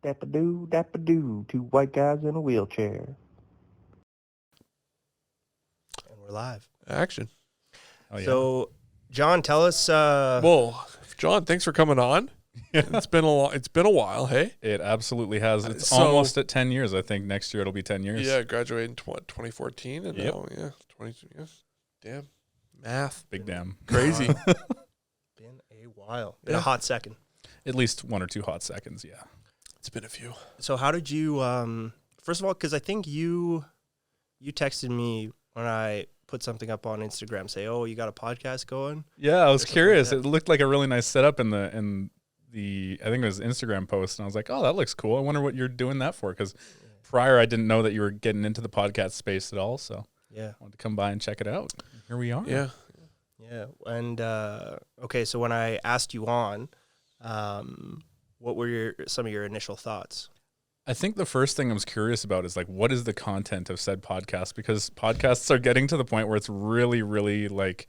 Dappa-doo, dappa-doo, two white guys in a wheelchair. And we're live. Action. Oh, yeah. So, John, tell us. Well, John, thanks for coming on. It's been a while, hey? It absolutely has. It's So- almost at 10 years. I think next year it'll be 10 years. Yeah, graduated in 2014, and Yep. now, 22 years. Damn. Math. Big damn. Crazy. Been a while. Been Yeah. a hot second. At least 1 or 2 hot seconds, yeah. It's been a few. So, how did you? First of all, because I think you texted me when I put something up on Instagram, say, "Oh, you got a podcast going?" Yeah, I was something curious. like that. It looked like a really nice setup in the I think it was Instagram post, and I was like, oh, that looks cool. I wonder what you're doing that for, because prior I didn't know that you were getting into the podcast space at all, so Yeah. I wanted to come by and check it out. Here we are. Yeah. Yeah. And okay, so when I asked you on, what were some of your initial thoughts? I think the first thing I was curious about is like, what is the content of said podcast? Because podcasts are getting to the point where it's really, really like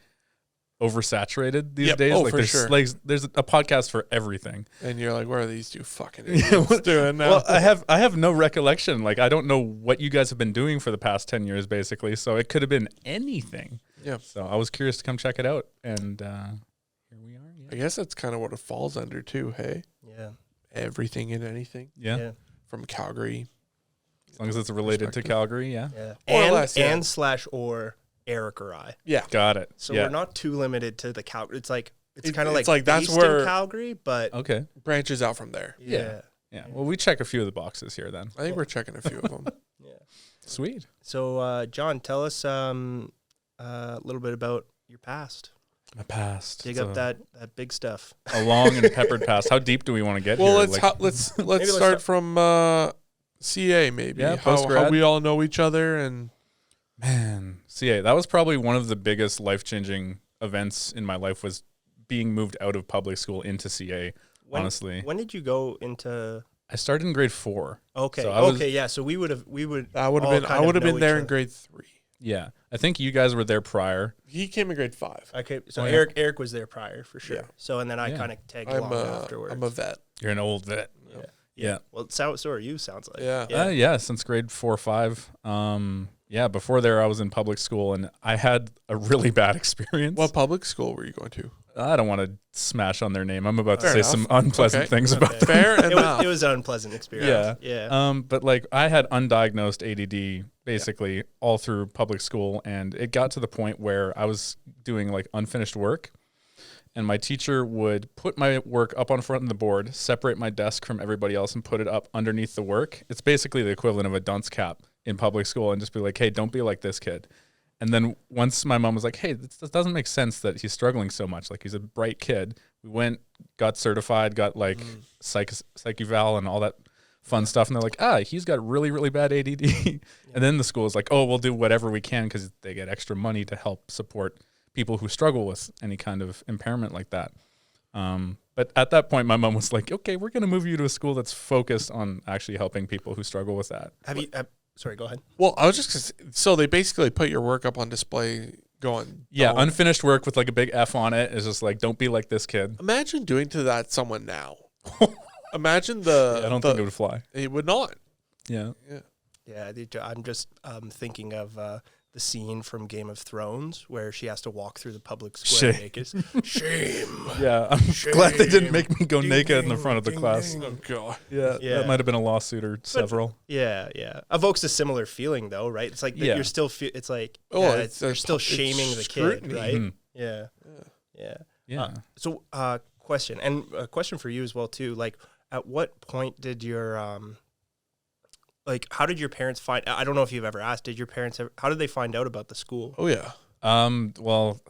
oversaturated these Yep. days. Oh, like for there's sure. like there's a podcast for everything. And you're like, what are these two fucking idiots doing now? Well, I have no recollection. Like I don't know what you guys have been doing for the past 10 years, basically. So it could have been anything. Yeah. So I was curious to come check it out, and here we are. I guess that's kind of what it falls under, too, hey? Yeah. Everything and anything. Yeah. Yeah. From Calgary. As long as it's related to Perspective. Calgary, yeah. Yeah. Or and less, yeah. or Eric or I. Yeah. Got it. So yeah. we're not too limited to the Calgary. It's like it's It- kind of it's like like that's based where- in Calgary, but Okay. Branches out from there. yeah. Yeah. Well, we check a few of the boxes here then. I think we're checking a few of them. Yeah. Sweet. So, John, tell us a little bit about your past. My past. Dig It's up that big stuff. a long and peppered past. How deep do we want to get Well, here? let's Like, let's let's start from CA maybe. Yeah, how post-grad. we all know each other and man, CA. That was probably one of the biggest life-changing events in my life, was being moved out of public school into CA. Honestly, When did you go into? I started in grade 4. Okay. So I was- okay. Yeah. So we would. I would all have been kind of know there each in grade 3. Yeah, I think you guys were there prior. He came in grade 5. Okay. So Oh, yeah. Eric was there prior for sure. Yeah. So and then I Yeah. kind of tagged I'm along afterwards. I'm a vet. You're an old vet. Yeah. Yeah. Well, so are you. Sounds like. Yeah. Yeah, since grade 4 or 5. Yeah, before there I was in public school, and I had a really bad experience. What public school were you going to? I don't want to smash on their name. I'm about to Fair say enough. some unpleasant Okay. things about Okay. them. Fair It enough. was an unpleasant experience. Yeah. But like I had undiagnosed ADD basically all through public school, and it got to the point where I was doing like unfinished work, and my teacher would put my work up on front of the board, separate my desk from everybody else, and put it up underneath the work. It's basically the equivalent of a dunce cap in public school, and just be like, hey, don't be like this kid. And then once my mom was like, hey, this doesn't make sense that he's struggling so much. Like, he's a bright kid. We went, got certified, got like psych eval and all that fun stuff. And they're like, he's got really, really bad ADD. And then the school is like, oh, we'll do whatever we can, because they get extra money to help support people who struggle with any kind of impairment like that. But at that point, my mom was like, okay, we're going to move you to a school that's focused on actually helping people who struggle with that. Have you? Sorry. Go ahead. Well, I was just so they basically put your work up on display going, Yeah, don't- unfinished work with like a big F on it. It's just like, don't be like this kid. Imagine doing to that someone now. Imagine the I don't think it would fly. it would not. Yeah. Yeah, I'm just thinking of the scene from Game of Thrones where she has to walk through the public square Shame. naked. Shame. Yeah, I'm glad they didn't make me go naked in the front of the class. Oh god. Yeah, Yeah. that might have been a lawsuit or several. Yeah, yeah. Evokes a similar feeling though, right? It's like that Yeah. you're still. It's like you're it's still it's shaming the kid, scrutiny. right? Mhm. Yeah, yeah. Yeah. So, question, and a question for you as well too. Like, at what point did your like, how did your parents find? I don't know if you've ever asked. Did your parents ever? How did they find out about the school? Oh yeah. Well,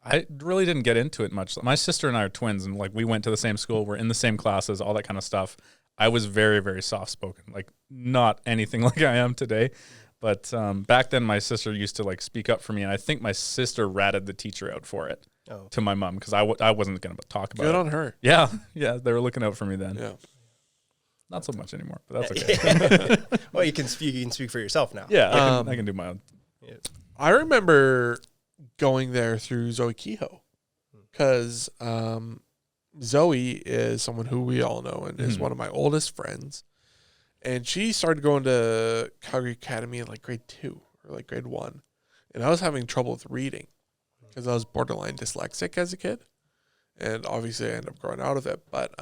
I really didn't get into it much. My sister and I are twins, and like we went to the same school. We're in the same classes, all that kind of stuff. I was very, very soft spoken, like not anything like I am today. But back then, my sister used to like speak up for me, and I think my sister ratted the teacher out for it to my mom, because I wasn't going to talk about Good it. on her. Yeah, they were looking out for me then. Yeah. Not so much anymore, but that's okay. Well, you can speak for yourself now. Yeah, I can do my own. Yeah. I remember going there through Zoe Kehoe because Zoe is someone who we all know and is one of my oldest friends. And she started going to Calgary Academy in like grade 2 or like grade 1. And I was having trouble with reading because I was borderline dyslexic as a kid. And obviously I ended up growing out of it. But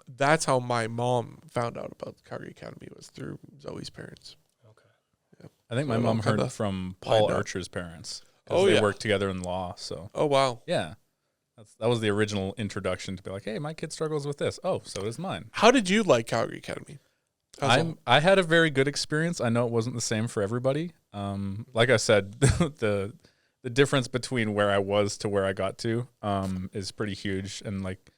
that's how my mom found out about Calgary Academy, was through Zoe's parents. Okay. Yep. I think So my it mom all heard kinda it from Paul lined up. Archer's parents. 'Cause Oh, they yeah. worked together in law. So Oh, wow. yeah, that was the original introduction to be like, hey, my kid struggles with this. Oh, so does mine. How did you like Calgary Academy? I had a very good experience. I know it wasn't the same for everybody. Like I said, the difference between where I was to where I got to is pretty huge, and like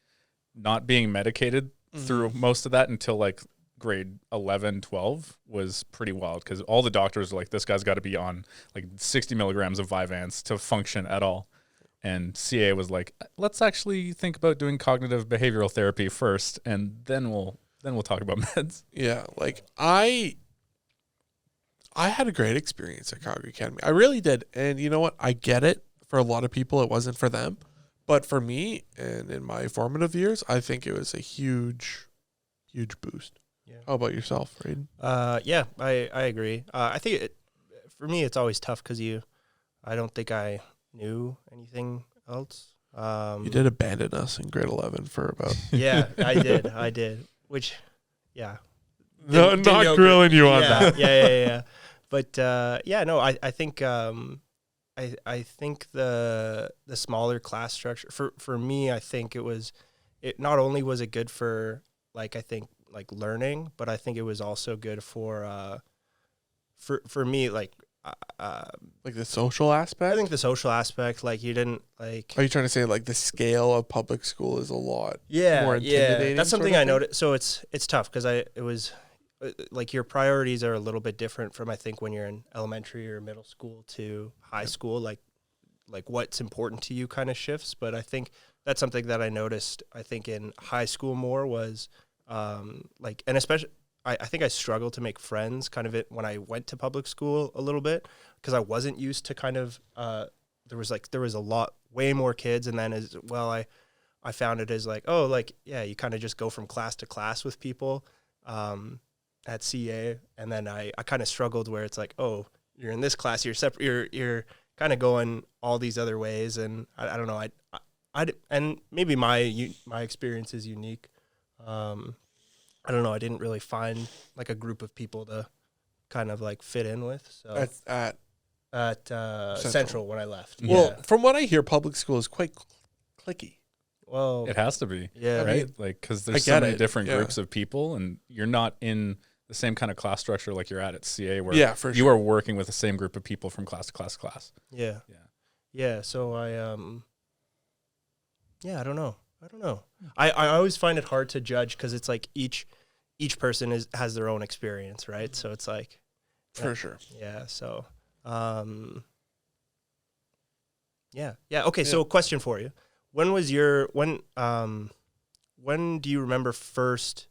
not being medicated through most of that until like grade 11, 12 was pretty wild, because all the doctors were like, this guy's got to be on like 60 milligrams of Vyvanse to function at all. And CA was like, let's actually think about doing cognitive behavioral therapy first, and then we'll talk about meds. Yeah, like I had a great experience at Calgary Academy. I really did. And you know what? I get it. For a lot of people, it wasn't for them. But for me, and in my formative years, I think it was a huge, huge boost. Yeah. How about yourself, Raiden? Yeah, I agree. I think for me, it's always tough because I don't think I knew anything else. You did abandon us in grade 11 for about... Yeah, I did. Which, yeah. No, Didn't not know- grilling you on yeah, that. Yeah. But yeah, no, I think I think the smaller class structure for me, I think it not only was it good for like, I think like learning, but I think it was also good for me, like Like the social aspect? I think the social aspect, like you didn't like. Are you trying to say like the scale of public school is a lot Yeah, more intimidating? That's something sort of I thing? noticed. So it's tough because it was like your priorities are a little bit different from, I think, when you're in elementary or middle school to high school. Like what's important to you kind of shifts. But I think that's something that I noticed. I think in high school more was like, and especially I think I struggled to make friends kind of when I went to public school a little bit, because I wasn't used to kind of there was a lot way more kids, and then as well I found it as like, oh, like, yeah, you kind of just go from class to class with people at CA. And then I kind of struggled where it's like, oh, you're in this class, you're separate, you're kind of going all these other ways. And I don't know. I and maybe my experience is unique. I don't know. I didn't really find like a group of people to kind of like fit in with. So at Central when I left. Well, Yeah. from what I hear, public school is quite cliquey. Well, It has to be. yeah. Right? Like, because I there's so get many it, different yeah. groups of people, and you're not in the same kind of class structure like you're at CA, where Yeah, for you sure. are working with the same group of people from class to class to class. Yeah. Yeah. Yeah. So yeah, I don't know. I always find it hard to judge because it's like each person has their own experience, right? So it's like, For sure. yeah. So, yeah. Okay. So, question for you: when do you remember first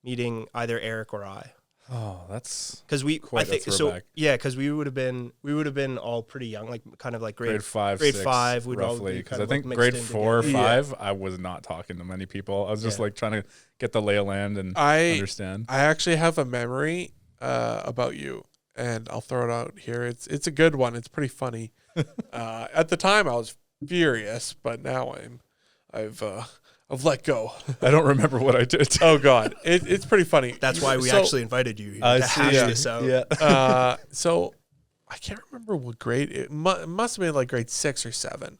meeting either Eric or I? Oh, that's Because quite a throwback. Yeah, because we would have been all pretty young, like kind of like grade 5, grade 6, 5, we'd all roughly. be Because kind I of, like, think mixed grade in 4 or together. 5, I was not talking to many people. I was just Yeah. like trying to get the lay of land and I understand. actually have a memory about you, and I'll throw it out here. It's a good one. It's pretty funny. At the time, I was furious, but now I've let go. I don't remember what I did. Oh God, it's pretty funny. That's why we So- actually invited you here I to see, hash yeah. this out. Yeah. So I can't remember what grade it must have been, like grade 6 or 7,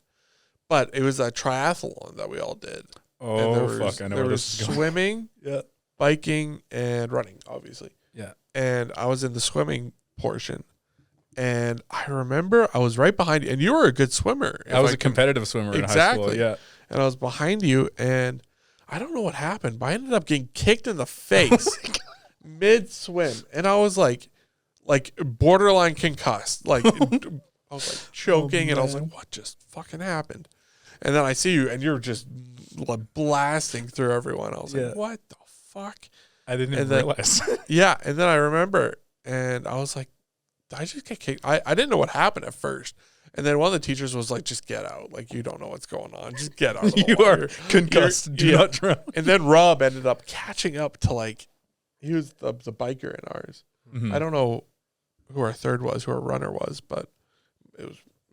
but it was a triathlon that we all did. And there Oh, was- fuck. I know there where was this is going. swimming, Yeah. biking, and running, obviously. Yeah. And I was in the swimming portion, and I remember I was right behind you, and you were a good swimmer. I was a competitive swimmer in high Exactly. school. Yeah. and I was behind you, and I don't know what happened, but I ended up getting kicked in the face mid swim, and I was like borderline concussed, like I was like choking, and I was like, what just fucking happened? And then I see you, and you're just like blasting through everyone. I was Yeah. like, what the fuck? I didn't even And then- realize. Yeah, and then I remember, and I was like, did I just get kicked? I didn't know what happened at first. And then one of the teachers was like, just get out. Like, you don't know what's going on. Just get out of the You water. are concussed. Do yeah. not drown. And then Rob ended up catching up to like He was the biker in ours. Mhm. I don't know who our third was, who our runner was, but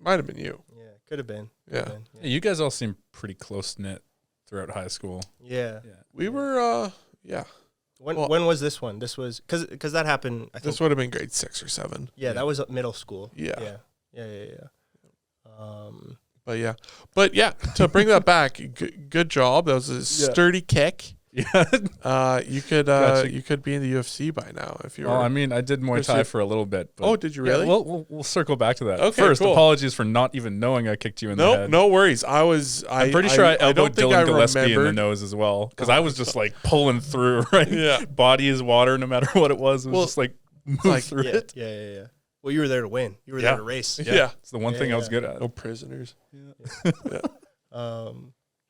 might have been you. Yeah, could have been. Yeah. Yeah, you guys all seem pretty close knit throughout high school. Yeah. We were, yeah. When Well- when was this one? This was because that happened. I think. This would have been grade 6 or 7. Yeah, that was middle school. Yeah. Yeah. But yeah, to bring that back, good job. That was a sturdy kick. Yeah. You could Gotcha. you could be in the UFC by now if you were. Well, I mean, I did Muay Thai Proceed. for a little bit. But Oh, did you yeah, really? we'll circle back to that. Okay, First, cool. apologies for not even knowing I kicked you in the head. No worries. I'm pretty sure I elbowed don't think Dylan I Gillespie in the remembered. nose as well because I was just like pulling through, right? Yeah. Body is water no matter what it was. It was Well, just like move like- through Yeah. it. Yeah. Well, you were there to win. You were Yeah. there to race. Yeah. It's the one thing I was good at. No prisoners.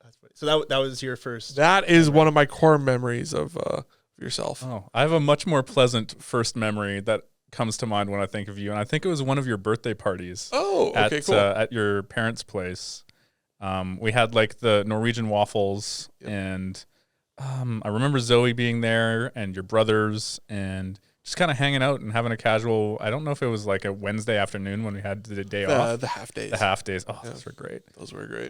That's funny. So that was your first. That is one of my core memories of yourself. Oh, I have a much more pleasant first memory that comes to mind when I think of you, and I think it was one of your birthday parties. Oh, okay, at, cool. At your parents' place. We had like the Norwegian waffles, and I remember Zoe being there and your brothers and just kind of hanging out and having a casual. I don't know if it was like a Wednesday afternoon when we had the day off. The half days. The half days. Oh, those were great. Those were great.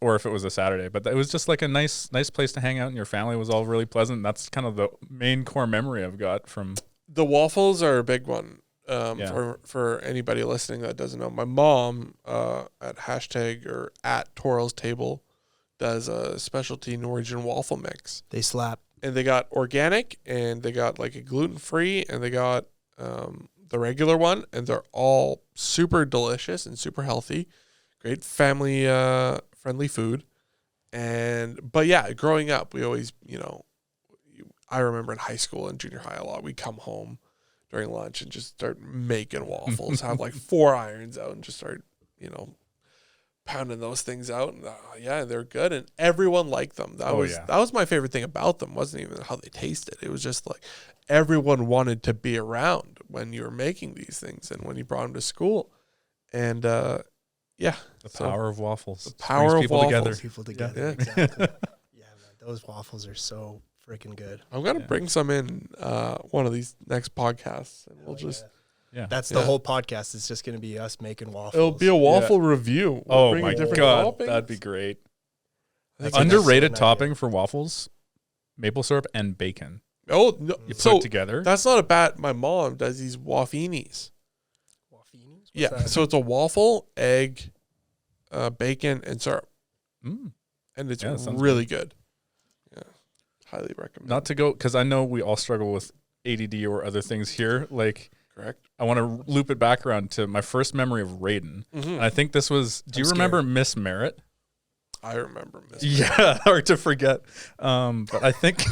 Or if it was a Saturday, but it was just like a nice place to hang out, and your family was all really pleasant. And that's kind of the main core memory I've got from. The waffles are a big one. Yeah. For anybody listening that doesn't know, my mom at hashtag or at Toral's Table does a specialty Norwegian waffle mix, They slap. and they got organic, and they got like a gluten free, and they got the regular one, and they're all super delicious and super healthy, great family friendly food. But yeah, growing up, we always I remember in high school and junior high a lot, we'd come home during lunch and just start making waffles, have like 4 irons out and just start, pounding those things out. And yeah, they're good. And everyone liked them. That was my favorite thing about them. Wasn't even how they tasted. It was just like everyone wanted to be around when you were making these things and when you brought them to school. And The power of waffles. The power Brings of people waffles. together. People together. Yeah. Exactly. Yeah, man. Those waffles are so freaking good. I'm going to bring some in one of these next podcasts. And we'll just... Yeah. That's the whole podcast. It's just going to be us making waffles. It'll be a waffle review. We'll Oh bring my different god, toppings. that'd be great. That's Underrated so topping for waffles: maple syrup and bacon. Oh, no. You So put it together. that's not a bad. My mom does these waffinis. Waffinis? What's Yeah. that? So it's a waffle, egg, bacon, and syrup. Mm. And it's Yeah, that sounds really good. Yeah. Highly recommend. Not to go because I know we all struggle with ADD or other things here. Like, Correct. I want to loop it back around to my first memory of Raiden. And I think this was. Do you remember Miss Merritt? I remember Miss. Yeah, hard to forget. But I think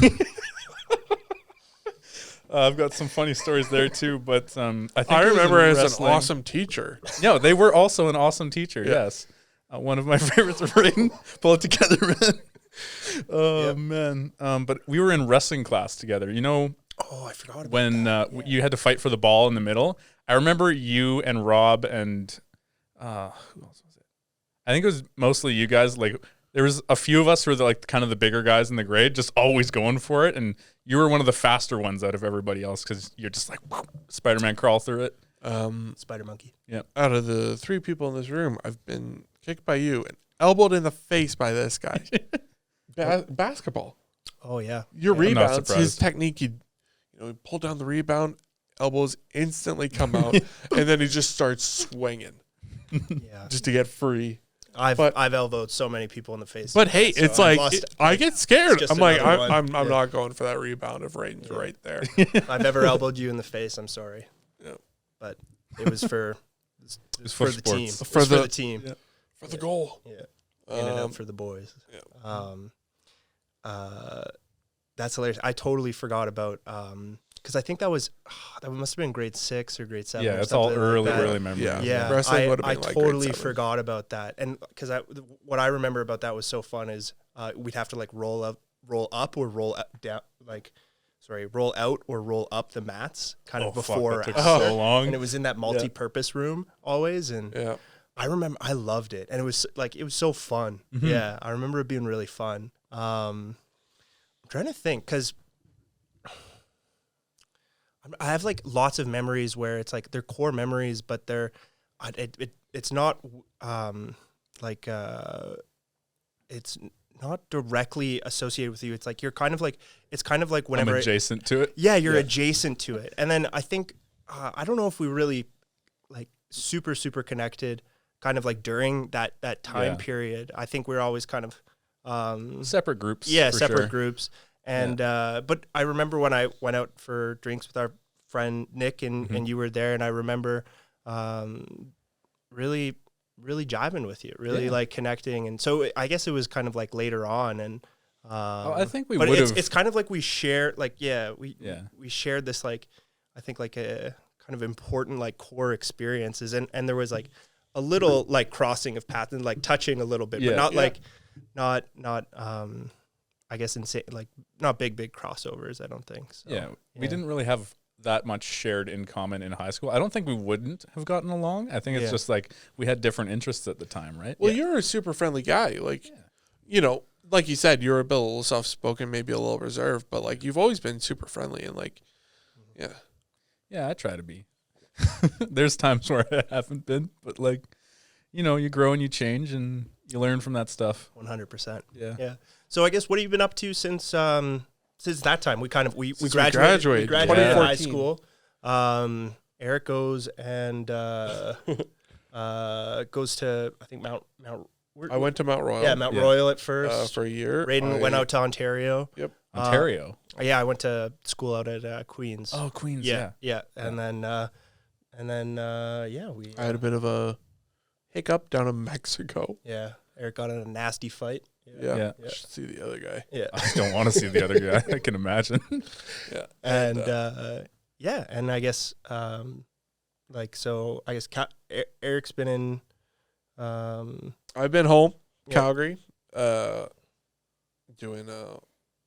I've got some funny stories there too. But I think I it was remember in as an wrestling. awesome teacher. No, they were also an awesome teacher. Yeah. Yes, one of my favorites of Raiden. Pull it together, man. Oh man. But we were in wrestling class together. You know, Oh, I forgot about when that. you had to fight for the ball in the middle. I remember you and Rob and who else was it? I think it was mostly you guys. Like there was a few of us who were like kind of the bigger guys in the grade, just always going for it. And you were one of the faster ones out of everybody else because you're just like Spider-Man crawl through it. Spider Monkey. Out of the 3 people in this room, I've been kicked by you and elbowed in the face by this guy. Basketball. Oh, yeah. Your I'm not rebounds, his surprised. technique, he pull down the rebound, elbows instantly come out, and then he just starts swinging Yeah. just to get free. I've But- elbowed so many people in the face. But hey, So it's I've like lost- I get scared. just I'm like another one. I'm Yeah. not going for that rebound if Raiden's right there. If I've ever elbowed you in the face, I'm sorry. Yeah. But it was for was for for the sports. team. It was For for the- the team. Yeah. For the goal. Yeah. In and out for the boys. Yeah. That's hilarious. I totally forgot about because I think that must have been grade 6 or grade 7. Yeah, or it's all something like early, that. early memories. Yeah. Yeah, Wrestling would have I been like grade totally 7. forgot about that. And because what I remember about that was so fun is we'd have to like roll up or roll down, roll out or roll up the mats kind of before or that took after. so long. And it was in that multi-purpose room always. And Yeah. I remember I loved it, and it was so fun. Mm-hmm. Yeah, I remember it being really fun. I'm trying to think because I have like lots of memories where it's like they're core memories, but it's not like it's not directly associated with you. It's like you're kind of like whenever I'm adjacent to it. Yeah, you're adjacent to it. And then I think I don't know if we really like super connected kind of like during that time period. I think we're always kind of separate groups. Yeah, for separate sure. groups. And but I remember when I went out for drinks with our friend Nick and you were there, and I remember really jiving with you, really like connecting. And so I guess it was kind of like later on, and I think we but would have. it's kind of like we share like we shared this like I think like a kind of important like core experiences, and there was like a little like crossing of paths and like touching a little bit, but not like not I guess insane, like not big crossovers. I don't think so. Yeah, we didn't really have that much shared in common in high school. I don't think we wouldn't have gotten along. I think it's just like we had different interests at the time, right? Well, you're a super friendly guy. Like, you know, like you said, you're a bit a little soft-spoken, maybe a little reserved, but like you've always been super friendly and like, Yeah, I try to be. There's times where I haven't been, but like, you know, you grow and you change and you learn from that stuff. 100%. Yeah. Yeah. So I guess what have you been up to since that time? We Since graduated. We graduated high 2014. school. Eric goes and goes to I think Mount. I went to Mount Royal. Yeah, Mount Royal at first. For a year. Raiden went out to Ontario. Yep. Ontario. Yeah, I went to school out at Queens. Oh, Queens. yeah. And then we. I had a bit of a hiccup down in Mexico. Yeah, Eric got in a nasty fight. Yeah. Should see the other guy. Yeah. I don't want to see the other guy. I can imagine. Yeah. And and I guess like so I guess Eric's been in I've been home, Yeah. Calgary, doing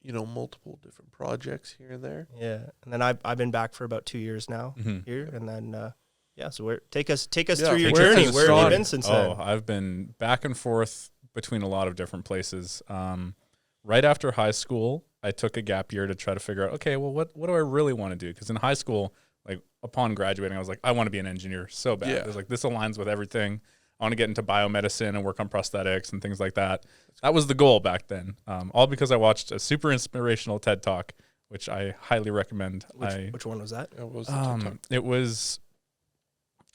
multiple different projects here and there. yeah, and then I've been back for about 2 years now here, and then so take us through your where journey. has Where have you Sean- been since then? Oh, I've been back and forth between a lot of different places. Right after high school, I took a gap year to try to figure out, okay, well, what do I really want to do? Because in high school, like upon graduating, I was like, I want to be an engineer so bad. Yeah. I was like, this aligns with everything. I want to get into biomedicine and work on prosthetics and things like that. That was the goal back then. All because I watched a super inspirational TED Talk, which I highly recommend. Which one was that? It was the TikTok. It was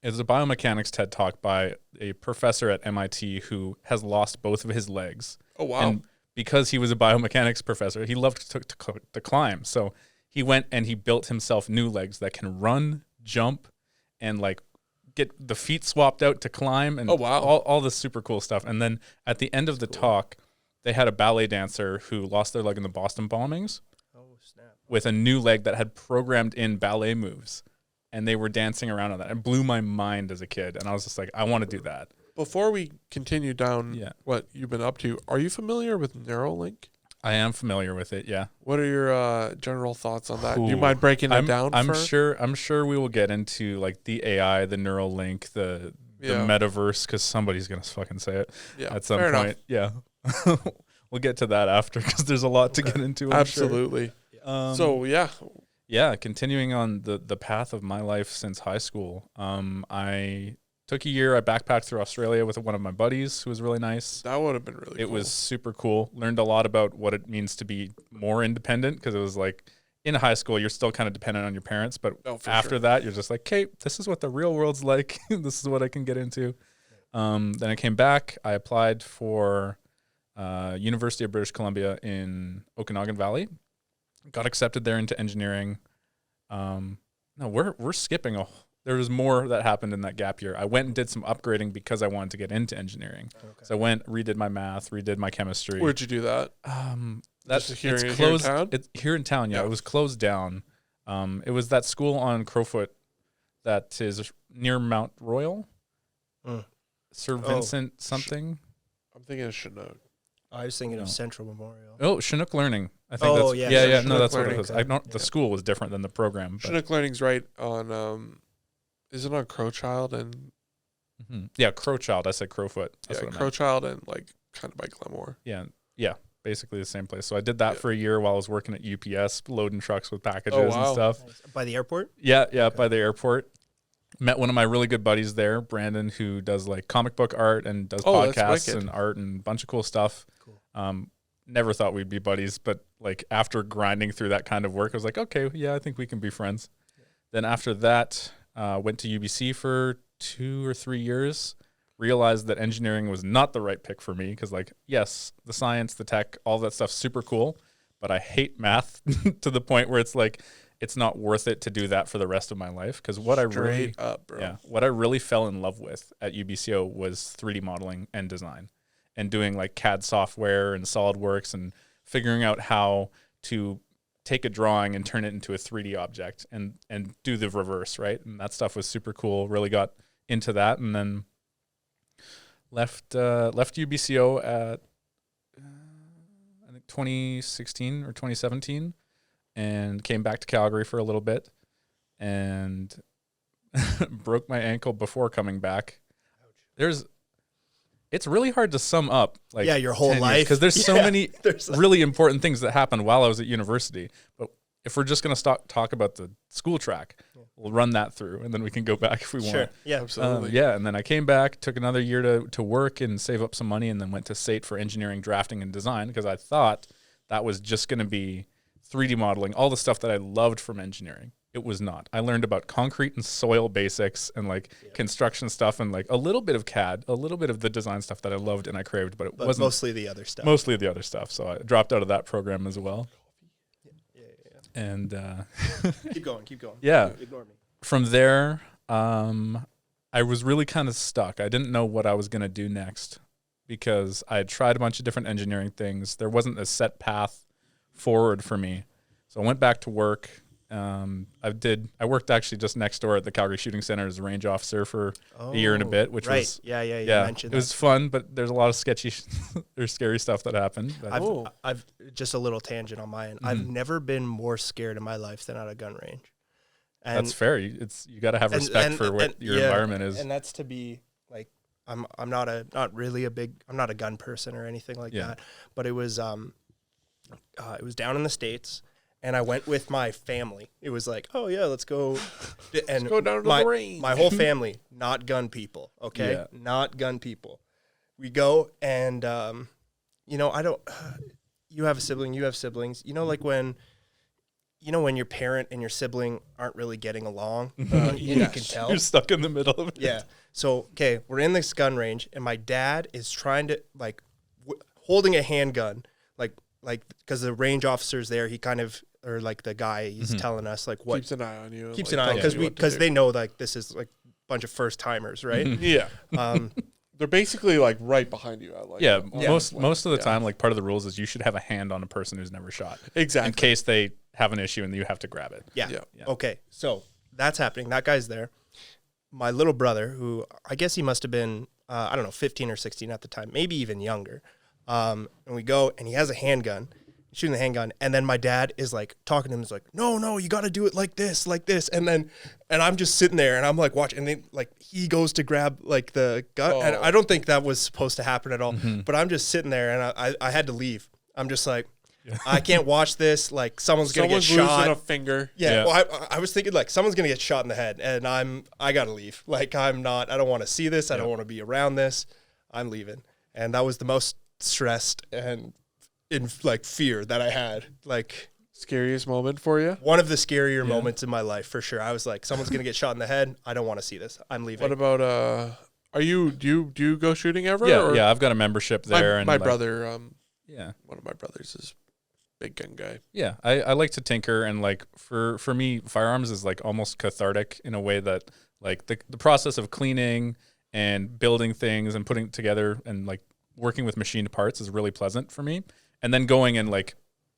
a biomechanics TED Talk by a professor at MIT who has lost both of his legs. Oh, wow. And because he was a biomechanics professor, he loved to climb. So he went and he built himself new legs that can run, jump, and like get the feet swapped out to climb, and Oh, wow. all this super cool stuff. And then at the end of the talk, they had a ballet dancer who lost their leg in the Boston bombings Oh snap! with a new leg that had programmed in ballet moves. And they were dancing around on that. It blew my mind as a kid. And I was just like, I want to do that. Before we continue down Yeah. what you've been up to, are you familiar with Neuralink? I am familiar with it, yeah. What are your general thoughts on that? Do you Ooh. mind breaking it down? I'm sure we will get into like the AI, the Neuralink, the metaverse, because somebody's gonna fucking say it at some fair point. Yeah, we'll get to that after because there's a lot to get into. I'm sure. Absolutely. So yeah, continuing on the path of my life since high school. I took a year. I backpacked through Australia with one of my buddies who was really nice. that would have been really. It cool. was super cool. Learned a lot about what it means to be more independent because it was like in high school, you're still kind of dependent on your parents. But for after sure. that, you're just like, okay, this is what the real world's like. This is what I can get into. Then I came back. I applied for University of British Columbia in Okanagan Valley. Got accepted there into engineering. No, we're skipping there was more that happened in that gap year. I went and did some upgrading because I wanted to get into engineering. Okay. So I went, redid my math, redid my chemistry. Where'd you do that? That's here it's in closed. town? It's here in town. Yeah, it was closed down. It was that school on Crowfoot that is near Mount Royal. Sir Vincent something. I'm thinking of Chinook. I was thinking of Central Memorial. Oh, Chinook Learning. I think Oh, that's yeah, yeah. Chinook No, that's what it Learning. was. I don't. The school was different than the program. But. Chinook Learning's right on. Is it on Crowchild and? Yeah, Crowchild. I said Crowfoot. That's what I meant. Crowchild and like kind of by Glenmore. Yeah. basically the same place. So I did that for a year while I was working at UPS, loading trucks with packages wow. and stuff. Nice. By the airport? Yeah, by the airport. Met one of my really good buddies there, Brandon, who does like comic book art and does Oh, that's podcasts wicked. and art and a bunch of cool stuff. Cool. Never thought we'd be buddies, but like after grinding through that kind of work, I was like, okay, yeah, I think we can be friends. Yeah. Then after that, went to UBC for 2 or 3 years. Realized that engineering was not the right pick for me because, like, yes, the science, the tech, all that stuff's super cool, but I hate math to the point where it's like it's not worth it to do that for the rest of my life. Because what I really fell in love with at UBCO was 3D modeling and design, and doing like CAD software and SolidWorks and figuring out how to take a drawing and turn it into a 3D object and do the reverse, right? And that stuff was super cool. Really got into that, and then left UBCO at I think 2016 or 2017, and came back to Calgary for a little bit, and broke my ankle before coming back. It's really hard to sum up like your whole life, because there's so many really important things that happened while I was at university. But if we're just going to talk about the school track, we'll run that through, and then we can go back if we want. Yeah, absolutely. And then I came back, took another year to work and save up some money, and then went to SAIT for engineering, drafting, and design because I thought that was just going to be 3D modeling, all the stuff that I loved from engineering. It was not. I learned about concrete and soil basics and like construction stuff and like a little bit of CAD, a little bit of the design stuff that I loved and I craved, but wasn't mostly the other stuff. Mostly the other stuff. So I dropped out of that program as well. And keep going. Yeah. Ignore me. From there, I was really kind of stuck. I didn't know what I was going to do next because I had tried a bunch of different engineering things. There wasn't a set path forward for me. So I went back to work. I worked actually just next door at the Calgary Shooting Center as a range officer for a year and a bit, which was you mentioned it was fun, but there's a lot of sketchy or scary stuff that happened. I've just a little tangent on my end. I've never been more scared in my life than at a gun range. And that's fair. You got to have respect for what your environment is, and that's to be like I'm not a gun person or anything like that. But it was down in the States. And I went with my family. It was like, oh yeah, let's go. And let's go down to the range. My whole family, not gun people. Okay, not gun people. We go and I don't. You have a sibling. You have siblings. Like when your parent and your sibling aren't really getting along. You can tell. You're stuck in the middle of it. Yeah. So okay, we're in this gun range, and my dad is trying to holding a handgun, like because the range officer's there. He kind of. Or like the guy, he's telling us like what keeps an eye on you. Keeps an eye because they know like this is like a bunch of first timers, right? Yeah. They're basically like right behind you. Most of the time, like part of the rules is you should have a hand on a person who's never shot, exactly, in case they have an issue and you have to grab it. Yeah. Okay, so that's happening. That guy's there. My little brother, who I guess he must have been 15 or 16 at the time, maybe even younger. And we go, and he has a handgun. Shooting the handgun, and then my dad is like talking to him. He's like, "No, you got to do it like this," and I'm just sitting there, and I'm like watching, and then like he goes to grab like the gun, and I don't think that was supposed to happen at all. But I'm just sitting there, and I had to leave. I'm just like, I can't watch this. Like someone's gonna get shot. Losing a finger. Yeah. Well, I was thinking like someone's gonna get shot in the head, and I gotta leave. Like I don't want to see this. I don't want to be around this. I'm leaving, and that was the most stressed and in like fear that I had. Like scariest moment for you? One of the scarier moments in my life for sure. I was like, someone's gonna get shot in the head. I don't want to see this. I'm leaving. What about do you go shooting ever? Yeah, I've got a membership there. My brother, one of my brothers is a big gun guy. Yeah, I like to tinker, and like for me, firearms is like almost cathartic in a way that like the process of cleaning and building things and putting it together and like working with machined parts is really pleasant for me. And then going and like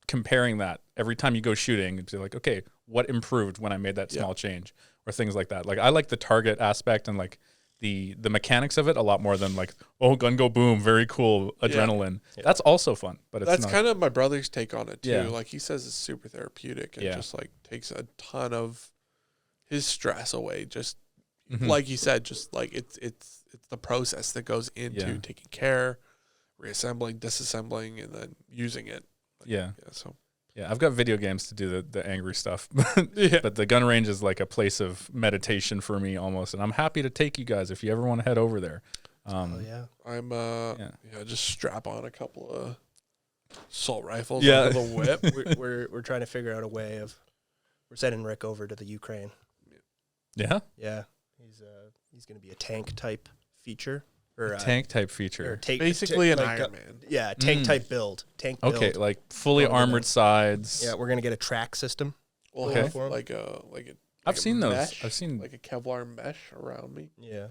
comparing that every time you go shooting and be like, okay, what improved when I made that small change or things like that. Like I like the target aspect and like the mechanics of it a lot more than like, oh, gun go boom, very cool, adrenaline. Yeah. That's also fun, but that's kind of my brother's take on it too. Yeah. Like he says it's super therapeutic and just like takes a ton of his stress away. Just like you said, just like it's the process that goes into taking care, reassembling, disassembling, and then using it. Yeah. So Yeah, I've got video games to do the angry stuff, yeah. but the gun range is like a place of meditation for me almost, and I'm happy to take you guys if you ever want to head over there. Yeah. I'm Yeah. just strap on a couple of assault rifles Yeah. under the whip. We're trying to figure out a way of we're sending Rick over to the Ukraine. Yeah, Yeah, he's going to be a tank type feature or tank type or feature. Basically an like Iron Man. Yeah, tank type build. Tank build. Okay, like fully Over armored there. sides. Yeah, we're going to get a track system. We'll Okay. have like a I've seen those. mesh, I've seen like a Kevlar mesh around me. Yeah.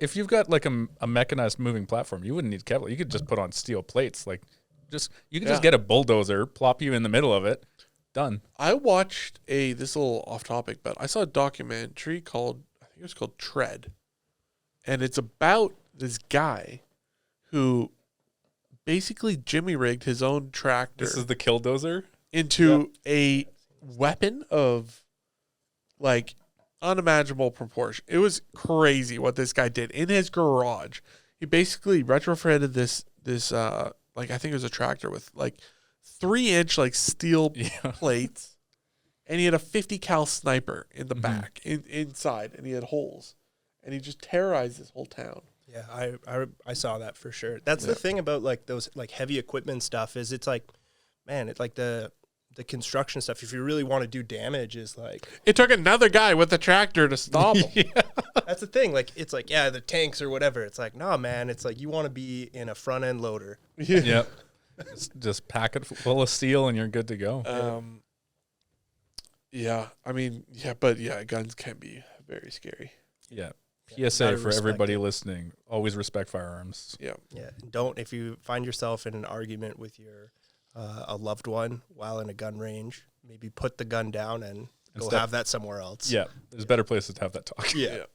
if you've got like a mechanized moving platform, you wouldn't need Kevlar. You could just put on steel plates. Like, you could just get a bulldozer, plop you in the middle of it, done. I watched this is a little off topic, but I saw a documentary called, I think it was called Tread. And it's about this guy who basically jimmy rigged his own tractor This is the killdozer. into a weapon of like unimaginable proportion. It was crazy what this guy did in his garage. He basically retrofitted this like I think it was a tractor with like 3-inch like steel plates, and he had a 50 cal sniper in the back inside, and he had holes, and he just terrorized this whole town. Yeah, I saw that for sure. That's the thing about like those like heavy equipment stuff is it's like, man, it's like the construction stuff. If you really want to do damage, is like It took another guy with a tractor to stop him. that's the thing. Like it's like the tanks or whatever. It's like nah, man. It's like you want to be in a front end loader. Yep. Just pack it full of steel and you're good to go. I mean, but guns can be very scary. Yeah. Yeah, PSA gotta for respect everybody it. listening: always respect firearms. Yeah. Yeah, don't if you find yourself in an argument with your a loved one while in a gun range, maybe put the gun down and go have that somewhere else. Yeah, there's better places to have that talk. Yeah.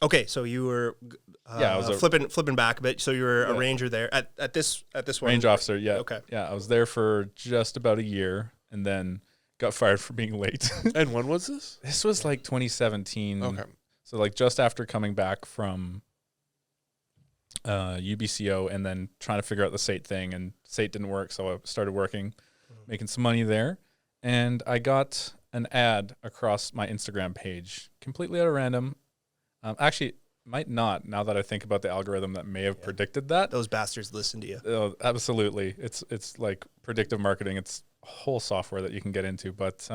Okay, so you were I was flipping back a bit. So you were a ranger there at this one. Range officer. Yeah. Okay. Yeah, I was there for just about a year, and then got fired for being late. And when was this? This was like 2017. Okay. So like just after coming back from UBCO and then trying to figure out the SATE thing, and SATE didn't work, so I started working, making some money there, and I got an ad across my Instagram page completely at random. Actually, might not, now that I think about the algorithm that may have predicted that. Those bastards listen to you. Oh, absolutely. It's like predictive marketing. It's a whole software that you can get into. But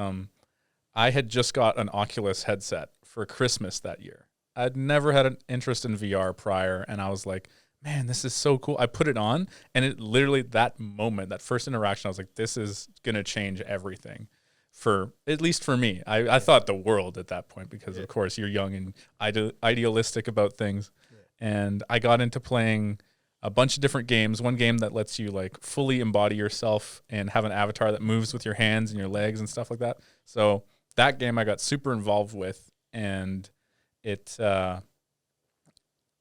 I had just got an Oculus headset for Christmas that year. I'd never had an interest in VR prior, and I was like, man, this is so cool. I put it on, and it literally, that moment, that first interaction, I was like, this is going to change everything. For at least for me, I thought the world at that point, because of course you're young and idealistic about things. And I got into playing a bunch of different games. One game that lets you like fully embody yourself and have an avatar that moves with your hands and your legs and stuff like that. So that game I got super involved with, and I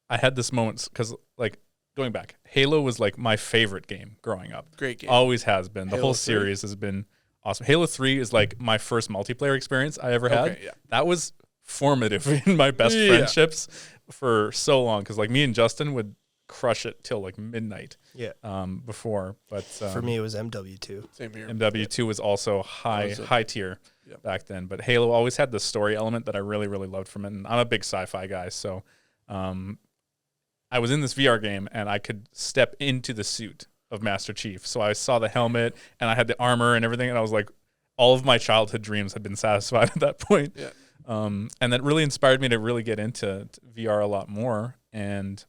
had this moment because like going back, Halo was like my favorite game growing up. Great game. Always has been. The Halo whole 3? series has been awesome. Halo 3 is like my first multiplayer experience I ever had. Okay, yeah. That was formative in my best friendships for so long, because like me and Justin would crush it till like midnight. Yeah. Before, but For me, it was MW2. Same here. MW2 was also high tier back then. But Halo always had the story element that I really, really loved from it. And I'm a big sci-fi guy, so I was in this VR game and I could step into the suit of Master Chief. So I saw the helmet and I had the armor and everything, and I was like, all of my childhood dreams had been satisfied at that point. Yeah. And that really inspired me to really get into VR a lot more. And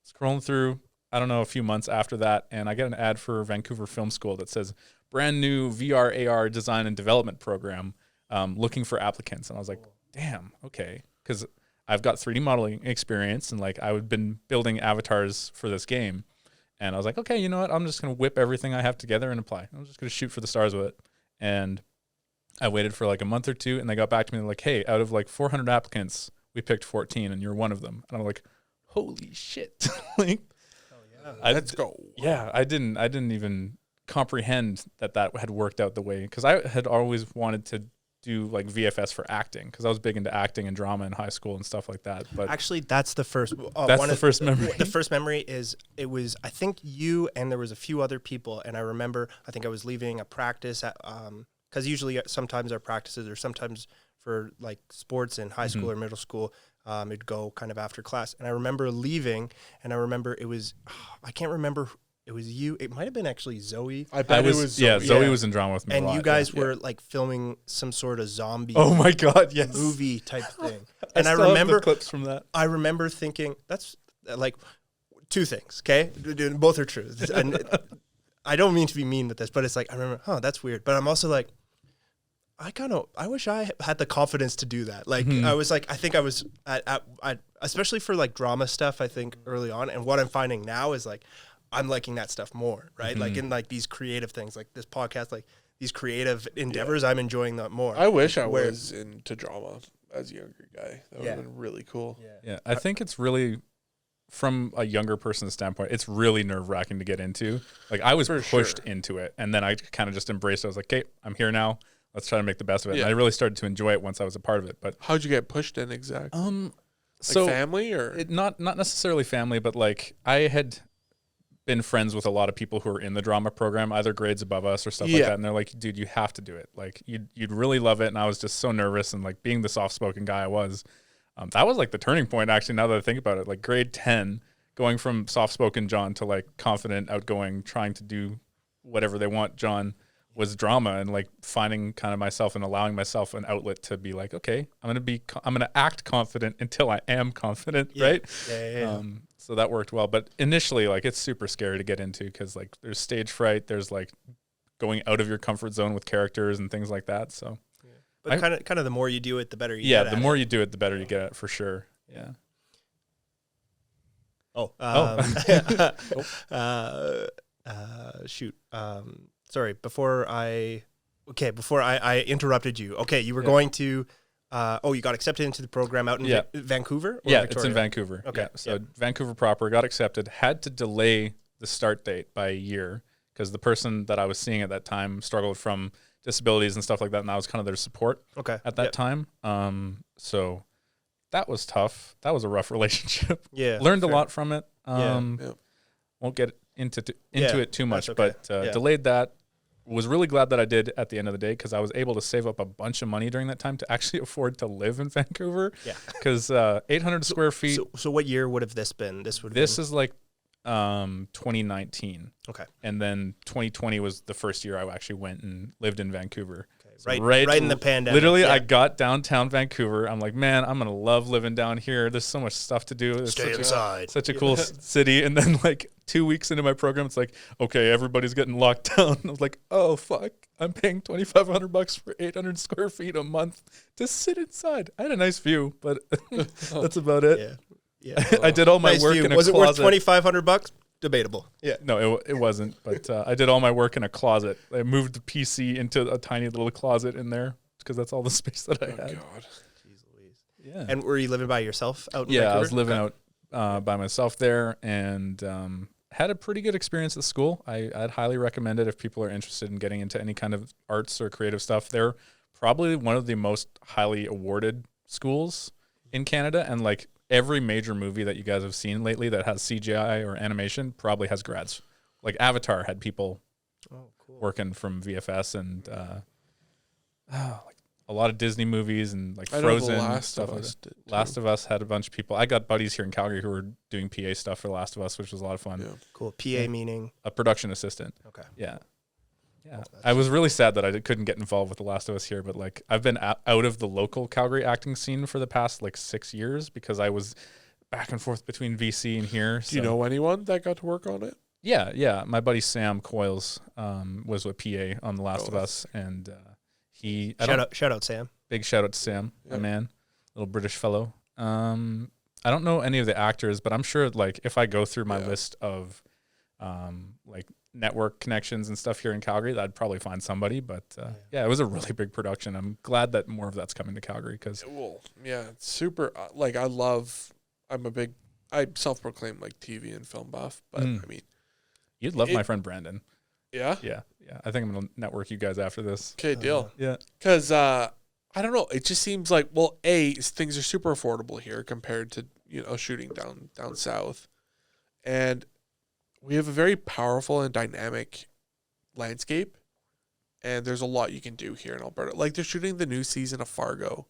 scrolling through, I don't know, a few months after that, and I get an ad for Vancouver Film School that says brand new VR AR design and development program, looking for applicants. And I was like, damn, okay. Because I've got 3D modeling experience, and like I had been building avatars for this game. And I was like, okay, you know what? I'm just going to whip everything I have together and apply. I'm just going to shoot for the stars with it. And I waited for like a month or two, and they got back to me like, hey, out of like 400 applicants, we picked 14, and you're one of them. And I'm like, holy shit. Like, Let's go. yeah, I didn't even comprehend that had worked out the way, because I had always wanted to do like VFS for acting because I was big into acting and drama in high school and stuff like that. But actually, that's the first. that's the first memory. The first memory is it was I think you and there was a few other people, and I remember I think I was leaving a practice at because usually sometimes our practices or sometimes for like sports in high school or middle school. It'd go kind of after class, and I remember leaving, and I remember it was I can't remember. It was you. It might have been actually Zoe. I bet it was Zoe. Yeah, Zoe was in drama with me. And a lot, you guys were like filming some sort of zombie Oh my god, yes. movie type thing. And I still have the remember clips from that. I remember thinking that's like two things, okay? Both are true. And I don't mean to be mean with this, but it's like I remember, that's weird. But I'm also like I wish I had the confidence to do that. Like I was like I think I was at especially for like drama stuff I think early on, and what I'm finding now is like I'm liking that stuff more, right? Like in like these creative things, like this podcast, like these creative endeavors, I'm enjoying that more. I wish I was into drama as a younger guy. That would have been really cool. Yeah, I think it's really, from a younger person's standpoint, it's really nerve-wracking to get into. Like I was pushed into it, and then I kind of just embraced it. I was like, okay, I'm here now. Let's try to make the best of it. Yeah. And I really started to enjoy it once I was a part of it. But how'd you get pushed in exactly? so family or not necessarily family, but like I had been friends with a lot of people who were in the drama program, either grades above us or stuff like that. And they're like, dude, you have to do it. Like you'd really love it. And I was just so nervous, and like being the soft-spoken guy I was, that was like the turning point actually, now that I think about it. Like grade 10, going from soft-spoken John to like confident, outgoing, trying to do whatever they want John was drama, and like finding kind of myself and allowing myself an outlet to be like, okay, I'm going to act confident until I am confident. Right. Yeah. So that worked well. But initially, like, it's super scary to get into because, like, there's stage fright. There's, like, going out of your comfort zone with characters and things like that. So, but kind of the more you do it, the better you get yeah, at the more you do it, the better you get at it, for sure. Yeah. Shoot. Sorry. Before I interrupted you. Okay, you were going to. You got accepted into the program out in Vancouver? Or Yeah, Victoria? it's in Vancouver. Okay. Yeah. So Vancouver proper, got accepted, had to delay the start date by a year because the person that I was seeing at that time struggled from disabilities and stuff like that, and I was kind of their support at that time. So that was tough. That was a rough relationship. Yeah. Learned a lot from it. Yeah. Won't get into it too much, okay. but delayed that. Was really glad that I did at the end of the day because I was able to save up a bunch of money during that time to actually afford to live in Vancouver. Yeah. Because 800 square feet. So what year would have this been? This is like 2019. Okay. And then 2020 was the first year I actually went and lived in Vancouver. So right in the pandemic. Literally, I got downtown Vancouver. I'm like, man, I'm going to love living down here. There's so much stuff to do. Stay inside. Such a cool city. And then like 2 weeks into my program, it's like, okay, everybody's getting locked down. I was like, oh, fuck. I'm paying $2,500 for 800 square feet a month to sit inside. I had a nice view, but that's about it. Yeah. I did all my work in a closet. Was it worth $2,500? Debatable. Yeah. No, it wasn't. But I did all my work in a closet. I moved the PC into a tiny little closet in there because that's all the space that I had. God. Jeez Louise. Yeah. And were you living by yourself out in Vancouver? I was living out by myself there, and had a pretty good experience at school. I'd highly recommend it if people are interested in getting into any kind of arts or creative stuff. They're probably one of the most highly awarded schools in Canada, and like every major movie that you guys have seen lately that has CGI or animation probably has grads. Like Avatar had people working from VFS, and like a lot of Disney movies and like Frozen and stuff like that. Last of Us had a bunch of people. I got buddies here in Calgary who were doing PA stuff for Last of Us, which was a lot of fun. Yeah. Cool. PA meaning? A production assistant. Okay. Yeah. Yeah. I was really sad that I couldn't get involved with The Last of Us here, but like I've been out of the local Calgary acting scene for the past like 6 years because I was back and forth between VC and here. Do you know anyone that got to work on it? Yeah. My buddy Sam Coyles was with PA on The Last of Us, and he shout out Sam. Big shout out to Sam, my man, little British fellow. I don't know any of the actors, but I'm sure like if I go through my list of like network connections and stuff here in Calgary, I'd probably find somebody. But it was a really big production. I'm glad that more of that's coming to Calgary because it's super. Like I'm self-proclaimed like TV and film buff, but I mean, you'd love my friend Brandon. Yeah. I think I'm gonna network you guys after this. Okay, deal. Yeah, because I don't know. It just seems like, well, things are super affordable here compared to, shooting down south. And we have a very powerful and dynamic landscape. And there's a lot you can do here in Alberta. Like, they're shooting the new season of Fargo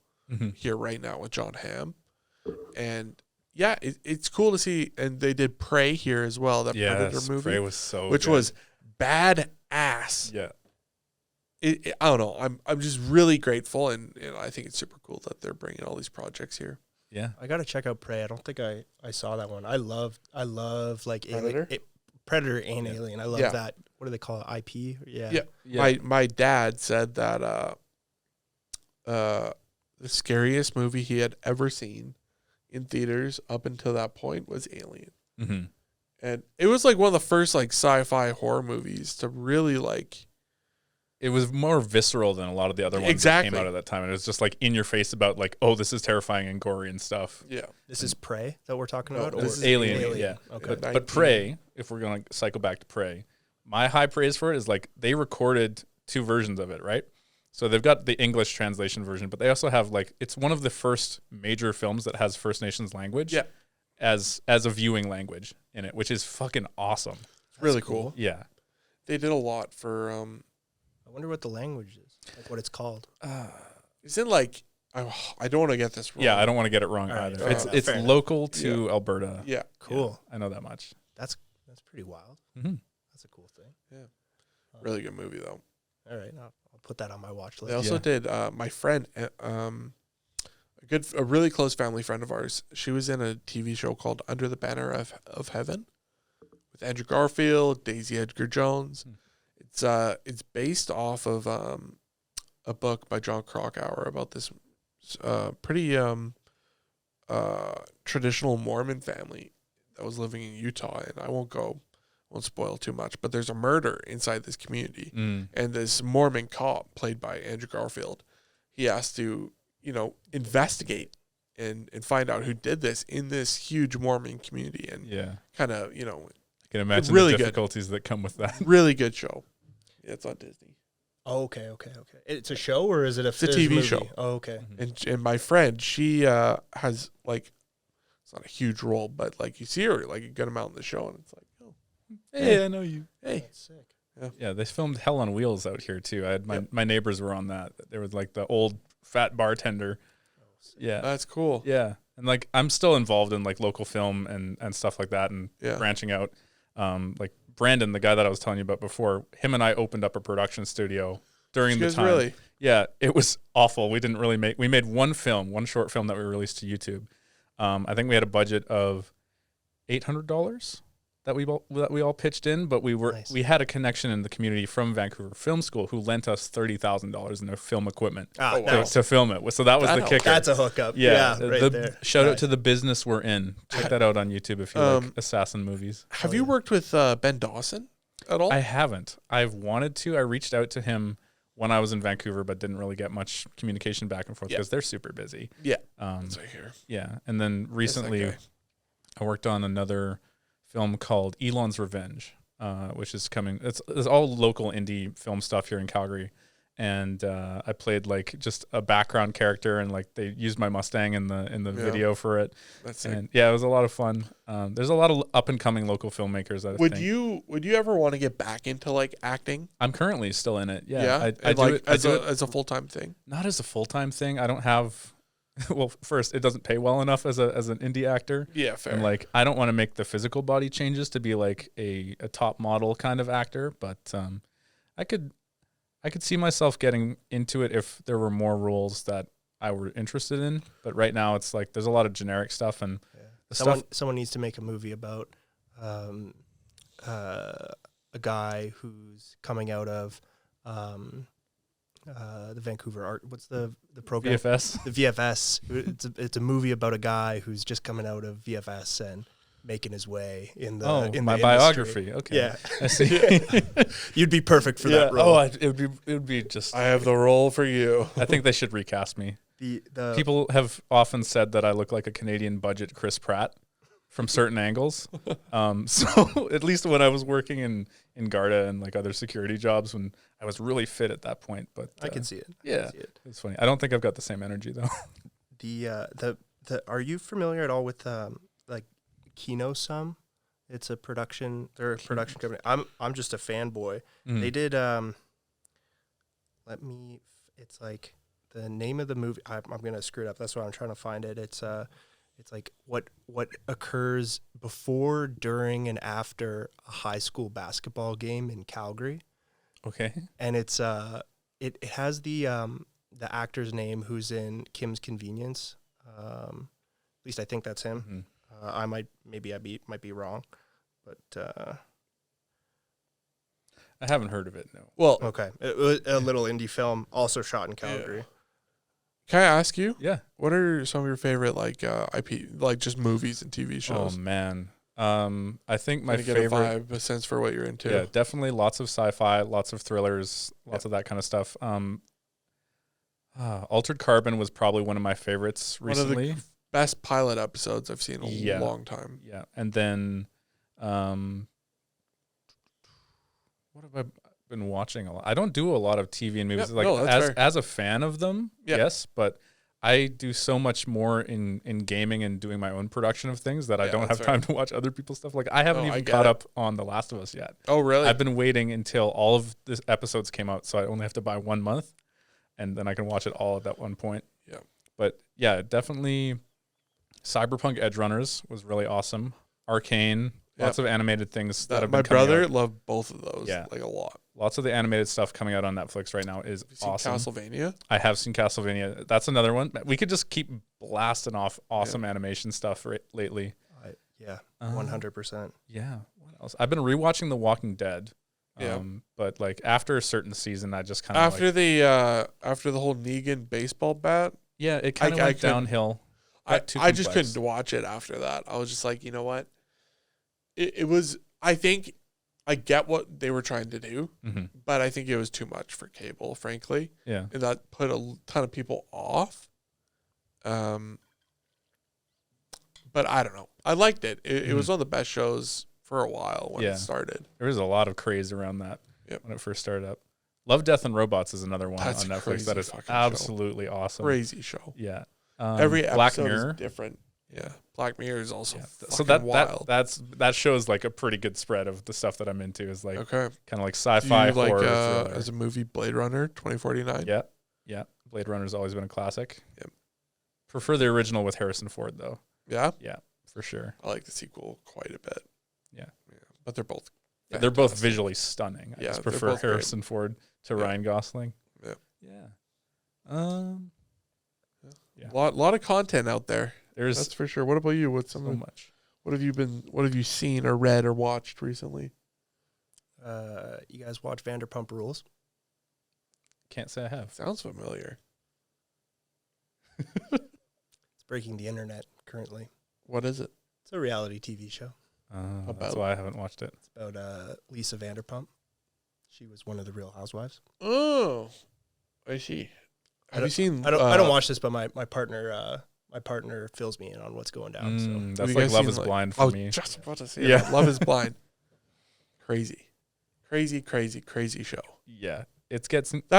here right now with John Hamm. And yeah, it's cool to see. And they did Prey here as well, that Predator movie. Prey was so which good. was badass. Yeah. I don't know. I'm just really grateful, and I think it's super cool that they're bringing all these projects here. Yeah. I gotta check out Prey. I don't think I saw that one. I love like Predator? Predator and Alien. I love that. What do they call it? IP? Yeah. My dad said that the scariest movie he had ever seen in theaters up until that point was Alien. Mm-hmm. And it was like one of the first like sci-fi horror movies to really like. It was more visceral than a lot of the other ones that came out at that time. And it was just like in your face about like, oh, this is terrifying and gory and stuff. Yeah. This is Prey that we're talking about? this is Alien. Yeah. Okay. But Prey, if we're going to cycle back to Prey, my high praise for it is like they recorded 2 versions of it, right? So they've got the English translation version, but they also have like, it's one of the first major films that has First Nations language as a viewing language in it, which is fucking awesome. It's really cool. Yeah. They did a lot for I wonder what the language is, like what it's called. Is it like I don't want to get this wrong. Yeah, I don't want to get it wrong All right, either. fair It's enough. local to Alberta. Yeah. Cool. Yeah, I know that much. That's pretty wild. Mm-hmm. That's a cool thing. Yeah. Really good movie though. All right, I'll put that on my watch They list. also did my friend a really close family friend of ours. She was in a TV show called Under the Banner of Heaven with Andrew Garfield, Daisy Edgar Jones. It's based off of a book by John Krakauer about this pretty traditional Mormon family that was living in Utah, and I won't spoil too much, but there's a murder inside this community, and this Mormon cop played by Andrew Garfield, he has to investigate and find out who did this in this huge Mormon community, and kind of I can imagine really the good. difficulties that come with that. Really good show. Yeah, it's on Disney. Oh, okay. It's a show or is it It's a TV movie? show. Oh, okay. And my friend, she has like, it's not a huge role, but like you see her like a good amount in the show, and it's like, oh, Hey, I know you. hey, That's sick. Yeah, they filmed Hell on Wheels out here too. I had my neighbors were on that. There was like the old fat bartender. Yeah. that's cool. Yeah. And like I'm still involved in like local film and stuff like that and Yeah. branching out. Like Brandon, the guy that I was telling you about before, him and I opened up a production studio during the time. Really? Yeah, it was awful. We made one short film that we released to YouTube. I think we had a budget of $800 that we all pitched in, but we had a connection in the community from Vancouver Film School who lent us $30,000 in their film equipment to film it. So that was the kicker. That's a hookup. Yeah, right there. Shout out to the business we're in. Check that out on YouTube if you like assassin movies. Have you worked with Ben Dawson at all? I haven't. I've wanted to. I reached out to him when I was in Vancouver, but didn't really get much communication back and forth because they're super busy. Yeah, that's what I hear. Yeah, and then recently I worked on another film called Elon's Revenge, which is coming. It's all local indie film stuff here in Calgary, and I played like just a background character, and like they used my Mustang in the video for it. That's and yeah, it was a lot of fun. There's a lot of up and coming local filmmakers that Would you ever want to get back into like acting? I'm currently still in it. Yeah, I do like it as a full-time thing. not as a full-time thing. I don't have. Well, first, it doesn't pay well enough as an indie actor. Yeah, fair. And like, I don't want to make the physical body changes to be like a top model kind of actor, but I could see myself getting into it if there were more roles that I were interested in. But right now, it's like there's a lot of generic stuff, and Someone neneeds to make a movie about a guy who's coming out of the Vancouver art. What's the program? VFS. The VFS. It's a movie about a guy who's just coming out of VFS and making his way in the my the biography. industry. Okay, Yeah, I see. you'd be perfect for that role. Oh, it would be just. I have the role for you. I think they should recast me. the People have often said that I look like a Canadian budget Chris Pratt. from certain angles. So at least when I was working in Garda and like other security jobs, when I was really fit at that point. But I can see it. Yeah, it's funny. I don't think I've got the same energy though. The are you familiar at all with like Kino Sum? It's a production. They're a production company. I'm just a fanboy. Mm. They did. It's like the name of the movie. I'm gonna screw it up. That's why I'm trying to find it. It's like what occurs before, during, and after a high school basketball game in Calgary. Okay. And it's it has the actor's name who's in Kim's Convenience. At least I think that's him. Mm-hmm. I might be wrong, but I haven't heard of it. No. Well, okay. It was a little indie film, also shot in Calgary. Yeah. Can I ask you? Yeah. What are some of your favorite like IP, like just movies and TV shows? Oh man. I think my Get a favorite. vibe, a sense for what you're into. Yeah, definitely lots of sci-fi, lots of thrillers, lots of that kind of stuff. Altered Carbon was probably one of my favorites recently. One of the best pilot episodes I've seen in a long time. Yeah, and then, what have I been watching a lot? I don't do a lot of TV and movies. As a fan of them, yes, but I do so much more in gaming and doing my own production of things that I don't have time to watch other people's stuff. Like I haven't even caught up on The Last of Us yet. Oh, really? I've been waiting until all of the episodes came out, so I only have to buy 1 month, and then I can watch it all at that one point. Yeah. But yeah, definitely Cyberpunk Edge Runners was really awesome. Arcane, lots of animated things that have been coming out. My brother loved both of those, like a lot. Lots of the animated stuff coming out on Netflix right now is awesome. Castlevania? I have seen Castlevania. That's another one. We could just keep blasting off awesome animation stuff lately. 100%. Yeah. What else? I've been rewatching The Walking Dead. But like after a certain season, I just kind of after the whole Negan baseball bat. Yeah, it kind of went downhill. I just couldn't watch it after that. I was just like, you know what? It was. I think I get what they were trying to do, but I think it was too much for cable, frankly. Yeah, and that put a ton of people off. But I don't know. I liked it. It was one of the best shows for a while when it started. There was a lot of craze around that when it first started up. Love, Death, and Robots is another one on Netflix that is absolutely awesome. Crazy show. Yeah. Every Black episode Mirror is different. Yeah. Black Mirror is also so wild. That shows like a pretty good spread of the stuff that I'm into is like kind of like sci-fi, do you horror. Like as a movie, Blade Runner 2049. Yeah. Blade Runner's always been a classic. Yep. Prefer the original with Harrison Ford though. Yeah. Yeah, for sure. I like the sequel quite a bit. Yeah. But they're both fantastic. They're both visually stunning. I just prefer Harrison great. Ford to Ryan Gosling. Yeah. Yeah. A lot of content out there. That's for sure. What about you? What's so much? What have you seen or read or watched recently? You guys watch Vanderpump Rules? Can't say I have. Sounds familiar. It's breaking the internet currently. What is it? It's a reality TV show. That's why I haven't watched it. It's about Lisa Vanderpump. She was one of the Real Housewives. Oh, I see. Have you seen? I don't watch this, but my partner fills me in on what's going down. So that's like Love Is Blind for me. Just about to say that. Love Is Blind. Crazy show. Yeah, That's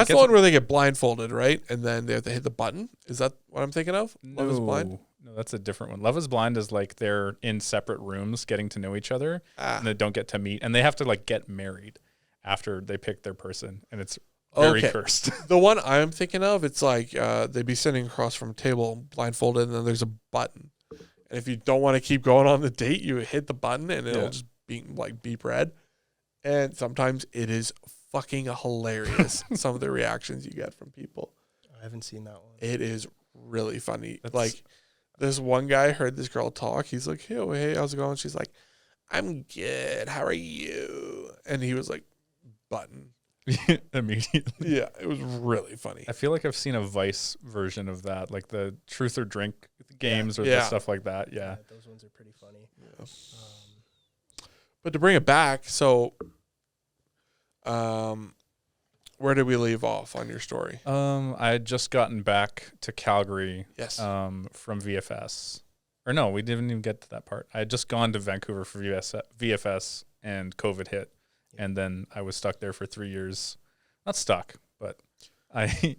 the one where they get blindfolded, right? And then they have to hit the button. Is that what I'm thinking of? No, Love Is Blind. No, that's a different one. Love Is Blind is like they're in separate rooms, getting to know each other, and they don't get to meet, and they have to like get married after they pick their person, and it's very cursed. The one I'm thinking of, it's like they'd be sitting across from a table blindfolded, and then there's a button. And if you don't want to keep going on the date, you hit the button, and it'll just beep red. And sometimes it is fucking hilarious, some of the reactions you get from people. I haven't seen that one. It is really funny. Like, this one guy heard this girl talk. He's like, hey, how's it going? She's like, I'm good. How are you? And he was like, button. Immediately. Yeah, it was really funny. I feel like I've seen a Vice version of that, like the Truth or Drink games or the stuff like that. Yeah, those ones are pretty funny. Yeah. But to bring it back, so where did we leave off on your story? I had just gotten back to Calgary. Yes. From VFS, or no, we didn't even get to that part. I had just gone to Vancouver for VFS and COVID hit. And then I was stuck there for 3 years. Not stuck, but I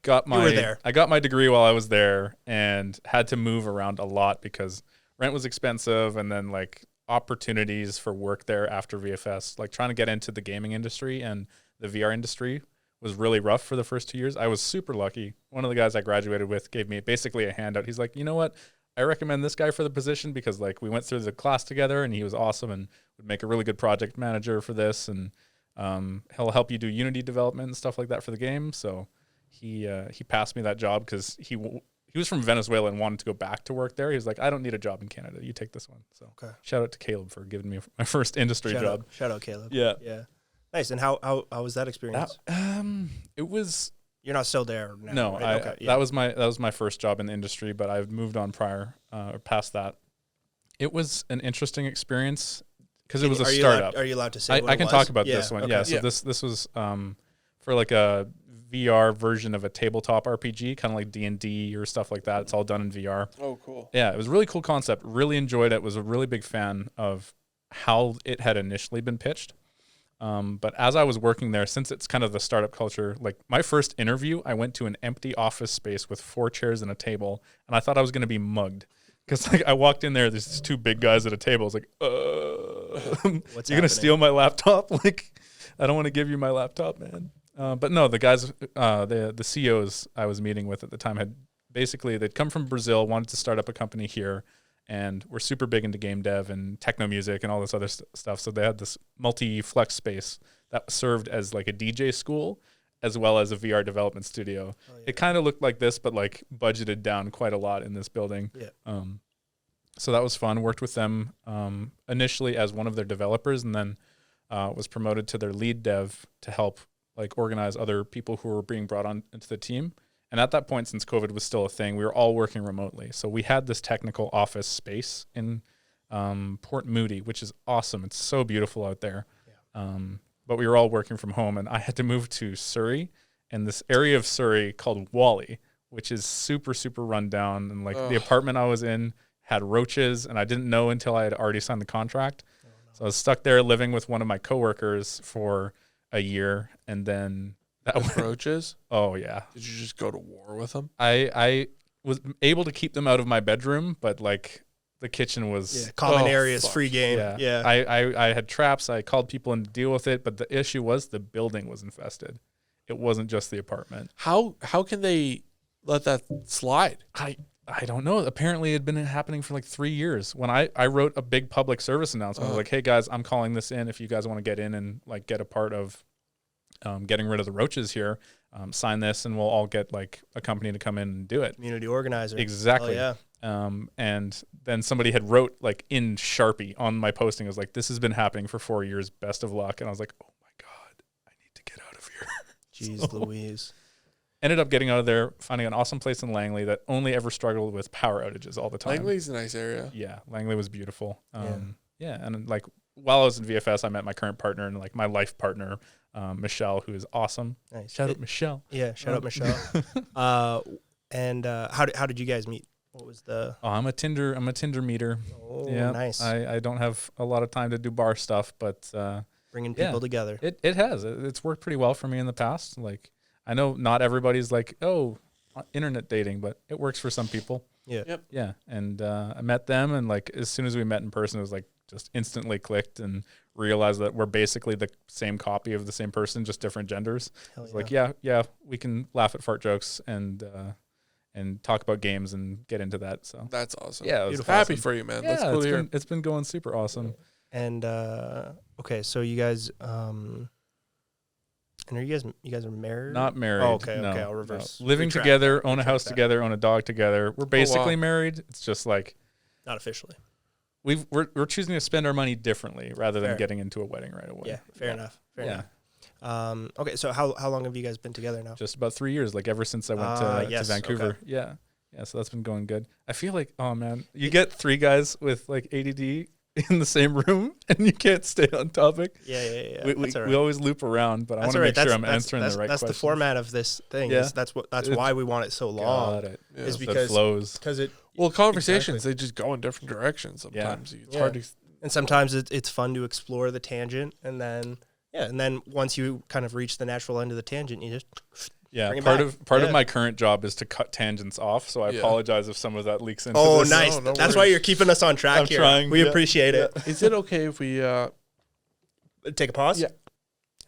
got my You were there. I got my degree while I was there and had to move around a lot because rent was expensive, and then like opportunities for work there after VFS, like trying to get into the gaming industry and the VR industry was really rough for the first 2 years. I was super lucky. One of the guys I graduated with gave me basically a handout. He's like, you know what? I recommend this guy for the position because like we went through the class together and he was awesome and would make a really good project manager for this, and he'll help you do Unity development and stuff like that for the game. So he passed me that job because he was from Venezuela and wanted to go back to work there. He was like, I don't need a job in Canada. You take this one. So shout out to Caleb for giving me my first industry job. Shout out Caleb. Yeah. Nice. And how was that experience? It was. You're not still there now, No, right? that was my first job in the industry, but I've moved on prior or past that. It was an interesting experience because it was a startup. Are you allowed to say? I can talk about Yeah, this one. okay. Yeah. So this was for like a VR version of a tabletop RPG, kind of like D&D or stuff like that. It's all done in VR. Oh, cool. Yeah, it was a really cool concept. Really enjoyed it. Was a really big fan of how it had initially been pitched. But as I was working there, since it's kind of the startup culture, like my first interview, I went to an empty office space with 4 chairs and a table, and I thought I was going to be mugged. Because like I walked in there, there's these 2 big guys at a table. I was like, What's you're going to steal my laptop? Like, I don't want to give you my laptop, man. But no, the guys, the CEOs I was meeting with at the time they'd come from Brazil, wanted to start up a company here, and we're super big into game dev and techno music and all this other stuff. So they had this multi-flex space that served as like a DJ school as well as a VR development studio. Oh, yeah. It kind of looked like this, but like budgeted down quite a lot in this building. Yeah. So that was fun. Worked with them initially as one of their developers, and then was promoted to their lead dev to help like organize other people who were being brought on into the team. And at that point, since COVID was still a thing, we were all working remotely. So we had this technical office space in Port Moody, which is awesome. It's so beautiful out there. Yeah. But we were all working from home, and I had to move to Surrey, and this area of Surrey called Whalley, which is super, super run down. And like the apartment I was in had roaches, and I didn't know until I had already signed the contract. Oh, no. So I was stuck there living with one of my coworkers for a year, and then... Roaches? Oh, yeah. Did you just go to war with them? I was able to keep them out of my bedroom, but like the kitchen was... Yeah, common areas, free game. Yeah. I had traps. I called people in to deal with it, but the issue was the building was infested. It wasn't just the apartment. How can they let that slide? I don't know. Apparently it had been happening for like 3 years. When I wrote a big public service announcement, I was like, hey guys, I'm calling this in. If you guys want to get in and like get a part of getting rid of the roaches here, sign this and we'll all get like a company to come in and do it. Community organizer. Exactly. Oh, yeah. And then somebody had wrote like in Sharpie on my posting, it was like, this has been happening for 4 years. Best of luck. And I was like, oh my God, I need to get out of here. Jeez Louise. Ended up getting out of there, finding an awesome place in Langley that only ever struggled with power outages all the time. Langley's a nice area. Yeah. Langley was beautiful. Yeah. And like while I was in VFS, I met my current partner and like my life partner, Michelle, who is awesome. Nice. Shout out Michelle. Yeah, shout out Michelle. And how did you guys meet? What was the? Oh, I'm a Tinder meter. Oh, yeah, nice. I don't have a lot of time to do bar stuff, but bringing people together. It has. It's worked pretty well for me in the past. Like I know not everybody's like, oh, internet dating, but it works for some people. Yeah. Yep. Yeah. And I met them, and like as soon as we met in person, it was like just instantly clicked and realized that we're basically the same copy of the same person, just different genders. It's like, yeah, we can laugh at fart jokes and talk about games and get into that. So that's awesome. Yeah, I was happy for you, man. Yeah, that's cool to hear. It's been going super awesome. And okay, so you guys and are you guys are married? Not married. Oh, okay, no, okay, I'll reverse. No. Living together, own a house together, own a dog together. We're basically married. It's just like not officially. We're choosing to spend our money differently rather than getting into a wedding right away. Yeah, fair enough. Fair enough. Okay, so how long have you guys been together now? Just about 3 years, like ever since I went to Vancouver. Okay. Yeah. Yeah, so that's been going good. I feel like, oh man, you get 3 guys with like ADD in the same room and you can't stay on topic. Yeah. We That's all right. we always loop around, but I want That's to all make right. sure I'm answering the right That's questions. the format of this thing. Yeah. That's why we want it so long. Got it. Yeah. Is So it because flows. it Well, conversations, they just go in different directions Yeah. sometimes. It's Yeah. hard to... and sometimes it's fun to explore the tangent, and then once you kind of reach the natural end of the tangent, you just Yeah, bring it part back. of Yeah. my current job is to cut tangents off, so I Yeah. apologize if some of that leaks into oh this. nice. No That's why worries. you're keeping us on track I'm here. trying, We yeah. appreciate it. Is it okay if we... Take a pause. Yeah.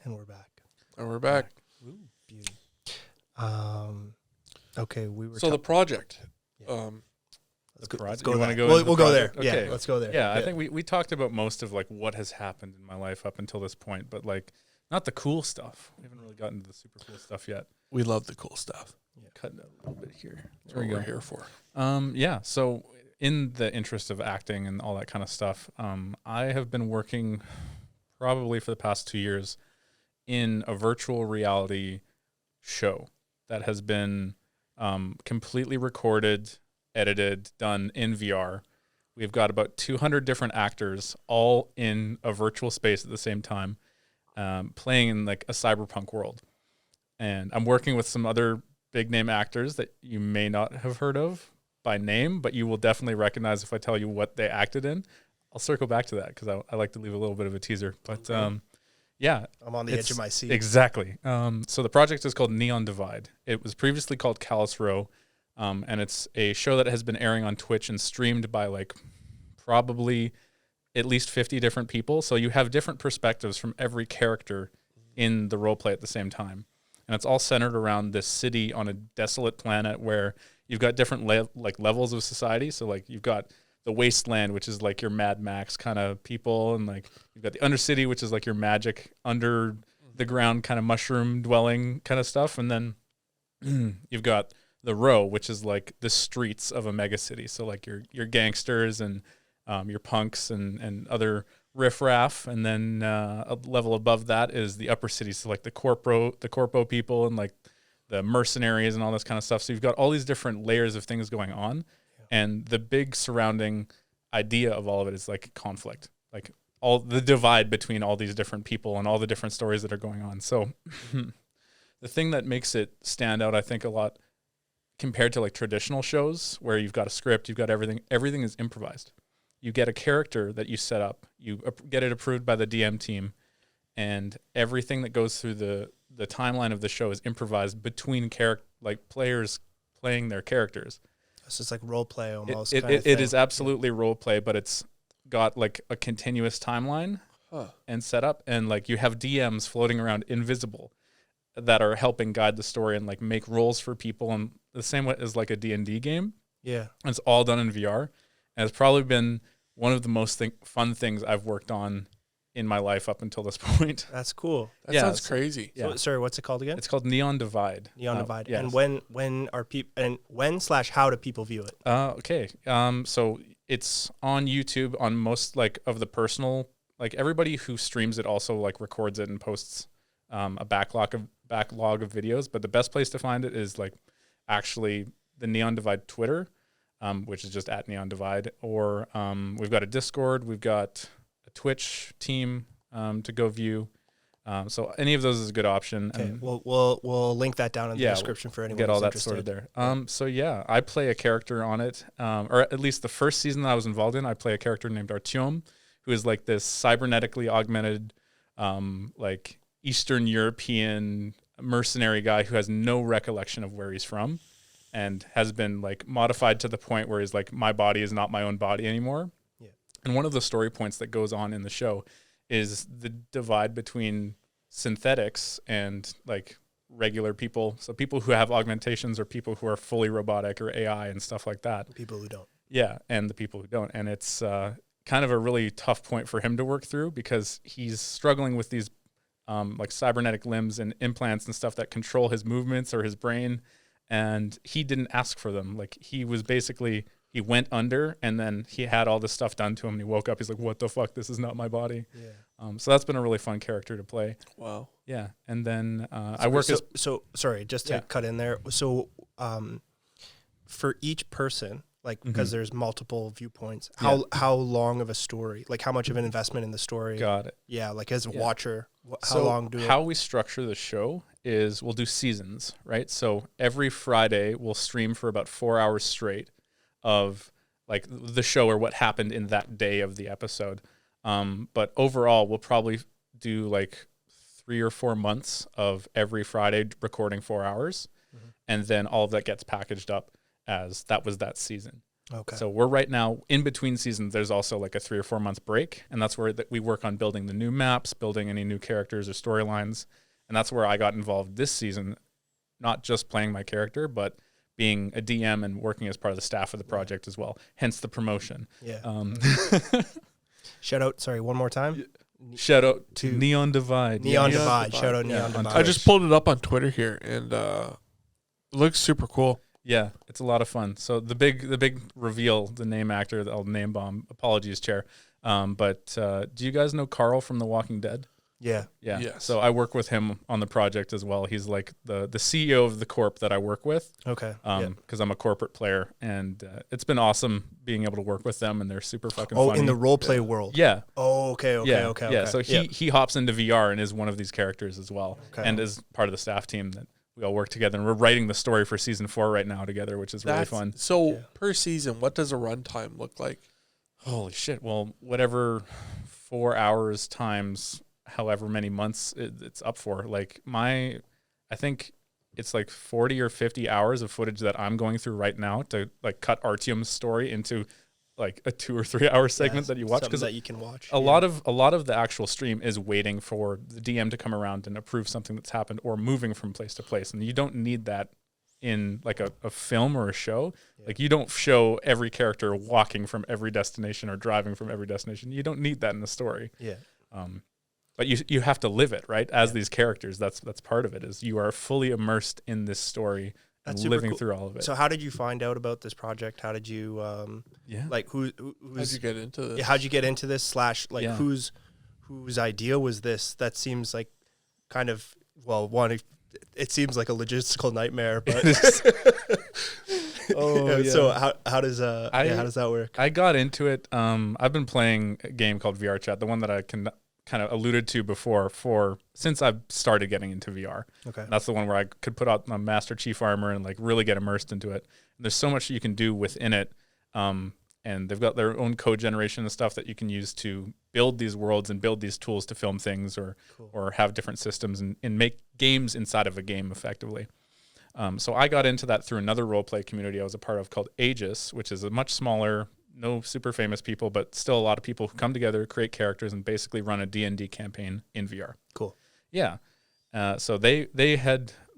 And we're back. and we're back. Beauty. Okay, we were So the project. Yeah. Let's go, project. go You there. wanna go we'll into the go there. project? Okay. Yeah, let's go there. Yeah, I think we talked about most of like what has happened in my life up until this point, but like not the cool stuff. We haven't really gotten to the super cool stuff yet. We love the cool stuff. Cutting it a little bit here. That's what we're here for. Yeah. So in the interest of acting and all that kind of stuff, I have been working probably for the past 2 years in a virtual reality show that has been completely recorded, edited, done in VR. We've got about 200 different actors all in a virtual space at the same time, playing in like a cyberpunk world. And I'm working with some other big name actors that you may not have heard of by name, but you will definitely recognize if I tell you what they acted in. I'll circle back to that because I like to leave a little bit of a teaser. But yeah. I'm on the edge of my seat. Exactly. So the project is called Neon Divide. It was previously called Callous Row, and it's a show that has been airing on Twitch and streamed by like probably at least 50 different people. So you have different perspectives from every character in the role play at the same time. And it's all centered around this city on a desolate planet where you've got different levels of society. So like you've got the wasteland, which is like your Mad Max kind of people, and like you've got the Undercity, which is like your magic under the ground kind of mushroom dwelling kind of stuff, and then you've got the Row, which is like the streets of a mega city. So like your gangsters and your punks and other riffraff, and then a level above that is the upper city, so like the corpo people and like the mercenaries and all this kind of stuff. So you've got all these different layers of things going on, and the big surrounding idea of all of it is like conflict, like all the divide between all these different people and all the different stories that are going on. So the thing that makes it stand out, I think, a lot compared to like traditional shows where you've got a script, you've got everything is improvised. You get a character that you set up, you get it approved by the DM team, and everything that goes through the timeline of the show is improvised between players playing their characters. It's just like role play almost. It is absolutely role play, but it's got like a continuous timeline and set up, and like you have DMs floating around invisible that are helping guide the story and like make roles for people, and the same way as like a D&D game. Yeah. And it's all done in VR, and it's probably been one of the most fun things I've worked on in my life up until this point. That's cool. That sounds crazy. Yeah. So, sorry, what's it called again? It's called Neon Divide. Neon Divide. Yes. And when are people how do people view it? Okay. So it's on YouTube on most like of the personal, like everybody who streams it also like records it and posts a backlog of videos. But the best place to find it is like actually the Neon Divide Twitter, which is just at Neon Divide, or we've got a Discord, we've got a Twitch team to go view. So any of those is a good option. Okay, And we'll link that down in the description for anyone get all who's that interested. sorted there. So yeah, I play a character on it, or at least the first season that I was involved in, I play a character named Artyom, who is like this cybernetically augmented, like Eastern European mercenary guy who has no recollection of where he's from, and has been like modified to the point where he's like, my body is not my own body anymore. Yeah. And one of the story points that goes on in the show is the divide between synthetics and like regular people. So people who have augmentations or people who are fully robotic or AI and stuff like that. People who don't. Yeah. And the people who don't. And it's kind of a really tough point for him to work through because he's struggling with these like cybernetic limbs and implants and stuff that control his movements or his brain. And he didn't ask for them. Like he went under and then he had all this stuff done to him and he woke up. He's like, what the fuck? This is not my body. Yeah. So that's been a really fun character to play. Wow. Yeah. And then I work so sorry, just to cut in there. So for each person, Like, because there's multiple viewpoints. How long of a story? Like, how much of an investment in the story? Got it. Yeah, like as a watcher, how So long do how we structure the show is we'll do seasons, right? So every Friday we'll stream for about 4 hours straight of like the show or what happened in that day of the episode. But overall, we'll probably do like 3 or 4 months of every Friday recording 4 hours, and then all of that gets packaged up as that was that season. Okay. So we're right now in between seasons. There's also like a 3 or 4 month break, and that's where we work on building the new maps, building any new characters or storylines, and that's where I got involved this season, not just playing my character, but being a DM and working as part of the staff of the project as well. Hence the promotion. Yeah. Shout out. Sorry, one more time. Shout out to Neon Divide. Neon Yeah. Divide. Shout out Yeah, Neon on Divide. I just pulled it up on Twitter here, and it looks super cool. Yeah, it's a lot of fun. So the big reveal, the name actor, I'll name bomb. Apologies, Chair. But do you guys know Carl from The Walking Dead? Yeah. Yeah. Yes. So I work with him on the project as well. He's like the CEO of the corp that I work with. Okay. Because I'm a corporate player, and it's been awesome being able to work with them, and they're super fucking Oh, funny. in the role play world. Yeah. Oh, okay. Yeah. So he hops into VR and is one of these characters as well, Okay. and is part of the staff team that we all work together, and we're writing the story for season 4 right now together, which is really fun. So per season, what does a runtime look like? Holy shit. Well, whatever 4 hours times however many months it's up for. Like I think it's like 40 or 50 hours of footage that I'm going through right now to like cut Artyom's story into like a 2 or 3 hour segment that you watch, because that you can watch. a lot of the actual stream is waiting for the DM to come around and approve something that's happened or moving from place to place, and you don't need that in like a film or a show. Like you don't show every character walking from every destination or driving from every destination. You don't need that in the story. Yeah. But you have to live it, right? As these characters, that's part of it, is you are fully immersed in this story and super living cool. through all of it. So how did you find out about this project? How did you like who's How'd you get into this? how'd you get into this / like Yeah. whose idea was this? That seems like kind of, well, one, it seems like a logistical nightmare, but so how does that work? I got into it. I've been playing a game called VR Chat, the one that I can kind of alluded to before, since I've started getting into VR. Okay. And that's the one where I could put out my Master Chief armor and like really get immersed into it. And there's so much you can do within it. And they've got their own code generation and stuff that you can use to build these worlds and build these tools to film things or have different systems and make games inside of a game effectively. So I got into that through another roleplay community I was a part of called Aegis, which is a much smaller, no super famous people, but still a lot of people who come together, create characters, and basically run a D&D campaign in VR. Cool. Yeah. So there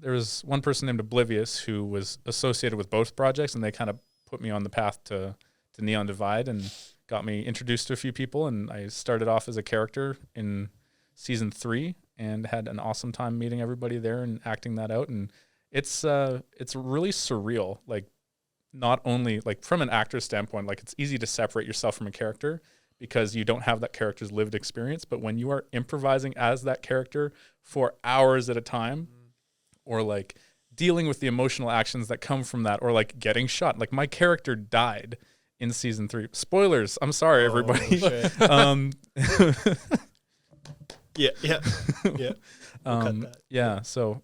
was one person named Oblivious who was associated with both projects, and they kind of put me on the path to Neon Divide and got me introduced to a few people. And I started off as a character in season 3 and had an awesome time meeting everybody there and acting that out. And it's really surreal. Like, not only like from an actor's standpoint, like it's easy to separate yourself from a character because you don't have that character's lived experience. But when you are improvising as that character for hours at a time, or like dealing with the emotional actions that come from that, or like getting shot, like my character died in season 3. Spoilers. I'm sorry, everybody. Yeah. We'll cut that. Yeah. So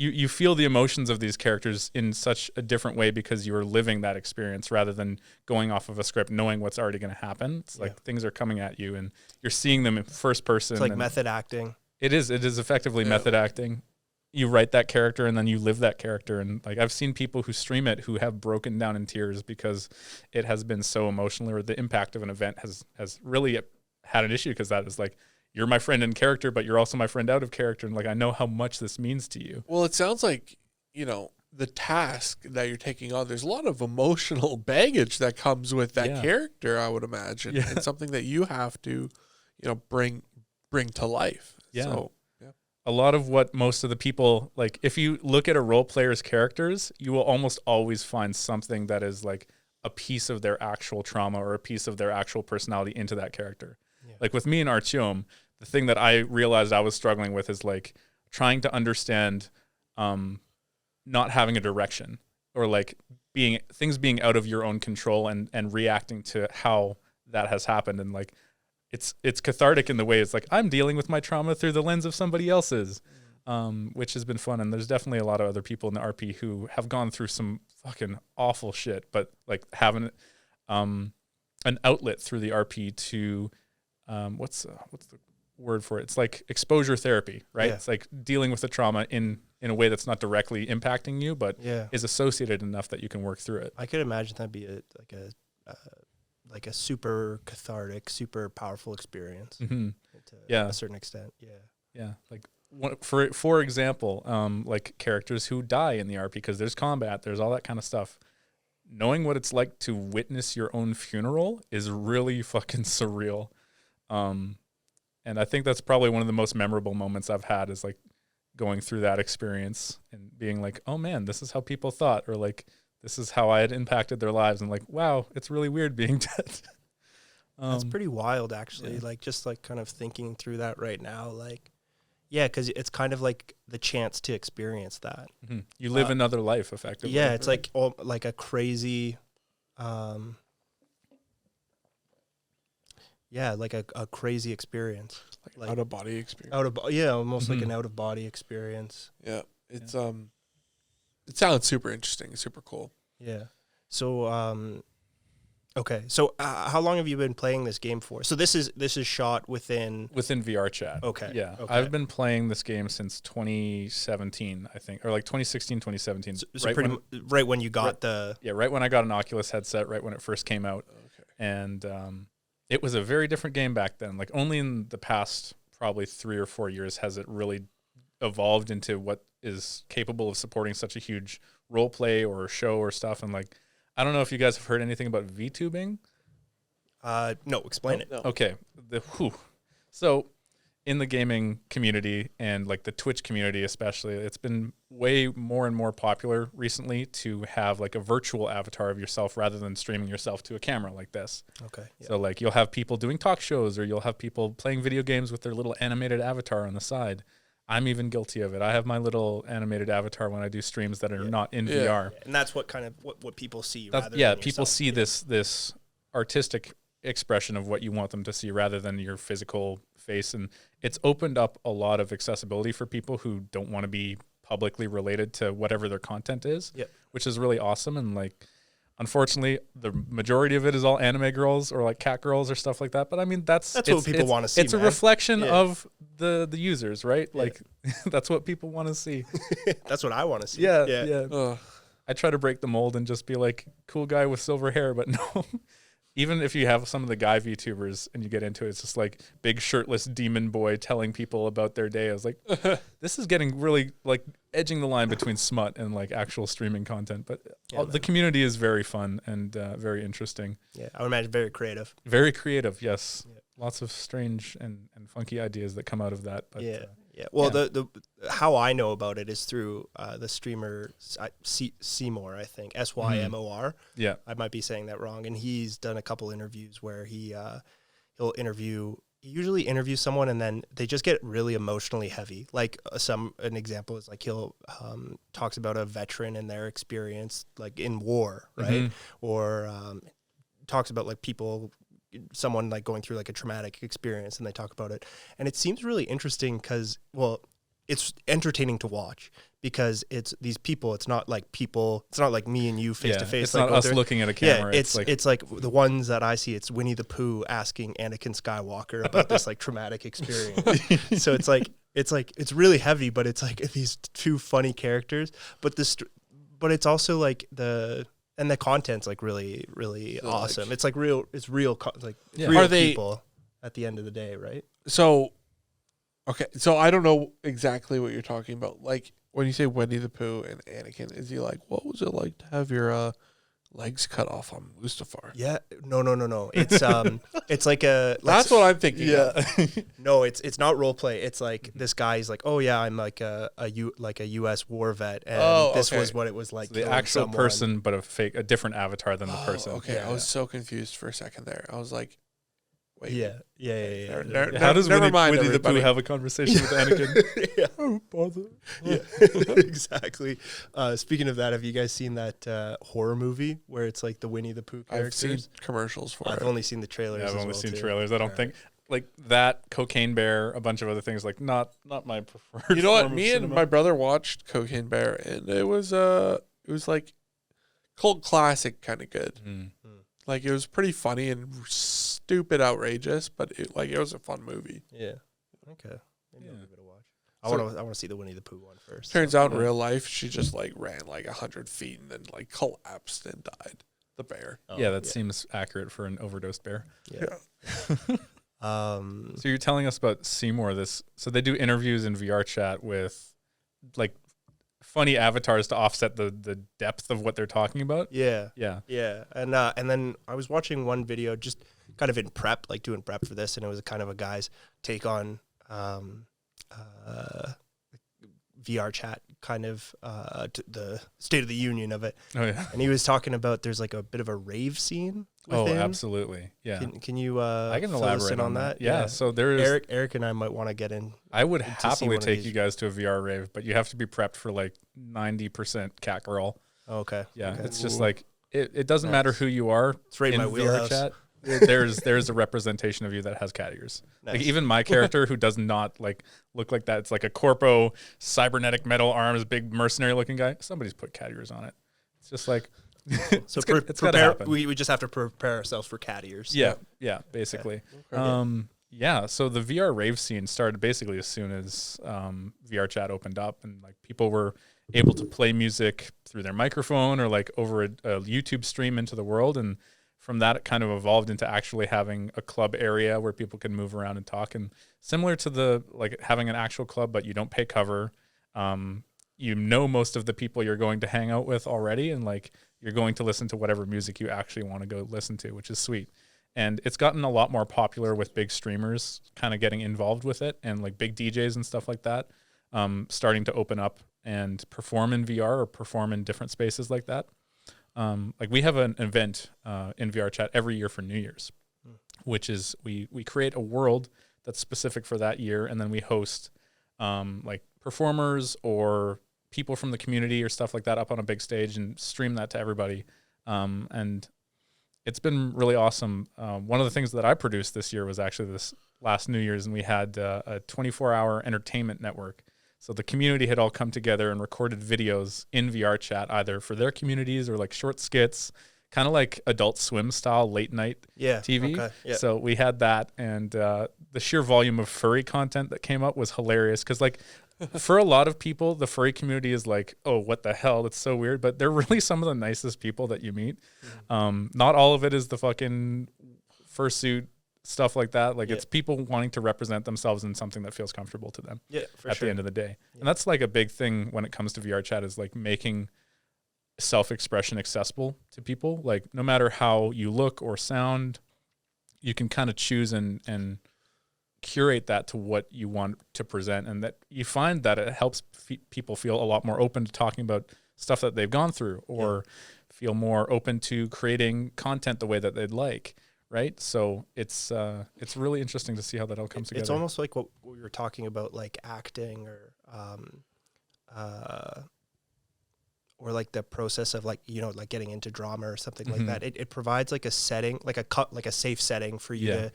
you feel the emotions of these characters in such a different way because you're living that experience rather than going off of a script, knowing what's already going to happen. It's like things are coming at you and you're seeing them in first person. It's like method acting. It is effectively method acting. You write that character and then you live that character. And like, I've seen people who stream it who have broken down in tears because it has been so emotional, or the impact of an event has really had an issue, because that is like, you're my friend in character, but you're also my friend out of character. And like, I know how much this means to you. Well, it sounds like, the task that you're taking on, there's a lot of emotional baggage that comes with that character, I would imagine. Yeah. It's something that you have to, bring to life. Yeah. So, a lot of what most of the people, like, if you look at a role player's characters, you will almost always find something that is like a piece of their actual trauma or a piece of their actual personality into that character. Yeah. Like with me and Artyom, the thing that I realized I was struggling with is like trying to understand not having a direction, or like things being out of your own control and reacting to how that has happened. And like, it's cathartic in the way it's like, I'm dealing with my trauma through the lens of somebody else's, which has been fun. And there's definitely a lot of other people in the RP who have gone through some fucking awful shit, but like having an outlet through the RP to, what's the word for it? It's like exposure therapy, right? Yeah. It's like dealing with the trauma in a way that's not directly impacting you, but is associated enough that you can work through it. I could imagine that'd be like a super cathartic, super powerful experience. Mm-hmm. To a certain extent. Yeah. Like for example, like characters who die in the RP because there's combat, there's all that kind of stuff. Knowing what it's like to witness your own funeral is really fucking surreal. And I think that's probably one of the most memorable moments I've had is like going through that experience and being like, oh man, this is how people thought, or like, this is how I had impacted their lives. And like, wow, it's really weird being dead. That's pretty wild, actually. Yeah. Like, just like kind of thinking through that right now, like, yeah, because it's kind of like the chance to experience that. Mm-hmm. You live another life, effectively. Yeah, it's like like a crazy, like a crazy experience, like out of body experience. Almost like an out of body experience. Yeah, it's it sounds super interesting, super cool. Yeah. So okay. So how long have you been playing this game for? So this is shot within VR chat. Okay. Yeah. Okay. I've been playing this game since 2017, I think, or like 2016, 2017. So right when you got right when I got an Oculus headset, right when it first came out. Okay. And it was a very different game back then. Like only in the past probably 3 or 4 years has it really evolved into what is capable of supporting such a huge role play or show or stuff. And like, I don't know if you guys have heard anything about VTubing. No, explain it. No. Okay. So in the gaming community and like the Twitch community especially, it's been way more and more popular recently to have like a virtual avatar of yourself rather than streaming yourself to a camera like this. Okay. Yeah. So like you'll have people doing talk shows or you'll have people playing video games with their little animated avatar on the side. I'm even guilty of it. I have my little animated avatar when I do streams that are not in VR. And that's what kind of what people see. People see this artistic expression of what you want them to see rather than your physical face. And it's opened up a lot of accessibility for people who don't want to be publicly related to whatever their content is, which is really awesome. And like, unfortunately, the majority of it is all anime girls or like cat girls or stuff like that. But I mean, that's what people want to see. It's a reflection of the users, right? Yeah. Like that's what people want to see. That's what I want to see. Yeah. I try to break the mold and just be like cool guy with silver hair, but no. Even if you have some of the guy VTubers and you get into it, it's just like big shirtless demon boy telling people about their day. I was like, this is getting really like edging the line between smut and like actual streaming content. But the community is very fun and very interesting. Yeah, I would imagine very creative. Very creative, yes. Yeah. Lots of strange and funky ideas that come out of that. But, Well, the how I know about it is through the streamer Seymour, I think, Symor. Yeah, I might be saying that wrong. And he's done a couple interviews where he'll usually interview someone and then they just get really emotionally heavy. Like an example is like he'll talks about a veteran and their experience like in war, right? Or talks about like someone like going through like a traumatic experience and they talk about it. And it seems really interesting because, well, it's entertaining to watch because it's these people. It's not like me and you face to face. It's not us looking at a camera. Yeah, it's like the ones that I see. It's Winnie the Pooh asking Anakin Skywalker about this like traumatic experience. So it's really heavy, but it's like these two funny characters. But it's also like the content's like really, really awesome. It's like real real people at the end of the day, right? So, okay. So I don't know exactly what you're talking about. Like when you say Winnie the Pooh and Anakin, is he like, what was it like to have your legs cut off on Mustafar? Yeah. No. It's like that's what I'm thinking. Yeah. No, it's not role play. It's like this guy's like, oh yeah, I'm like a U.S. war vet, and this was what it was like. So the actual person, but a different avatar than the person. Okay, I was so confused for a second there. I was like, wait. Yeah. Never mind. Winnie the Pooh everybody. have a conversation with Anakin? Yeah. Oh, bother. Yeah, exactly. Speaking of that, have you guys seen that horror movie where it's like the Winnie the Pooh characters? I've seen commercials for I've it. only seen the trailers. Yeah, I've as only well, seen too. trailers. I don't think like that. Cocaine Bear, a bunch of other things. Like not my preferred. You know what? form of Me and cinema. my brother watched Cocaine Bear, and it was like cult classic kind of good. Mm. Like it was pretty funny and stupid, outrageous, but it was a fun movie. Yeah. Okay. Maybe I'll Yeah. give it a watch. I want to see the Winnie the Pooh one first. Turns out in real life, she just like ran like 100 feet and then like collapsed and died. The bear. Oh, Yeah, that seems accurate for an overdosed bear. Yeah. So you're telling us about Seymour. So they do interviews in VR chat with like funny avatars to offset the depth of what they're talking about. Yeah. Yeah. Yeah. And then I was watching one video just kind of in prep, like doing prep for this, and it was kind of a guy's take on VR chat, kind of the State of the Union of it. Oh yeah. And he was talking about there's like a bit of a rave scene with Oh, him. absolutely. Yeah. Can you I can fill us elaborate in on that? Yeah. So there is. Eric and I might want to get in. I would see happily one of take these. you guys to a VR rave, but you have to be prepped for like 90% cat girl. Oh, okay. Yeah. Okay. It's just like it doesn't matter Nice. who you are It's right in in my VR wheelhouse. chat. There's a representation of you that has cat ears. Like Nice. even my character who does not like look like that. It's like a corpo, cybernetic metal arms, big mercenary looking guy. Somebody's put cat ears on it. It's just like So it's gotta prepare. happen. We just have to prepare ourselves for cat ears. Yeah, basically. Yeah, so the VR rave scene started basically as soon as VR chat opened up, and like people were able to play music through their microphone or like over a YouTube stream into the world, and from that it kind of evolved into actually having a club area where people can move around and talk, and similar to the like having an actual club, but you don't pay cover. You know most of the people you're going to hang out with already, and like you're going to listen to whatever music you actually want to go listen to, which is sweet. And it's gotten a lot more popular with big streamers kind of getting involved with it, and like big DJs and stuff like that starting to open up and perform in VR or perform in different spaces like that. Like we have an event in VR chat every year for New Year's, which is we create a world that's specific for that year, and then we host like performers or people from the community or stuff like that up on a big stage and stream that to everybody. And it's been really awesome. One of the things that I produced this year was actually this last New Year's, and we had a 24-hour entertainment network. So the community had all come together and recorded videos in VR chat, either for their communities or like short skits, kind of like Adult Swim style late night TV. Okay, yeah. So we had that, and the sheer volume of furry content that came up was hilarious because like for a lot of people, the furry community is like, oh, what the hell? That's so weird. But they're really some of the nicest people that you meet. Not all of it is the fucking fursuit stuff like that. Like it's people wanting to represent themselves in something that feels comfortable to them at the end of the day. And that's like a big thing when it comes to VR chat is like making self-expression accessible to people. Like no matter how you look or sound, you can kind of choose and curate that to what you want to present, and that you find that it helps people feel a lot more open to talking about stuff that they've gone through, or feel more open to creating content the way that they'd like, right? So it's really interesting to see how that all comes together. It's almost like what we were talking about, like acting or like the process of like, you know, like getting into drama or something like that. It provides like a setting, like a safe setting for you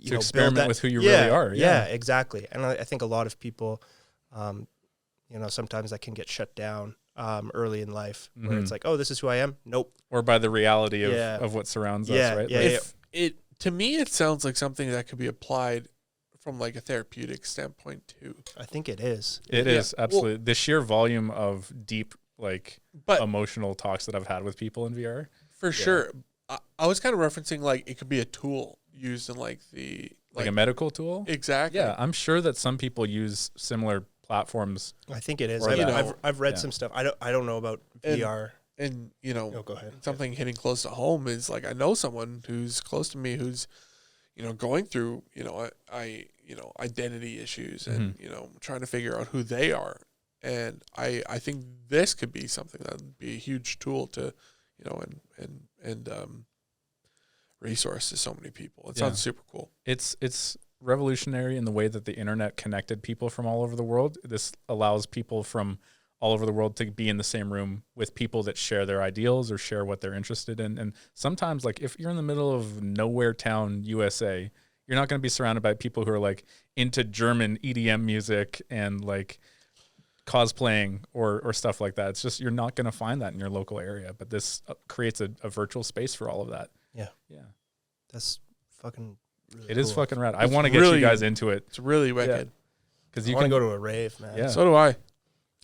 to experiment with who you really are. Yeah, exactly. And I think a lot of people, you know, sometimes that can get shut down early in life, where it's like, oh, this is who I am. Nope. Or by the reality of what surrounds us, right? It to me, it sounds like something that could be applied from like a therapeutic standpoint too. I think it is. It is absolutely the sheer volume of deep, like emotional talks that I've had with people in VR. For sure. I was kind of referencing like it could be a tool used in like like a medical tool. Exactly. Yeah, I'm sure that some people use similar platforms. I think it is. I've read some stuff. I don't know about VR. And you know, go ahead. Something hitting close to home is like I know someone who's close to me who's, you know, going through, you know, identity issues and you know, trying to figure out who they are. And I think this could be something that would be a huge tool to, you know, and resource to so many people. It Yeah. sounds super cool. It's revolutionary in the way that the internet connected people from all over the world. This allows people from all over the world to be in the same room with people that share their ideals or share what they're interested in. And sometimes, like, if you're in the middle of nowhere town, USA, you're not going to be surrounded by people who are like into German EDM music and like cosplaying or stuff like that. It's just, you're not going to find that in your local area, but this creates a virtual space for all of that. Yeah. Yeah. That's fucking really It is cool. fucking rad. I It's want to get really- you guys into it It's really wicked. because I you want can to go to a rave, man. Yeah. So do I.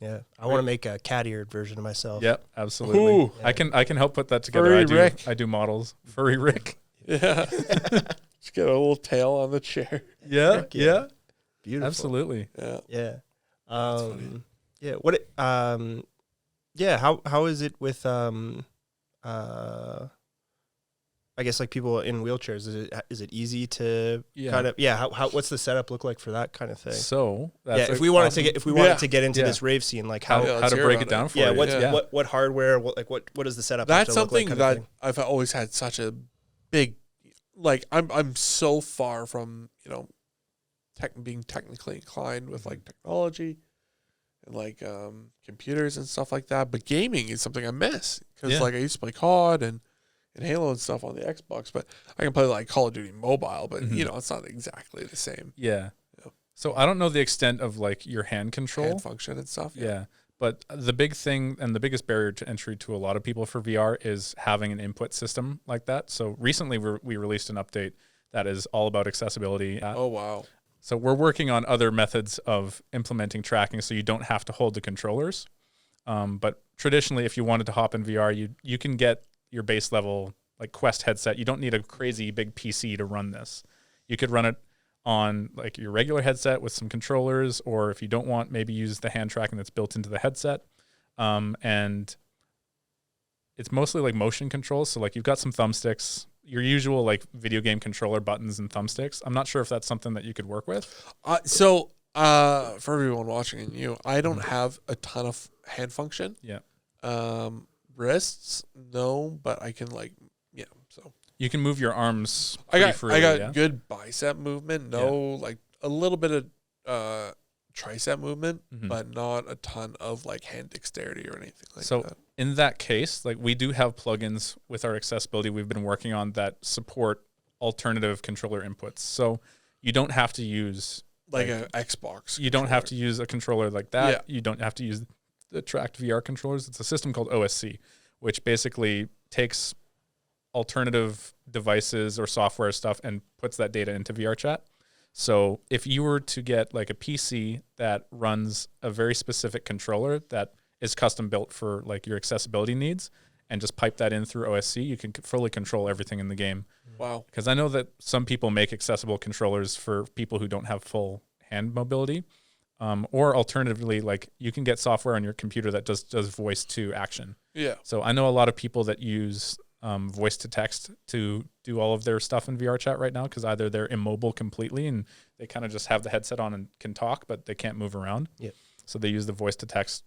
Yeah. I want to make a cat-eared version of myself. Yep, absolutely. Ooh. I can help put that together. Furry Rick. I do models. Furry Rick. Yeah. Just get a little tail on the chair. Yeah, Heck yeah. Beautiful. absolutely. Yeah. Yeah. funny. Yeah. What? Yeah. How is it with I guess like people in wheelchairs? Is it easy to Yeah. kind of How what's the setup look like for that kind of thing? So Yeah. that's If we wanted awesome. to get into Yeah. this rave scene, like how Yeah, how let's to hear break about it down it. for yeah, you. what's what hardware? What does the setup? have That's to look like something kind of that thing? I've always had such a big, like, I'm so far from, being technically inclined with like technology and like computers and stuff like that. But gaming is something I miss because Yeah. like I used to play COD and Halo and stuff on the Xbox, but I can play like Call of Duty Mobile, but Mhm. it's not exactly the same Yeah. Yeah. So I don't know the extent of like your hand control. hand function and stuff. Yeah. But the big thing and the biggest barrier to entry to a lot of people for VR is having an input system like that. So recently we released an update that is all about accessibility. Oh wow. So we're working on other methods of implementing tracking so you don't have to hold the controllers. But traditionally, if you wanted to hop in VR, you can get your base level like Quest headset. You don't need a crazy big PC to run this. You could run it on like your regular headset with some controllers, or if you don't want, maybe use the hand tracking that's built into the headset. And it's mostly like motion controls. So like you've got some thumbsticks, your usual like video game controller buttons and thumbsticks. I'm not sure if that's something that you could work with. So for everyone watching and you, I don't have a ton of hand function. Yeah. Wrists, no, but I can so You can move your arms I pretty got freely, yeah? good bicep movement. No, like a little bit of tricep movement, Mhm. but not a ton of like hand dexterity or anything like So that. in that case, like we do have plugins with our accessibility we've been working on that support alternative controller inputs. So you don't have to use Like an Xbox. you don't have to use a controller like that. Yeah. You don't have to use the tracked VR controllers. It's a system called OSC, which basically takes alternative devices or software stuff and puts that data into VR chat. So if you were to get like a PC that runs a very specific controller that is custom built for like your accessibility needs and just pipe that in through OSC, you can fully control everything in the game. Wow. Because I know that some people make accessible controllers for people who don't have full hand mobility. Or alternatively, like you can get software on your computer that does voice to action. Yeah. So I know a lot of people that use voice to text to do all of their stuff in VR chat right now because either they're immobile completely and they kind of just have the headset on and can talk, but they can't move around. Yep. So they use the voice to text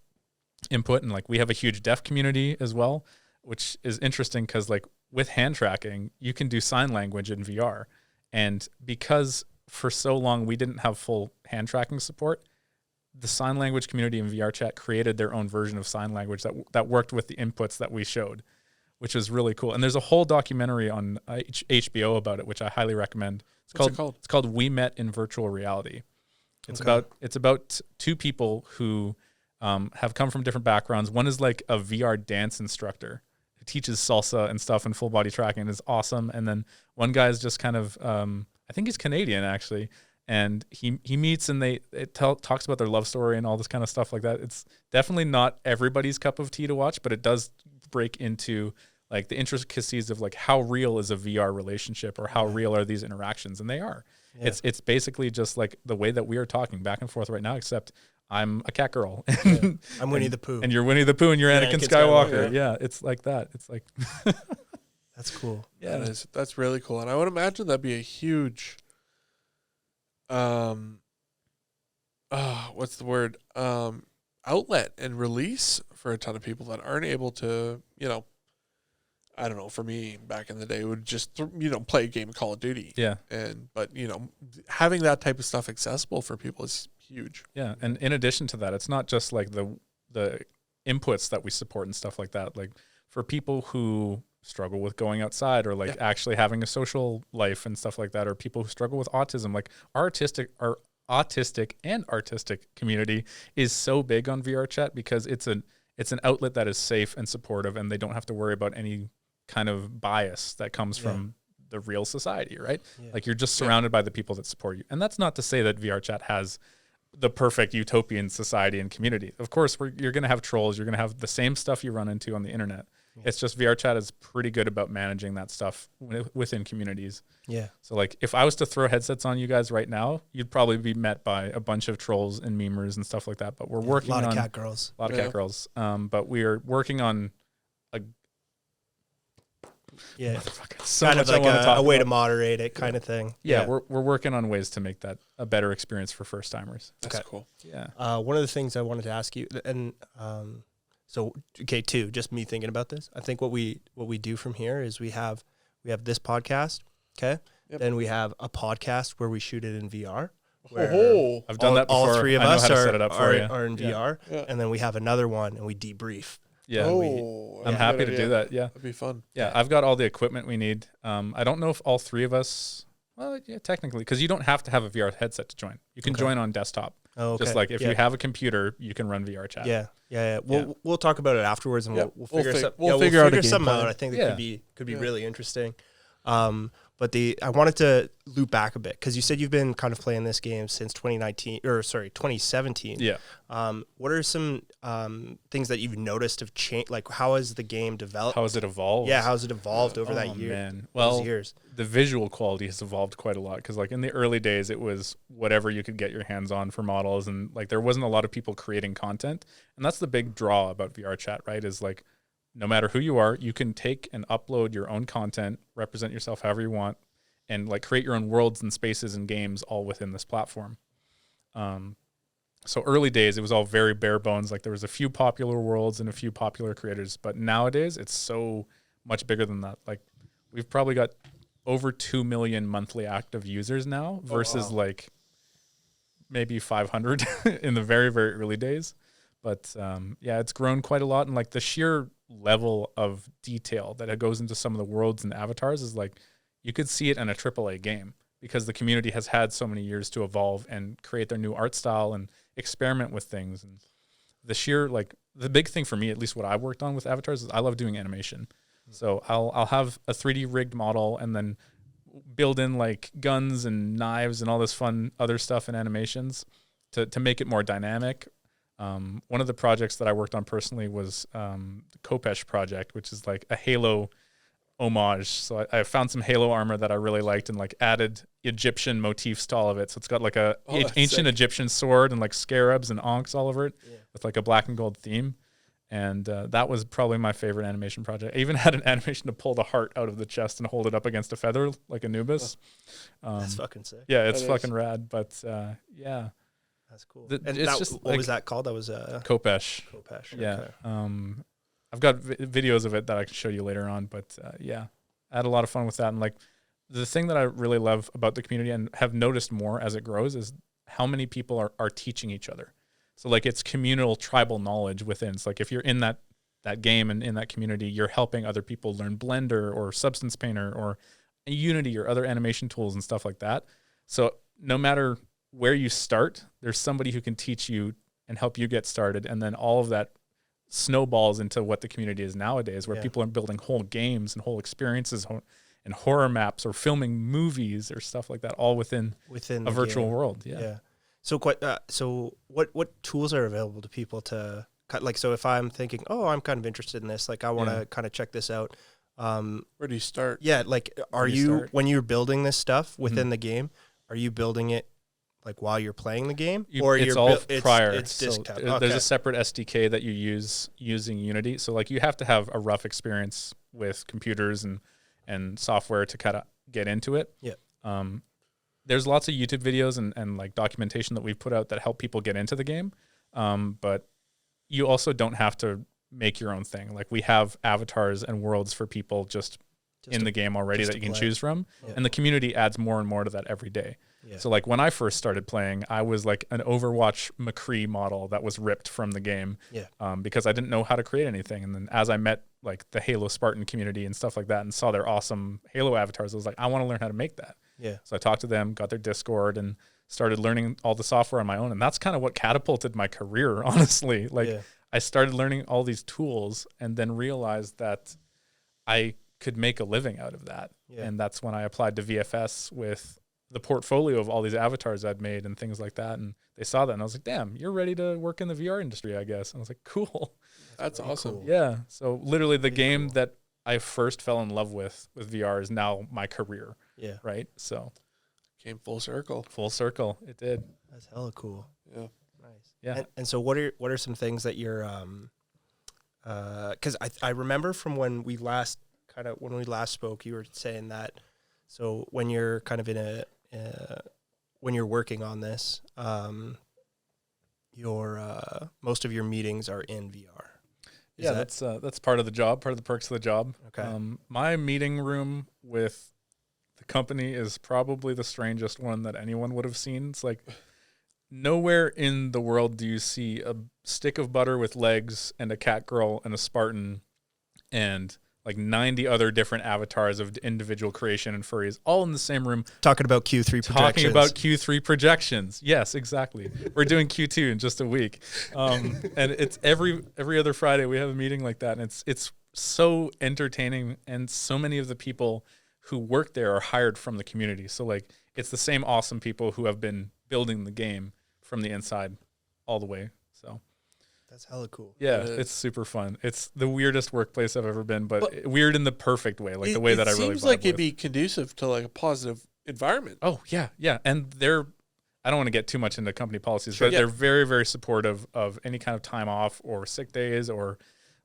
input. And like we have a huge deaf community as well, which is interesting because like with hand tracking, you can do sign language in VR. And because for so long we didn't have full hand tracking support, the sign language community in VR chat created their own version of sign language that worked with the inputs that we showed, which is really cool. And there's a whole documentary on HBO about it, which I highly recommend. What's it called? It's called We Met in Virtual Reality. It's Okay. about two people who have come from different backgrounds. One is like a VR dance instructor who teaches salsa and stuff and full body tracking and is awesome. And then one guy is just kind of, I think he's Canadian actually. And he meets and talks about their love story and all this kind of stuff like that. It's definitely not everybody's cup of tea to watch, but it does break into like the intricacies of like how real is a VR relationship or how real are these interactions, and they are. Yeah. It's basically just like the way that we are talking back and forth right now, except I'm a cat girl. I'm Winnie the Pooh. And you're Winnie the Pooh and you're Yeah, Anakin Anakin Skywalker. Skywalker. Yeah, it's like that. It's like That's cool. yeah. That's really cool. And I would imagine that'd be a huge what's the word? Outlet and release for a ton of people that aren't able to, I don't know, for me back in the day, would just, play a game of Call of Duty. Yeah. But having that type of stuff accessible for people is huge. Yeah. And in addition to that, it's not just like the inputs that we support and stuff like that. Like for people who struggle with going outside or like actually having a social life and stuff like that, or people who struggle with autism, like our autistic and artistic community is so big on VR chat because it's an outlet that is safe and supportive, and they don't have to worry about any kind of bias that comes from the real society, right? Yeah. Like you're just surrounded by the people that support you. And that's not to say that VR chat has the perfect utopian society and community. Of course, you're going to have trolls. You're going to have the same stuff you run into on the internet. Yeah. It's just VR chat is pretty good about managing that stuff within communities. Yeah. So like if I was to throw headsets on you guys right now, you'd probably be met by a bunch of trolls and memers and stuff like that. But we're working on a lot of cat girls. But we are working on so kind of like a way to moderate it kind of thing. Yeah, we're working on ways to make that a better experience for first timers. That's cool. Yeah. One of the things I wanted to ask you, and just me thinking about this. I think what we do from here is we have this podcast, okay? Yep. Then we have a podcast where we shoot it in VR. I've done that before. All three of us are in VR, and then we have another one and we debrief. Yeah, I'm happy to do that. Yeah, that'd be fun. Yeah, I've got all the equipment we need. I don't know if all three of us. Well, yeah, technically, because you don't have to have a VR headset to join. You can join on desktop. Oh, okay. Just like if you have a computer, you can run VR chat. Yeah. We'll talk about it afterwards, and we'll figure something out. I think it could be really interesting. But I wanted to loop back a bit because you said you've been kind of playing this game since 2017. Yeah. What are some things that you've noticed have changed? Like, how has the game developed? How has it evolved? Yeah, how has it evolved over that year? Man. Well, years? The visual quality has evolved quite a lot because, like, in the early days, it was whatever you could get your hands on for models, and like there wasn't a lot of people creating content, and that's the big draw about VR chat, right? Is like, no matter who you are, you can take and upload your own content, represent yourself however you want, and like create your own worlds and spaces and games all within this platform. So early days, it was all very bare bones. Like there was a few popular worlds and a few popular creators, but nowadays it's so much bigger than that. Like we've probably got over 2 million monthly active users now versus like maybe 500 in the very, very early days. But it's grown quite a lot. And like the sheer level of detail that goes into some of the worlds and avatars is like, you could see it in a AAA game because the community has had so many years to evolve and create their new art style and experiment with things. And the sheer, like the big thing for me, at least what I worked on with avatars, is I love doing animation. So I'll have a 3D rigged model and then build in like guns and knives and all this fun other stuff in animations to make it more dynamic. One of the projects that I worked on personally was the Kopesh project, which is like a Halo homage. So I found some Halo armor that I really liked and like added Egyptian motifs to all of it. So it's got like a ancient Egyptian sword and like scarabs and ankhs all over it with like a black and gold theme. And that was probably my favorite animation project. I even had an animation to pull the heart out of the chest and hold it up against a feather like Anubis. That's fucking sick. Yeah, it's fucking rad. But yeah. That's cool. What was that called? That was Kopesh. Kopesh. Yeah. Okay. I've got videos of it that I can show you later on. But I had a lot of fun with that. And like the thing that I really love about the community and have noticed more as it grows is how many people are teaching each other. So like it's communal tribal knowledge within. It's like if you're in that game and in that community, you're helping other people learn Blender or Substance Painter or Unity or other animation tools and stuff like that. So no matter where you start, there's somebody who can teach you and help you get started. And then all of that snowballs into what the community is nowadays, where people are building whole games and whole experiences and horror maps or filming movies or stuff like that, all within a virtual world. Yeah. So what tools are available to people to like, so if I'm thinking, oh, I'm kind of interested in this, like I want to kind of check this out. Where do you start? Yeah. Like, when you're building this stuff within the game, are you building it like while you're playing the game, or it's all prior? It's desktop. There's a separate SDK that you use using Unity. So like you have to have a rough experience with computers and software to kind of get into it. Yeah. There's lots of YouTube videos and like documentation that we've put out that help people get into the game. But you also don't have to make your own thing. Like we have avatars and worlds for people just in the game already that you can choose from. Yeah. And the community adds more and more to that every day. Yeah. So like when I first started playing, I was like an Overwatch McCree model that was ripped from the game. Yeah. Because I didn't know how to create anything. And then as I met like the Halo Spartan community and stuff like that and saw their awesome Halo avatars, I was like, I want to learn how to make that. Yeah. So I talked to them, got their Discord, and started learning all the software on my own. And that's kind of what catapulted my career, honestly. Like I started learning all these tools and then realized that I could make a living out of that. Yeah. And that's when I applied to VFS with the portfolio of all these avatars I'd made and things like that. And they saw that and I was like, damn, you're ready to work in the VR industry, I guess. And I was like, cool. That's awesome. Cool. Yeah. So literally the game that I first fell in love with VR is now my career. Yeah. Right. So came full circle. Full circle. It did. That's hella cool. Yeah. Nice. Yeah. And so what are some things that you're, cause I remember from when we last spoke, you were saying that, so when you're kind of in when you're working on this, your most of your meetings are in VR. That's part of the job, part of the perks of the job. Okay. My meeting room with the company is probably the strangest one that anyone would have seen. It's like nowhere in the world do you see a stick of butter with legs and a cat girl and a Spartan and like 90 other different avatars of individual creation and furries all in the same room. Talking about Q3 projections. Talking about Q3 projections. Yes, exactly. We're doing Q2 in just a week. And it's every other Friday we have a meeting like that. And it's so entertaining. And so many of the people who work there are hired from the community. So like it's the same awesome people who have been building the game from the inside all the way. So that's hella cool. Yeah, it's super fun. It's the weirdest workplace I've ever been, but weird in the perfect way, like the way that I really vibe with. It seems like it'd be conducive to like a positive environment. Oh, yeah, yeah. And I don't want to get too much into company policies, but they're very, very supportive of any kind of time off or sick days or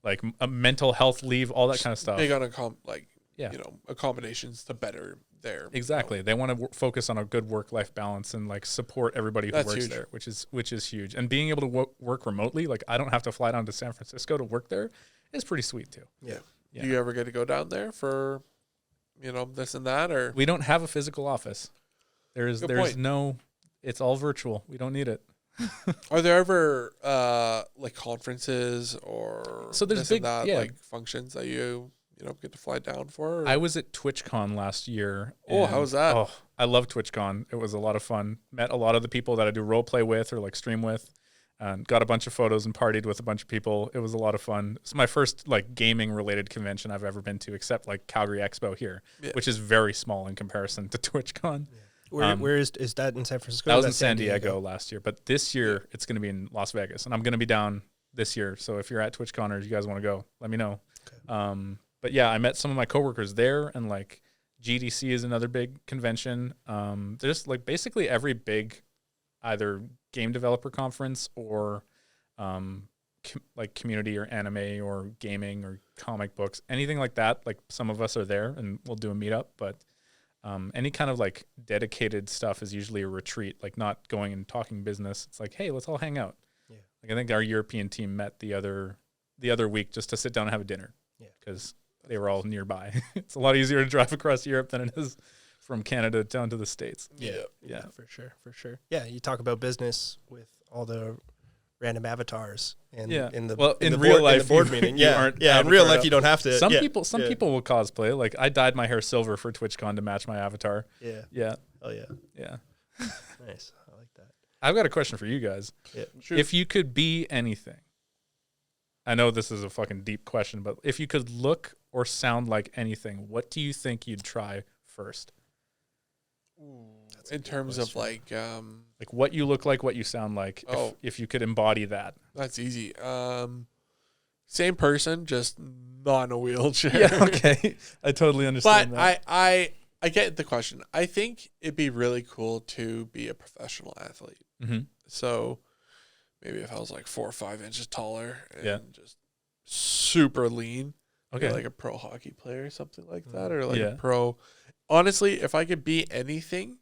like a mental health leave, all that kind of stuff. Big on accommodations to better there. Exactly. They want to focus on a good work-life balance and like support everybody who works there, which is huge. And being able to work remotely, like I don't have to fly down to San Francisco to work there, is pretty sweet too. Yeah. Do you ever get to go down there for, this and that, or? We don't have a physical office. There's no. It's all virtual. We don't need it. Are there ever like conferences or there's like functions that you get to fly down for? Or? I was at TwitchCon last year. Oh, how was that? Oh, I love TwitchCon. It was a lot of fun. Met a lot of the people that I do role play with or like stream with, and got a bunch of photos and partied with a bunch of people. It was a lot of fun. It's my first like gaming related convention I've ever been to, except like Calgary Expo here, which is very small in comparison to TwitchCon. Yeah. Where is that in San Francisco? That was in San Diego last year, but this year it's going to be in Las Vegas, and I'm going to be down this year. So if you're at TwitchCon or you guys want to go, let me know. Okay. But yeah, I met some of my coworkers there, and like GDC is another big convention. There's like basically every big either game developer conference or like community or anime or gaming or comic books, anything like that. Like some of us are there and we'll do a meetup, but any kind of like dedicated stuff is usually a retreat, like not going and talking business. It's like, hey, let's all hang out. Yeah. Like I think our European team met the other week just to sit down and have a dinner. Yeah. Because they were all nearby. It's a lot easier to drive across Europe than it is from Canada down to the States. Yeah, for sure. Yeah, you talk about business with all the random avatars in the real life board meeting. In real life you don't have to. Some people will cosplay. Like I dyed my hair silver for TwitchCon to match my avatar. Yeah. Oh yeah. Yeah. Nice. I like that. I've got a question for you guys. Yeah. Sure. If you could be anything, I know this is a fucking deep question, but if you could look or sound like anything, what do you think you'd try first? In terms of like what you look like, what you sound like, if you could embody that. That's easy. Same person, just not in a wheelchair. Yeah, okay. I totally understand that. I get the question. I think it'd be really cool to be a professional athlete. Mm-hmm. So maybe if I was like 4 or 5 inches taller and just super lean. Okay. Like a pro hockey player or something like that. Or like a pro. Honestly, if I could be anything,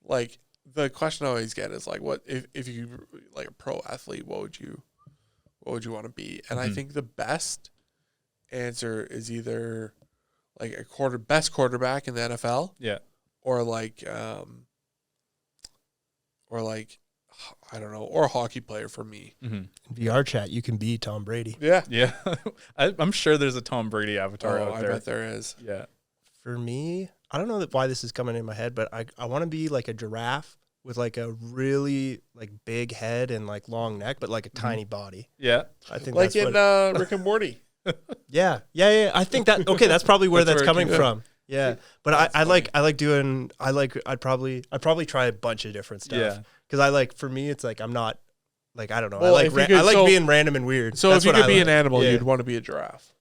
like the question I always get is like, what if you like a pro athlete, what would what would you want to be? And I think the best answer is either like best quarterback in the NFL. Yeah. Or like I don't know, or a hockey player for me. Mm-hmm. VR chat, you can be Tom Brady. Yeah. Yeah. I'm sure there's a Tom Brady avatar out there. I bet there is. Yeah. For me, I don't know why this is coming in my head, but I want to be like a giraffe with like a really like big head and like long neck, but like a tiny body. Yeah. I think Like that's in Rick and Morty. Yeah. I think that that's probably where that's coming from. Yeah. But I'd probably try a bunch of different stuff. Yeah. Because for me, it's like I'm not like I don't know. Well, I like being random and weird. So That's if you what could be like. an animal, Yeah. you'd want to be a giraffe.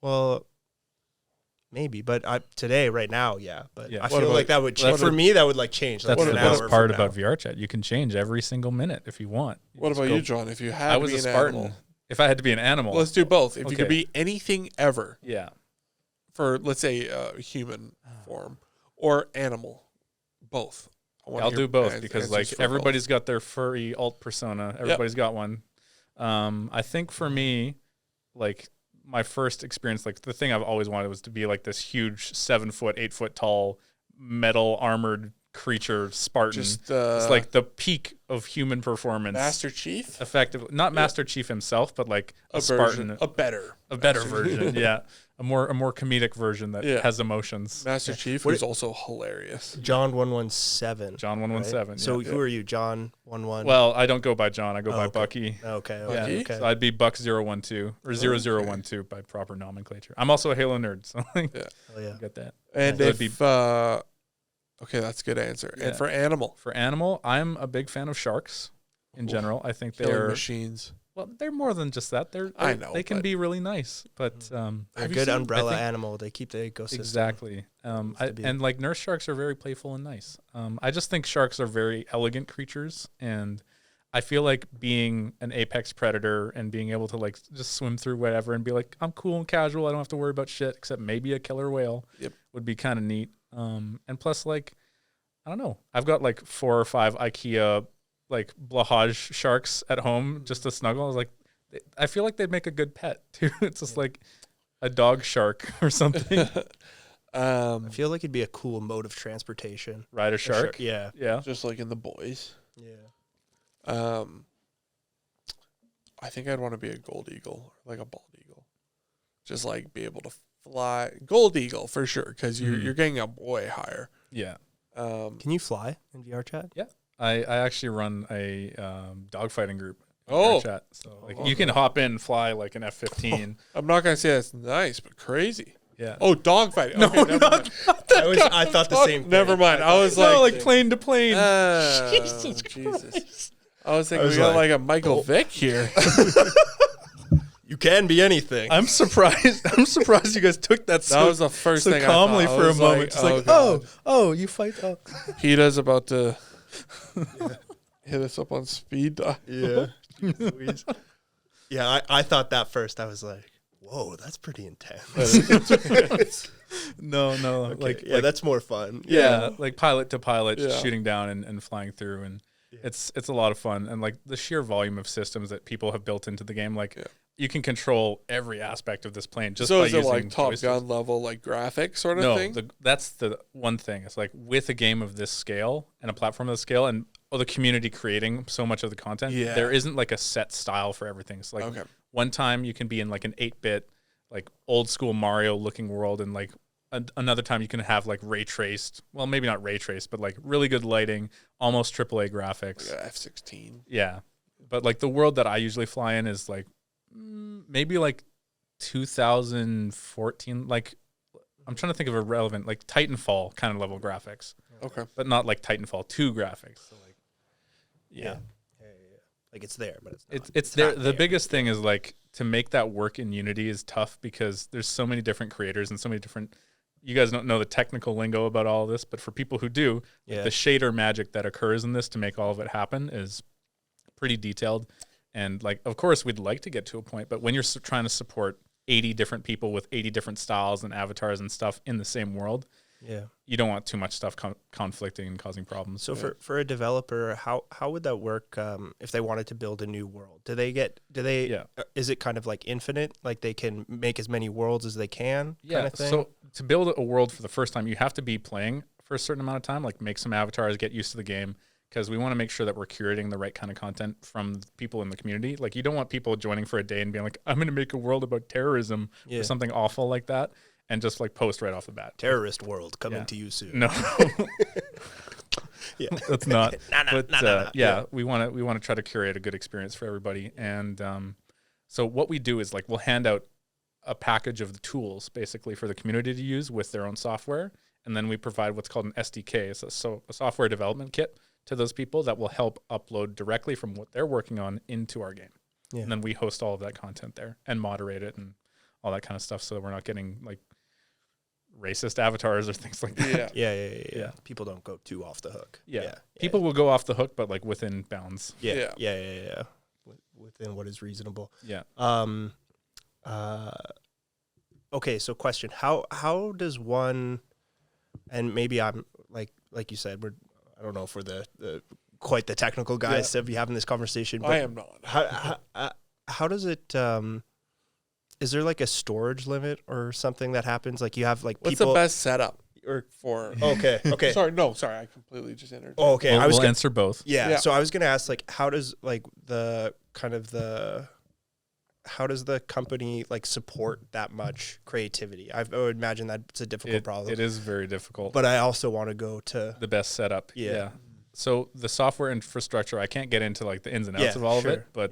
Well, maybe, but right now, yeah. But Yeah. I What feel about- like that would change. For me, that would like change. Like That's the an best hour part from now. about VR chat. You can change every single minute if you want. What about you, John? If you had I to was be a an Spartan. animal. If I had to be an animal. Let's do both. If you Okay. could be anything ever Yeah. for, let's say, human form or animal, both. I'll do both because like everybody's got their furry alt persona. Everybody's got one. I think for me, like my first experience, like the thing I've always wanted was to be like this huge 7 foot, 8 foot tall, metal armored creature Spartan. Just it's like the peak of human performance. Master Chief? Effectively, not Master Chief himself, but like a Spartan, a better version. Yeah, a more comedic version that has emotions. Master Chief, who's also hilarious. John 117. John 117. So yeah. who are you, John 11? Well, I don't go by John. I go by okay. Bucky. Okay. Yeah, Okay. so I'd be Buck 012 or 0012 by proper nomenclature. I'm also a Halo nerd, so like, Oh yeah. get that. And So it'd if be- okay, that's a good answer. Yeah. And for animal, For animal, I'm a big fan of sharks in general. I think killing they're machines. well, they're more than just that. I know, they can but- be really nice, but A Have you good seen- umbrella I think- animal. They keep the ecosystem. exactly. to be. And like nurse sharks are very playful and nice. I just think sharks are very elegant creatures, and I feel like being an apex predator and being able to like just swim through whatever and be like, I'm cool and casual. I don't have to worry about shit except maybe a killer whale. Yep. Would be kind of neat. And plus, like, I don't know. I've got like 4 or 5 IKEA like blahage sharks at home just to snuggle. I was like, I feel like they'd make a good pet too. It's just like a dog shark or something. I feel like it'd be a cool mode of transportation. Ride a shark. Yeah. Yeah. Just like in The Boys. Yeah. I think I'd want to be a gold eagle, like a bald eagle. Just like be able to fly. Gold eagle for sure, because you're getting up way higher. Yeah. Can you fly in VR chat? Yeah. I actually run a dogfighting group. in Oh. our chat. So like you can hop in, fly like an F-15. I'm not gonna say that's nice, but crazy. Yeah. Oh, dogfighting. Okay, never mind. I thought the same thing. Never mind. I was No, like, like plane to plane. Jesus Christ. I was thinking we got like a Michael Vick here. You can be anything. I'm surprised. I'm surprised you guys took that That was the first so thing calmly I thought. I for a was moment. Just like, God. oh, you fight. Oh. PETA's about to hit us up on speed dial. Yeah. Yeah, I thought that first. I was like, whoa, that's pretty intense. No, Like, that's more fun. like pilot to pilot, Yeah. shooting down and flying through, and it's a lot of fun. And like the sheer volume of systems that people have built into the game, like you can control every aspect of this plane just So by is it using like Top joysticks. Gun level, like graphic sort of No, thing? that's the one thing. It's like with a game of this scale and a platform of this scale and the community creating so much of the content, Yeah. there isn't like a set style for everything. So like one time you can be in like an 8-bit, like old school Mario looking world, and like another time you can have like ray traced, well maybe not ray traced, but like really good lighting, almost AAA graphics. Like a F-16. Yeah. But like the world that I usually fly in is like maybe like 2014, like I'm trying to think of a relevant, like Titanfall kind of level graphics. Okay. But not like Titanfall 2 graphics. So like yeah. Like it's there, but it's not. It's there. The biggest thing is like to make that work in Unity is tough because there's so many different creators and so many different. You guys don't know the technical lingo about all of this, but for people who do, like the shader magic that occurs in this to make all of it happen is pretty detailed. And like, of course, we'd like to get to a point, but when you're trying to support 80 different people with 80 different styles and avatars and stuff in the same world, Yeah. you don't want too much stuff conflicting and causing problems. So for a developer, how would that work if they wanted to build a new world? Yeah. Is it kind of like infinite? Like they can make as many worlds as they can kind of thing? So to build a world for the first time, you have to be playing for a certain amount of time, like make some avatars, get used to the game, because we want to make sure that we're curating the right kind of content from people in the community. Like you don't want people joining for a day and being like, I'm going to make a world about terrorism or something awful like that, and just like post right off the bat. Terrorist world coming to you soon. No. Yeah. That's not. No. We want to try to curate a good experience for everybody. And so what we do is like we'll hand out a package of the tools basically for the community to use with their own software. And then we provide what's called an SDK, so a software development kit to those people that will help upload directly from what they're working on into our game. Yeah. And then we host all of that content there and moderate it and all that kind of stuff so that we're not getting like racist avatars or things like that. Yeah. People don't go too off the hook. Yeah. People will go off the hook, but like within bounds. Yeah. Within what is reasonable. Yeah. Okay, so question. How does one, and maybe I'm like you said, I don't know if we're the quite the technical guys to be having this conversation. But I am not. How does it? Is there like a storage limit or something that happens? Like you have like What's people. the best setup for? Okay. Sorry, I completely just entered. Oh, okay. We'll answer both. Yeah. So I was gonna ask like, how does like how does the company like support that much creativity? I would imagine that's a difficult problem. It is very difficult. But I also want to go to the best setup. Yeah. So the software infrastructure, I can't get into like the ins and outs of all of it, but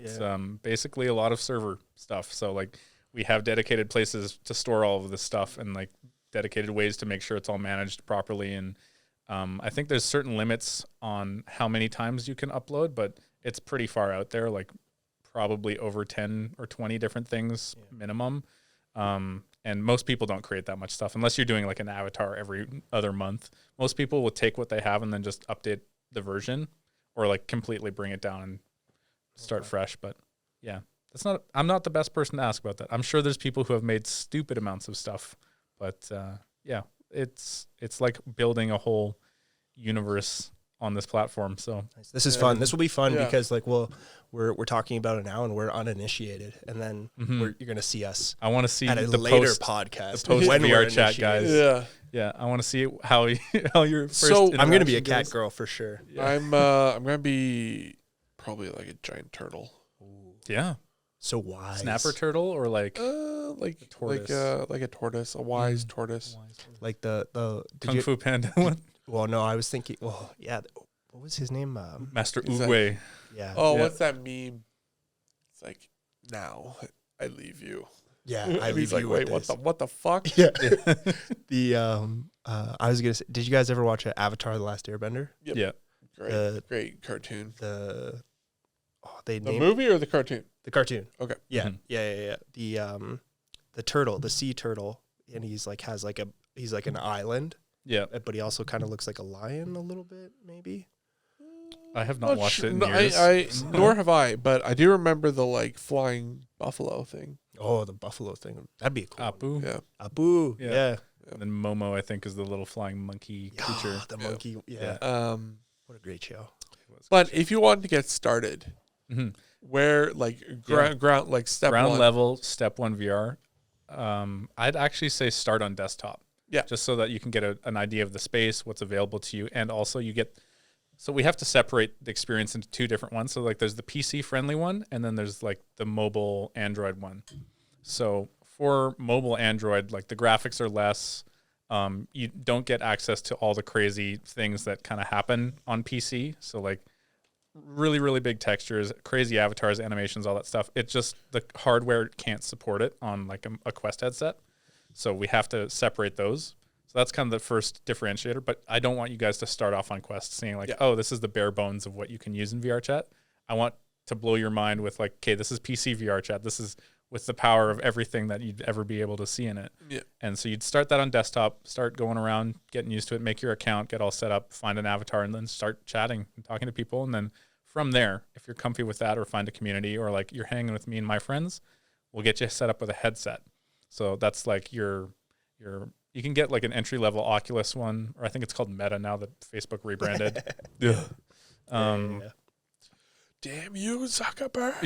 basically a lot of server stuff. So like we have dedicated places to store all of this stuff and like dedicated ways to make sure it's all managed properly. And I think there's certain limits on how many times you can upload, but it's pretty far out there. Like probably over 10 or 20 different things minimum. And most people don't create that much stuff unless you're doing like an avatar every other month. Most people will take what they have and then just update the version or like completely bring it down and start fresh. But yeah, I'm not the best person to ask about that. I'm sure there's people who have made stupid amounts of stuff, but it's like building a whole universe on this platform. So this is fun. This will be fun because like we're talking about it now and we're uninitiated, and then you're gonna see us. I want to see at a the later podcast, podcast, the post when VR we're chat, guys. Yeah. I want to see how your first. So I'm gonna be a interaction cat goes. girl for sure. Yeah. I'm gonna be probably like a giant turtle. Yeah. So wise. Snapper turtle or like like tortoise. like a tortoise, a wise tortoise. Like the Kung Fu Panda one. Well, no, I was thinking. Well, yeah. What was his name? Master Oogway. Yeah. Oh, what's that meme? It's like, now I leave you. Yeah, I leave you. Wait, what the fuck? Yeah. I was gonna say, did you guys ever watch Avatar: The Last Airbender? Yep. Yeah. Great cartoon. The movie or the cartoon? The cartoon. Okay. Yeah. Yeah. The turtle, the sea turtle, and he's like an island. Yeah. But he also kind of looks like a lion a little bit, maybe. I have not watched it in years. I nor have I, but I do remember the like flying buffalo thing. Oh, the buffalo thing. That'd be a cool. Apu. Yeah. Apu. Yeah. And then Momo, I think, is the little flying monkey creature. The monkey. Yeah. What a great show. But if you want to get started, where like ground like step ground one level, step one VR, I'd actually say start on desktop. Yeah. Just so that you can get an idea of the space, what's available to you, and also you get. So we have to separate the experience into two different ones. So like there's the PC friendly one, and then there's like the mobile Android one. So for mobile Android, like the graphics are less. You don't get access to all the crazy things that kind of happen on PC. So like really, really big textures, crazy avatars, animations, all that stuff. It just, the hardware can't support it on like a Quest headset. So we have to separate those. So that's kind of the first differentiator, but I don't want you guys to start off on Quest seeing like, oh, this is the bare bones of what you can use in VR chat. I want to blow your mind with like, okay, this is PC VR chat. This is with the power of everything that you'd ever be able to see in it. Yeah. And so you'd start that on desktop, start going around, getting used to it, make your account, get all set up, find an avatar, and then start chatting and talking to people. And then from there, if you're comfy with that or find a community or like you're hanging with me and my friends, we'll get you set up with a headset. So that's like your you can get like an entry level Oculus one, or I think it's called Meta now that Facebook rebranded. Yeah. Yeah. Damn you, Zuckerberg.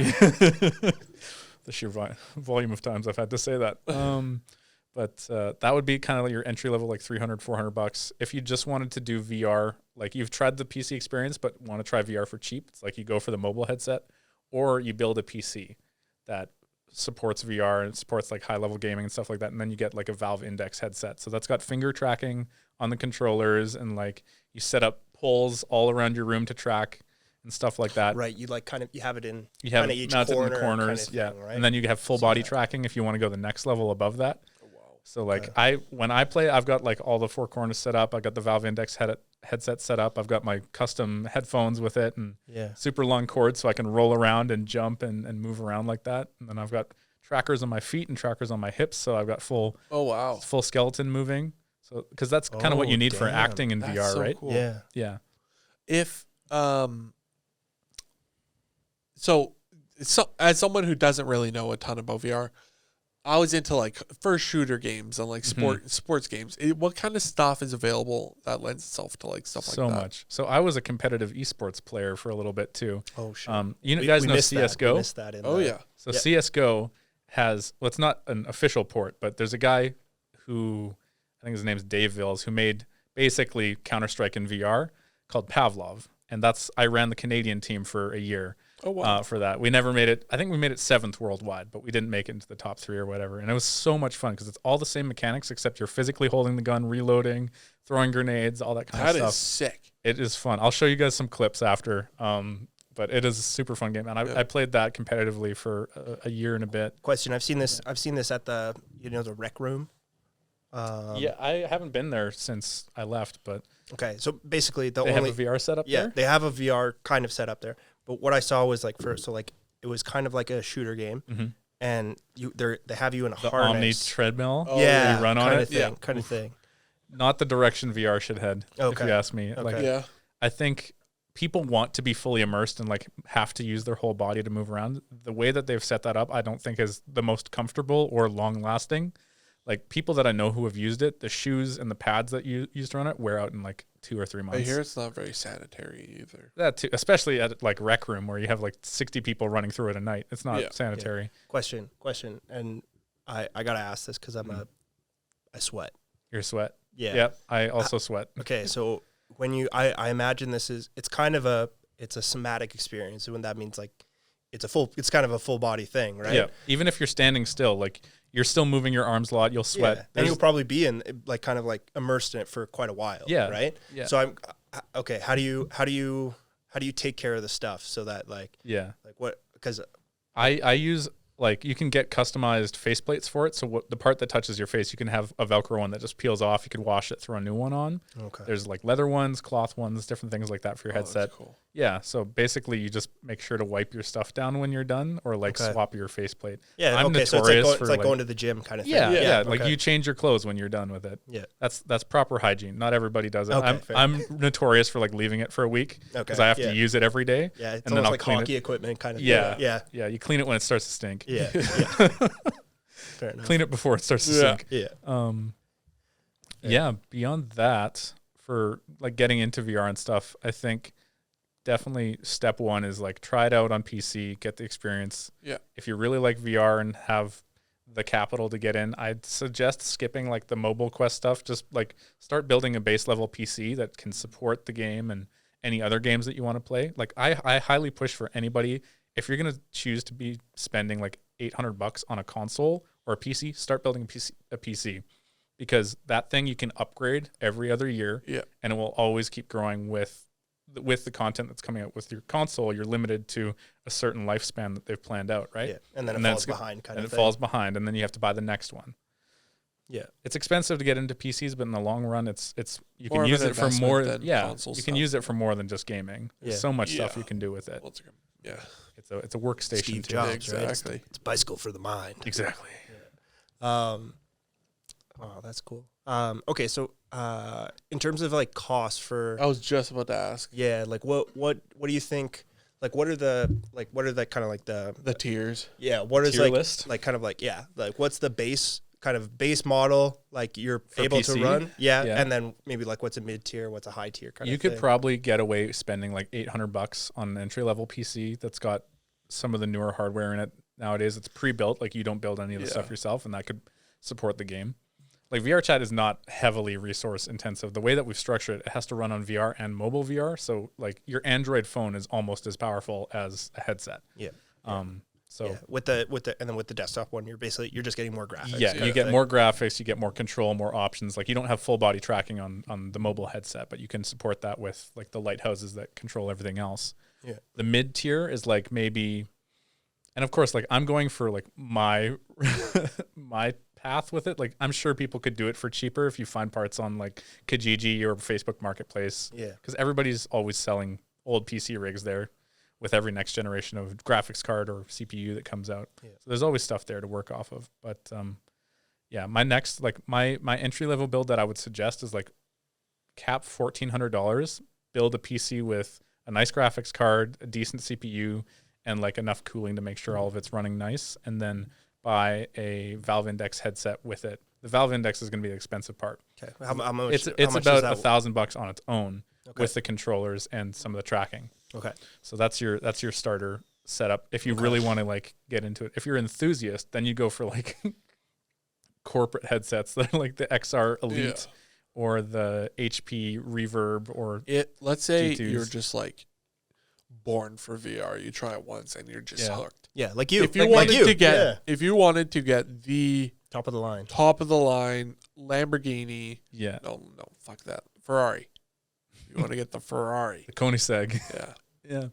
The sheer volume of times I've had to say that. But that would be kind of like your entry level, like $300-$400. If you just wanted to do VR, like you've tried the PC experience, but want to try VR for cheap, it's like you go for the mobile headset, or you build a PC that supports VR and supports like high level gaming and stuff like that. And then you get like a Valve Index headset. So that's got finger tracking on the controllers, and like you set up poles all around your room to track and stuff like that. Right. You like you have it in You have kind it of each mounted corner in the corners. kind Yeah. of thing, right? And then you have full body tracking if you want to go the next level above that. So like when I play, I've got like all the four corners set up. I got the Valve Index headset set up. I've got my custom headphones with it and super long cords so I can roll around and jump and move around like that. And then I've got trackers on my feet and trackers on my hips, so I've got full skeleton moving. So because that's kind of what you need for acting in That's VR, so right? cool. Yeah. If so as someone who doesn't really know a ton about VR, I was into like first shooter games and like sports games. What kind of stuff is available that lends itself to like stuff like that? So much. So I was a competitive esports player for a little bit too. Oh shit. You guys know missed CS:GO? That. We missed that in Yeah. So CS:GO has, well, it's not an official port, but there's a guy who, I think his name's Dave Vills, who made basically Counter-Strike in VR called Pavlov. And I ran the Canadian team for a year. Oh, wow. For that. We never made it. I think we made it 7th worldwide, but we didn't make it into the top 3 or whatever. And it was so much fun because it's all the same mechanics, except you're physically holding the gun, reloading, throwing grenades, all that kind of stuff. That is sick. It is fun. I'll show you guys some clips after. But it is a super fun game. And I played that competitively for a year and a bit. Question. I've seen this at the, the rec room. Yeah, I haven't been there since I left, but Okay. So basically they have a VR setup there? Yeah, they have a VR kind of setup there. But what I saw was like it was kind of like a shooter game, and they have you in a The harness. Omni treadmill. Yeah, you run on it. kind of thing. Not the direction VR should head, if you ask me. Okay. Like, I think people want to be fully immersed and like have to use their whole body to move around. The way that they've set that up, I don't think is the most comfortable or long lasting. Like people that I know who have used it, the shoes and the pads that you used to run it wear out in like 2 or 3 months. I hear it's not very sanitary either. That too, especially at like rec room where you have like 60 people running through it a night. It's not sanitary. Question, and I gotta ask this because I sweat. Your sweat. Yeah. Yep. I also sweat. Okay, so when I imagine it's kind of a somatic experience. When that means like it's kind of a full body thing, right? Yeah. Even if you're standing still, like you're still moving your arms a lot, you'll sweat. Yeah. And you'll probably be in like kind of like immersed in it for quite a while. Yeah. Right. Yeah. So I'm okay. How do you take care of the stuff so that like what, because I use, like, you can get customized faceplates for it. So the part that touches your face, you can have a Velcro one that just peels off. You could wash it, throw a new one on. Okay. There's like leather ones, cloth ones, different things like that for your headset. That's cool. Yeah. So basically, you just make sure to wipe your stuff down when you're done, or like swap your faceplate. Yeah. I'm okay. So notorious it's for like going to the gym kind of thing. Yeah. Okay. Like you change your clothes when you're done with it. Yeah. That's proper hygiene. Not everybody does it. Okay, fair. I'm notorious for like leaving it for a week because I have to use it every day. Yeah. It's and then almost I'll like clean hockey it. equipment kind of Yeah. thing. Yeah. Yeah. You clean it when it starts to stink. Yeah. Yeah. Fair enough. Clean it before it starts to stink. Yeah. Yeah. Beyond that, for like getting into VR and stuff, I think definitely step one is like try it out on PC, get the experience. Yeah. If you really like VR and have the capital to get in, I'd suggest skipping like the mobile Quest stuff. Just like start building a base level PC that can support the game and any other games that you want to play. Like I highly push for anybody, if you're going to choose to be spending like $800 on a console or a PC, start building a PC, because that thing you can upgrade every other year, and it will always keep growing with the content that's coming out with your console. You're limited to a certain lifespan that they've planned out, right? Yeah. And then it falls behind kind of thing. And it falls behind, and then you have to buy the next one. Yeah. It's expensive to get into PCs, but in the long run, it's you More can of use an it for investment more. than Yeah, console you can stuff. use it for more than just gaming. There's so much stuff Yeah. you can do with it. Well, yeah. It's a workstation Steve too. Jobs, Exactly. right? It's a bicycle for the mind. Exactly. Oh, that's cool. Okay, so in terms of like cost for I was just about to ask like what do you think, like what are the kind of like the tiers. what is Tier like list? like kind of like like what's the base kind of base model, like you're For able PC? to run. Yeah. Yeah. And then maybe like what's a mid tier, what's a high tier kind You of could thing. probably get away spending like $800 on an entry level PC that's got some of the newer hardware in it nowadays. It's pre-built, like you don't build any of the stuff yourself, and that could support the game. Like VR chat is not heavily resource intensive. The way that we've structured it, it has to run on VR and mobile VR. So like your Android phone is almost as powerful as a headset. Yeah. So yeah. With the desktop one, you're just getting more graphics. yeah, kind you of get thing. more graphics, you get more control, more options. Like you don't have full body tracking on the mobile headset, but you can support that with like the lighthouses that control everything else. Yeah. The mid tier is like maybe, and of course, like I'm going for like my my path with it. Like I'm sure people could do it for cheaper if you find parts on like Kijiji or Facebook Marketplace. Yeah. Because everybody's always selling old PC rigs there with every next generation of graphics card or CPU that comes out. Yeah. So there's always stuff there to work off of. But yeah, my next, like my entry level build that I would suggest is like cap $1,400, build a PC with a nice graphics card, a decent CPU, and like enough cooling to make sure all of it's running nice, and then buy a Valve Index headset with it. The Valve Index is going to be the expensive part. Okay. How much? It's how much about is that? $1,000 on its own Okay. with the controllers and some of the tracking. Okay. So that's your starter setup. If you really want to like get into it, if you're an enthusiast, then you go for like corporate headsets that are like the XR Elite or the HP Reverb or Let's say G2s. you're just like born for VR. You try it once and you're just hooked. Yeah, like you. If you like wanted you. to get, Yeah. if you wanted to get the Top of the line. top of the line Lamborghini, yeah, no, fuck that, Ferrari. You want to get the Ferrari? the Koenigsegg. Yeah. Yeah.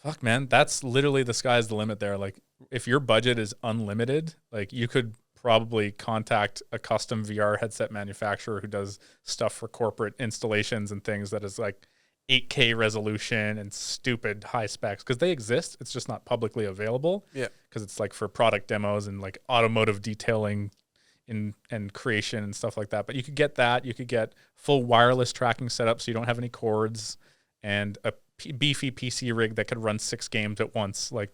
Fuck, man. That's literally the sky's the limit there. Like, if your budget is unlimited, like, you could probably contact a custom VR headset manufacturer who does stuff for corporate installations and things that is like 8K resolution and stupid high specs because they exist. It's just not publicly available. Yeah. Because it's like for product demos and like automotive detailing and creation and stuff like that. But you could get that. You could get full wireless tracking setup so you don't have any cords, and a beefy PC rig that could run 6 games at once. Like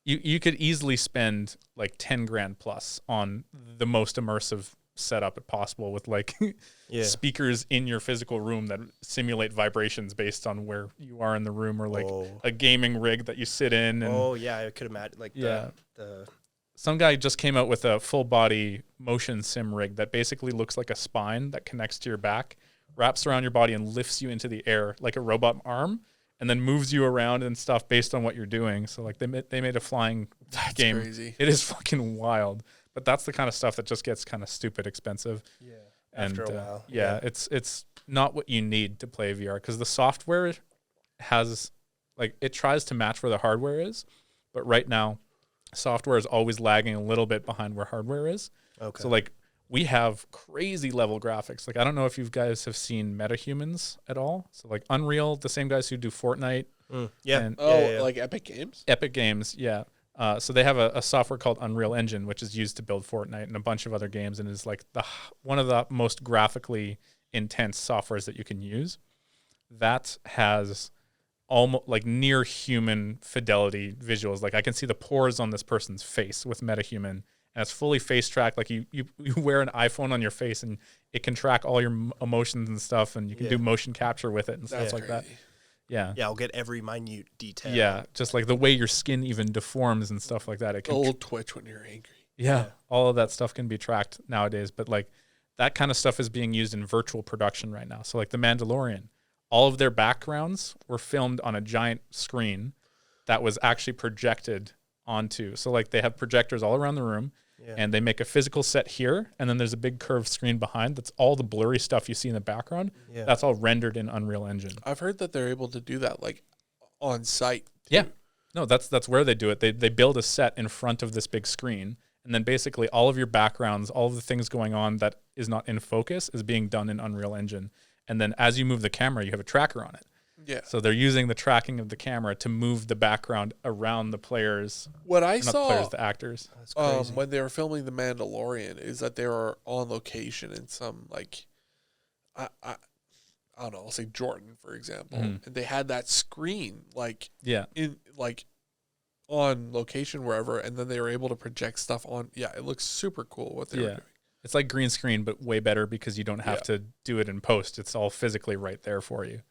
you could easily spend like 10 grand plus on the most immersive setup possible with like speakers in your physical room that simulate vibrations based on where you are in the room, or like a gaming rig that you sit in. And I could imagine like the some guy just came out with a full body motion sim rig that basically looks like a spine that connects to your back, wraps around your body and lifts you into the air like a robot arm, and then moves you around and stuff based on what you're doing. So like they made a flying game. Crazy. It is fucking wild. But that's the kind of stuff that just gets kind of stupid expensive. Yeah. And After a while. it's not what you need to play VR, because the software has like, it tries to match where the hardware is, but right now software is always lagging a little bit behind where hardware is. Okay. So like we have crazy level graphics. Like I don't know if you guys have seen MetaHumans at all. So like Unreal, the same guys who do Fortnite. Yeah. And Like Epic Games? Epic Games, yeah. So they have a software called Unreal Engine, which is used to build Fortnite and a bunch of other games, and is like one of the most graphically intense softwares that you can use. That has almost like near human fidelity visuals. Like I can see the pores on this person's face with MetaHuman, and it's fully face tracked. Like you wear an iPhone on your face, and it can track all your emotions and stuff, and you can do motion capture with it and stuff like that. Yeah. Yeah, I'll get every minute detail. Yeah, just like the way your skin even deforms and stuff like that. It A can little twitch when you're angry. yeah, all of that stuff can be tracked nowadays. But like that kind of stuff is being used in virtual production right now. So like The Mandalorian, all of their backgrounds were filmed on a giant screen that was actually projected onto. So like they have projectors all around the room, and they make a physical set here, and then there's a big curved screen behind. That's all the blurry stuff you see in the background. Yeah. That's all rendered in Unreal Engine. I've heard that they're able to do that like on site. Yeah. No, that's where they do it. They build a set in front of this big screen, and then basically all of your backgrounds, all of the things going on that is not in focus is being done in Unreal Engine. And then as you move the camera, you have a tracker on it. Yeah. So they're using the tracking of the camera to move the background around the players. What I Not the saw players, the actors. That's crazy. when they were filming The Mandalorian is that they were on location in some like I don't know, I'll say Jordan, for example. Mhm. And they had that screen like Yeah. in like on location wherever, and then they were able to project stuff on. Yeah, it looks super cool what they were doing. It's like green screen, but way better because you don't have to do it in post. It's all physically right there for you.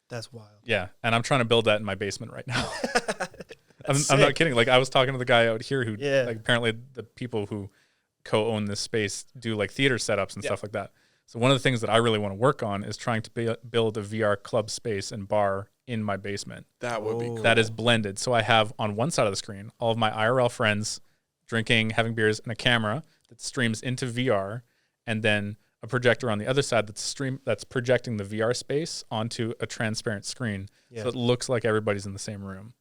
That's wild. Yeah, and I'm trying to build that in my basement right now. I'm not kidding. Like I was talking to the guy out here who, like, apparently the people who co-own this space do like theater setups and stuff like that. So one of the things that I really want to work on is trying to build a VR club space and bar in my basement. That would be cool. That is blended. So I have on one side of the screen all of my IRL friends drinking, having beers, and a camera that streams into VR, and then a projector on the other side that's projecting the VR space onto a transparent screen. So it looks like everybody's in the same room.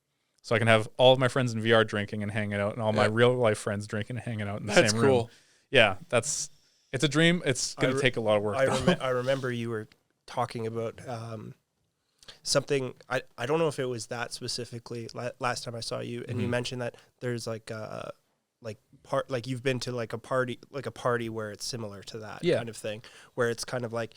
So I can have all of my friends in VR drinking and hanging out, and all my real life friends drinking and hanging out in the same room. That's cool. Yeah, it's a dream. It's going to take a lot of work. I remember you were talking about something. I don't know if it was that specifically last time I saw you, and you mentioned that there's like you've been to like a party where it's similar to that kind of thing, where it's kind of like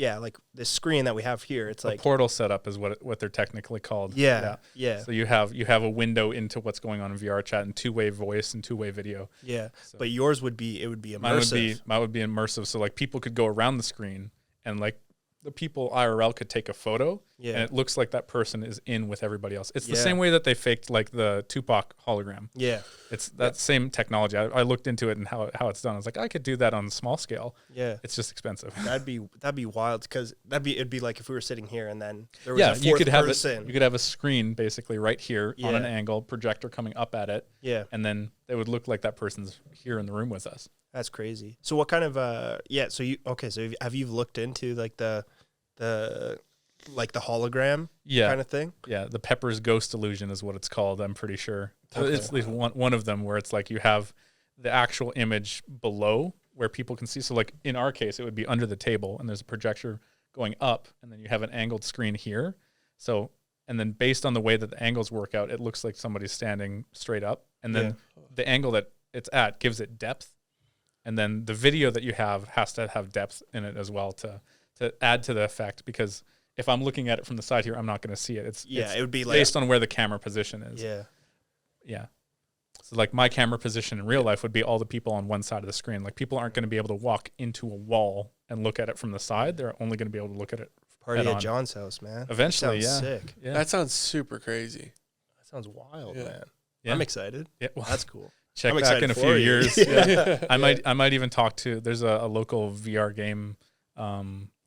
like this screen that we have here. It's like a portal setup is what they're technically called. Yeah. So you have a window into what's going on in VR chat and two-way voice and two-way video. Yeah. So but yours would be immersive. Mine would be immersive. So like people could go around the screen and like the people IRL could take a photo and it looks like that person is in with everybody else. It's the same way that they faked like the Tupac hologram. Yeah. It's that same technology. I looked into it and how it's done. I was like, I could do that on a small scale. Yeah. It's just expensive. That'd be wild because it'd be like if we were sitting here and then there was a fourth person. You could have a screen basically right here on an angle, projector coming up at it. Yeah. And then it would look like that person's here in the room with us. That's crazy. So what kind of so have you looked into like the hologram kind of thing? Yeah, the Pepper's Ghost Illusion is what it's called, I'm pretty sure. Okay. It's at least one of them where it's like you have the actual image below where people can see. So like in our case, it would be under the table and there's a projector going up and then you have an angled screen here. So, and then based on the way that the angles work out, it looks like somebody's standing straight up. And then the angle that it's at gives it depth. And then the video that you have has to have depth in it as well to add to the effect, because if I'm looking at it from the side here, I'm not going to see it. It's it would be based on where the camera position is. Yeah. So like my camera position in real life would be all the people on one side of the screen. Like people aren't going to be able to walk into a wall and look at it from the side. They're only going to be able to look at it. Party at John's house, man. Eventually, that sounds sick. Yeah. That sounds super crazy. That sounds wild, man. Yeah. I'm excited. Yeah, well, that's cool. Check back in a few years. I might even talk to. There's a local VR game,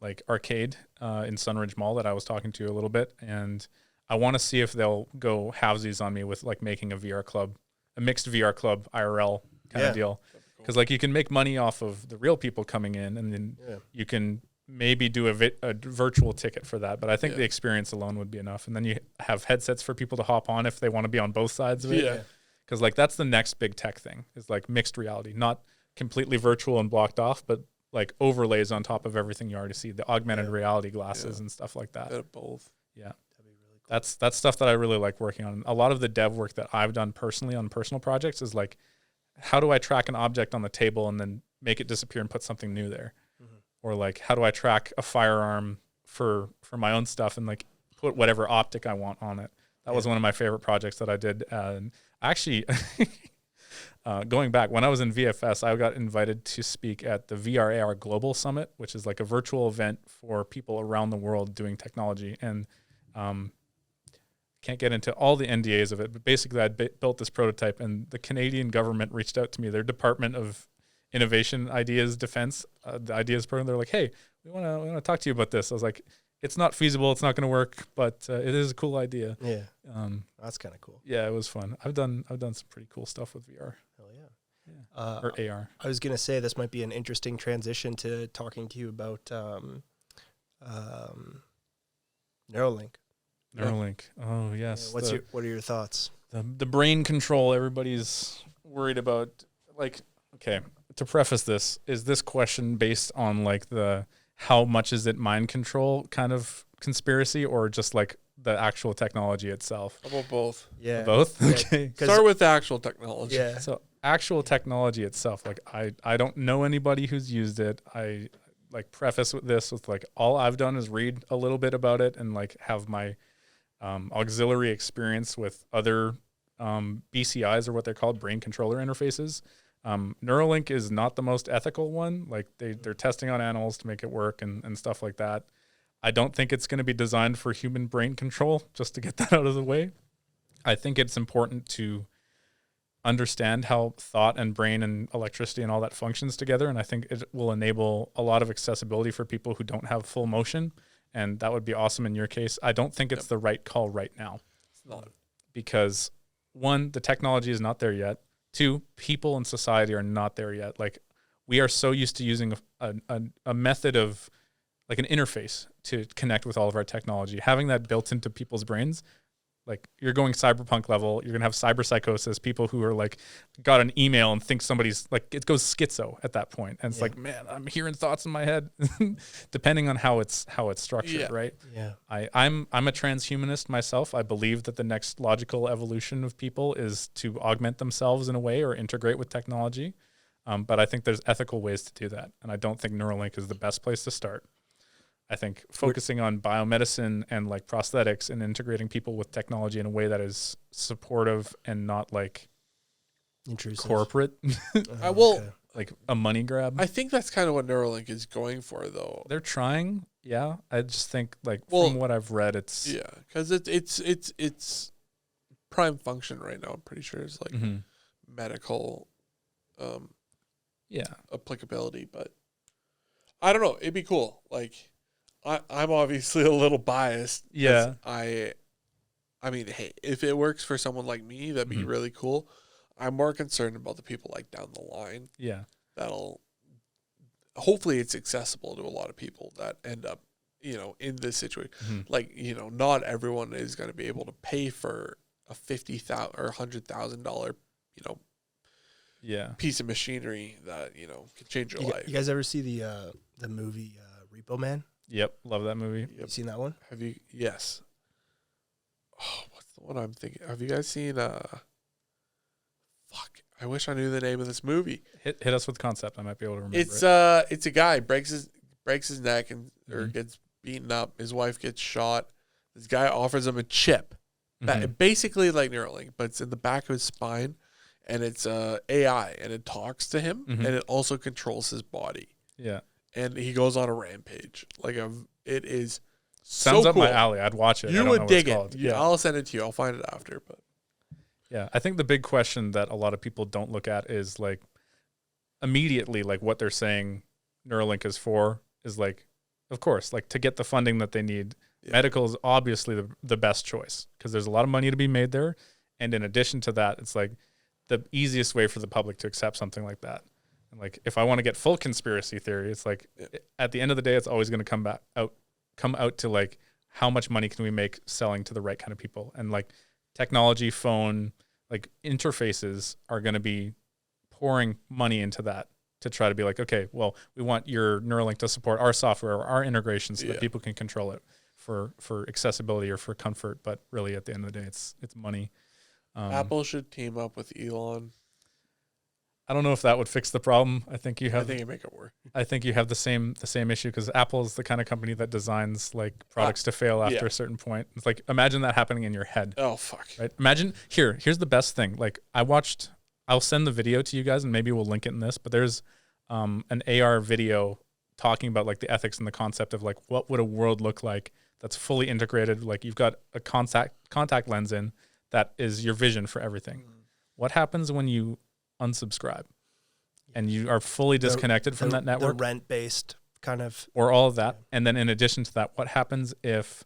like arcade in Sunridge Mall that I was talking to a little bit, and I want to see if they'll go halvesies on me with like making a VR club, a mixed VR club IRL kind of deal, because like you can make money off of the real people coming in, and then you can maybe do a virtual ticket for that. But I think the experience alone would be enough, and then you have headsets for people to hop on if they want to be on both sides of it. Yeah. Because like that's the next big tech thing is like mixed reality, not completely virtual and blocked off, but like overlays on top of everything you already see, the augmented reality glasses and stuff like that. Both. Yeah. That'd be really cool. That's stuff that I really like working on. A lot of the dev work that I've done personally on personal projects is like, how do I track an object on the table and then make it disappear and put something new there? Mm-hmm. Or like, how do I track a firearm for my own stuff and like put whatever optic I want on it? That was one of my favorite projects that I did. Actually, going back, when I was in VFS, I got invited to speak at the VR/AR Global Summit, which is like a virtual event for people around the world doing technology. And can't get into all the NDAs of it, but basically I built this prototype, and the Canadian government reached out to me, their Department of Innovation, Ideas, Defense, the Ideas program. They're like, hey, we want to talk to you about this. I was like, it's not feasible. It's not going to work, but it is a cool idea. Yeah. That's kind of cool. Yeah, it was fun. I've done some pretty cool stuff with VR. Hell yeah. Or AR. I was going to say this might be an interesting transition to talking to you about Neuralink. Neuralink. Oh, yes. Yeah, what are your thoughts? The brain control everybody's worried about. Like, okay, to preface this, is this question based on like the how much is it mind control kind of conspiracy, or just like the actual technology itself? About both. Yeah. Both? Yeah. Okay. Start with the actual technology. Yeah. So actual technology itself, like I don't know anybody who's used it. I like preface with this with like all I've done is read a little bit about it and like have my auxiliary experience with other BCIs, or what they're called, brain controller interfaces. Neuralink is not the most ethical one. Like they're testing on animals to make it work and stuff like that. I don't think it's going to be designed for human brain control, just to get that out of the way. I think it's important to understand how thought and brain and electricity and all that functions together. And I think it will enable a lot of accessibility for people who don't have full motion. And that would be awesome in your case. I don't think it's the right call right now. It's not. Because one, the technology is not there yet. Two, people in society are not there yet. Like, we are so used to using a method of, like, an interface to connect with all of our technology. Having that built into people's brains, like, you're going cyberpunk level, you're going to have cyber psychosis, people who are like, got an email and think somebody's like, it goes schizo at that point. And it's like, man, I'm hearing thoughts in my head, depending on how it's structured. Right. Yeah. I'm a transhumanist myself. I believe that the next logical evolution of people is to augment themselves in a way or integrate with technology. But I think there's ethical ways to do that. And I don't think Neuralink is the best place to start. I think focusing on biomedicine and like prosthetics and integrating people with technology in a way that is supportive and not like Intrusive. corporate, like a money grab. I think that's kind of what Neuralink is going for, though. They're trying, yeah. I just think, like, from what I've read, it's because it's prime function right now. I'm pretty sure it's like medical, applicability. But I don't know. It'd be cool. Like, I'm obviously a little biased. Yeah. I mean, hey, if it works for someone like me, that'd be really cool. I'm more concerned about the people like down the line. Yeah. Hopefully it's accessible to a lot of people that end up, in this situation. Like, not everyone is going to be able to pay for a $50,000 or $100,000, piece of machinery that, can change your life. You guys ever see the movie Repo Man? Yep. Love that movie. You seen that one? Have you? Yes. Oh, what's the one I'm thinking? Have you guys seen, I wish I knew the name of this movie. Hit us with concept. I might be able to remember. It's a guy breaks his neck and or gets beaten up. His wife gets shot. This guy offers him a chip, basically like Neuralink, but it's in the back of his spine, and it's AI, and it talks to him, and it also controls his body. Yeah, and he goes on a rampage. It is sounds so up cool. my alley. I'd watch it. You would dig it. Called. Yeah, I'll send it to you. I'll find it after, but. Yeah, I think the big question that a lot of people don't look at is like immediately like what they're saying Neuralink is for is like, of course, like to get the funding that they need. Yeah. Medical is obviously the best choice because there's a lot of money to be made there. And in addition to that, it's like the easiest way for the public to accept something like that. And like if I want to get full conspiracy theory, it's like at the end of the day, it's always going to come out to like how much money can we make selling to the right kind of people. And like technology, phone, like interfaces are going to be pouring money into that to try to be like, okay, well, we want your Neuralink to support our software or our integration so that people can control it for accessibility or for comfort. But really at the end of the day, it's money. Apple should team up with Elon. I don't know if that would fix the problem. I think it'd make it work. I think you have the same issue because Apple is the kind of company that designs like products to fail after a certain point. It's like imagine that happening in your head. Oh fuck! Right? Imagine here's the best thing. Like I'll send the video to you guys and maybe we'll link it in this. But there's an AR video talking about like the ethics and the concept of like what would a world look like that's fully integrated. Like you've got a contact lens in that is your vision for everything. What happens when you unsubscribe and you are fully disconnected from that network? The rent-based kind of. Or all of that. And then in addition to that, what happens if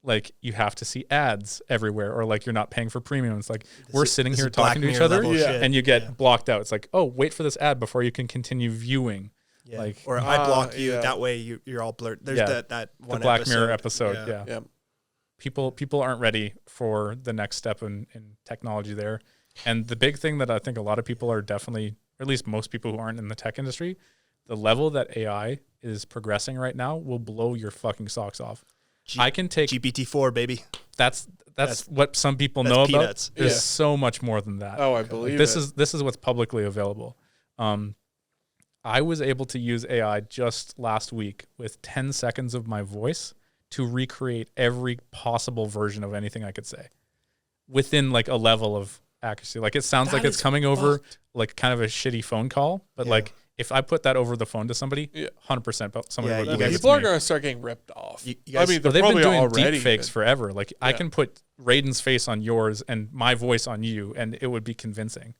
like you have to see ads everywhere or like you're not paying for premium? It's like we're sitting here talking to each other and you get blocked out. It's like, oh, wait for this ad before you can continue viewing. Yeah. Like, or I block you. That way you're all blurred. There's that one the Black Mirror episode. Yeah. People aren't ready for the next step in technology there. And the big thing that I think a lot of people are definitely, or at least most people who aren't in the tech industry, the level that AI is progressing right now will blow your fucking socks off. I can take GPT-4, baby. That's what some people know peanuts. About. There's so much more than that. Oh, I believe this is what's publicly available. I was able to use AI just last week with 10 seconds of my voice to recreate every possible version of anything I could say. within like a level of accuracy. Like it sounds That like it's is coming over fucked. like kind of a shitty phone call, but Yeah. like if I put that over the phone to somebody, Yeah. 100% somebody Yeah, would you believe guys- it's People are me. going to start getting ripped off. You I guys- mean, Well, they're they've been probably doing already deep fakes been- forever. Like I Yeah. can put Raiden's face on yours and my voice on you, and it would be convincing.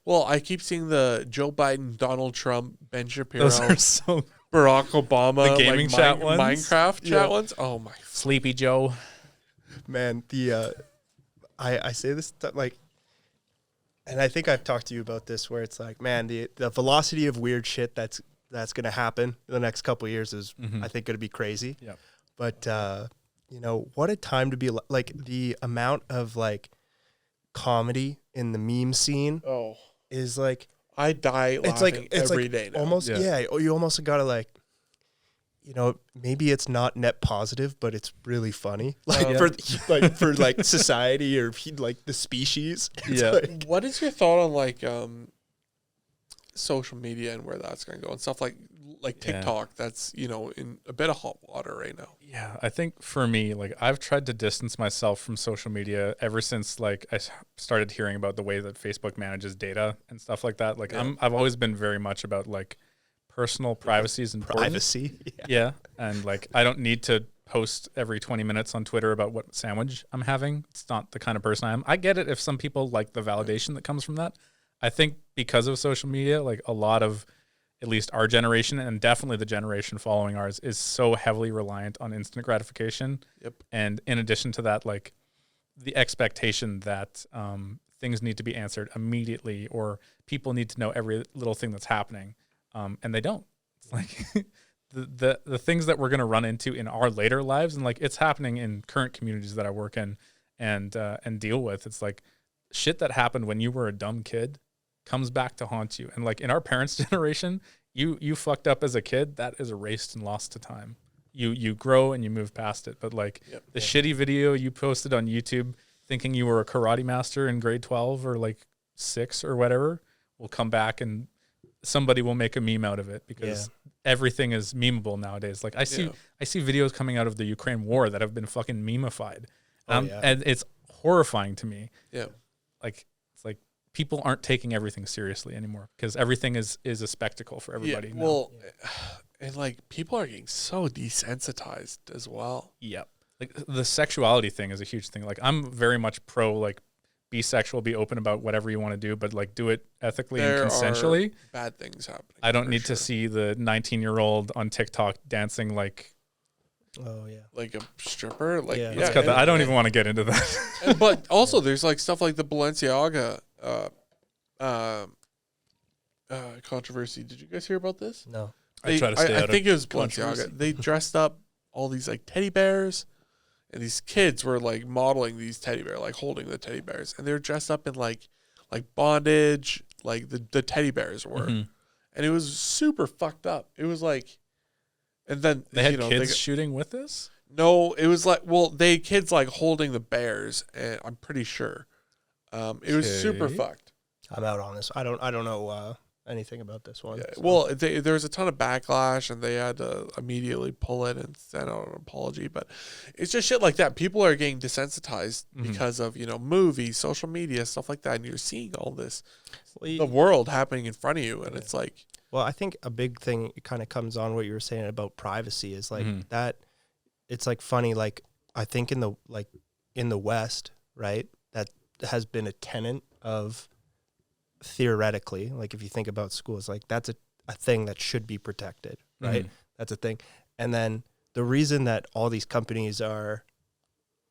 Well, I keep seeing the Joe Biden, Donald Trump, Ben Shapiro, Those are so Barack Obama, The gaming chat ones? Minecraft Yeah. chat ones. Oh my! Sleepy Joe. Man, I say this like, and I think I've talked to you about this, where it's like, man, the velocity of weird shit that's going to happen in the next couple of years is, I think, going to be crazy. Yep. But you know, what a time to be like the amount of like comedy in the meme scene Oh, is like, I die it's laughing like every day now. almost Yeah. you almost got to like, you know, maybe it's not net positive, but it's really funny, like for like society or like the species. It's Yeah. like- What is your thought on like social media and where that's going to go and stuff like Yeah. TikTok? That's in a bit of hot water right now. Yeah, I think for me, like I've tried to distance myself from social media ever since like started hearing about the way that Facebook manages data and stuff like that. Like I've always been very much about like personal privacy is important. privacy. Yeah, and like I don't need to post every 20 minutes on Twitter about what sandwich I'm having. It's not the kind of person I am. I get it if some people like the validation that comes from that. I think because of social media, like a lot of at least our generation and definitely the generation following ours is so heavily reliant on instant gratification. Yep. And in addition to that, like the expectation that things need to be answered immediately or people need to know every little thing that's happening. And they don't. It's like the things that we're going to run into in our later lives, and like it's happening in current communities that I work in and deal with. It's like shit that happened when you were a dumb kid comes back to haunt you. And like in our parents' generation, you fucked up as a kid, that is erased and lost to time. You grow and you move past it. But like the shitty video you posted on YouTube thinking you were a karate master in grade 12 or like 6 or whatever will come back and somebody will make a meme out of it because everything is memeable nowadays. Like I see videos coming out of the Ukraine war that have been fucking memeified. And it's horrifying to me. Yeah. Like it's like people aren't taking everything seriously anymore because everything is a spectacle for everybody. Yeah. now. Well, and like people are getting so desensitized as well. Yep. Like the sexuality thing is a huge thing. Like I'm very much pro like be sexual, be open about whatever you want to do, but like do it ethically There and consensually. are bad things happening. I don't for need to sure. see the 19-year-old on TikTok dancing like Oh yeah. like a stripper. Like Yeah. let's cut that. I don't even want to get into that. But also, there's like stuff like the Balenciaga controversy. Did you guys hear about this? No. I try to stay out I of think it was controversy. Balenciaga. They dressed up all these like teddy bears, and these kids were like modeling these teddy bears, like holding the teddy bears, and they were dressed up in like bondage, like the teddy bears were, Mhm. and it was super fucked up. It was like, and then They had you know, kids shooting with this. no, it was like, well, they kids like holding the bears, and I'm pretty sure, it was super Okay. fucked. I'm out on this. I don't know anything about this one. Yeah. so. Well, there was a ton of backlash, and they had to immediately pull it and send out an apology. But it's just shit like that. People are getting desensitized because of movies, social media, stuff like that, and you're seeing all this, the world happening in front of you, and it's like, Well, I think a big thing kind of comes on what you were saying about privacy is like that. It's like funny. Like I think in the West, right, that has been a tenet of theoretically, like if you think about schools, like that's a thing that should be protected, right? That's a thing. And then the reason that all these companies are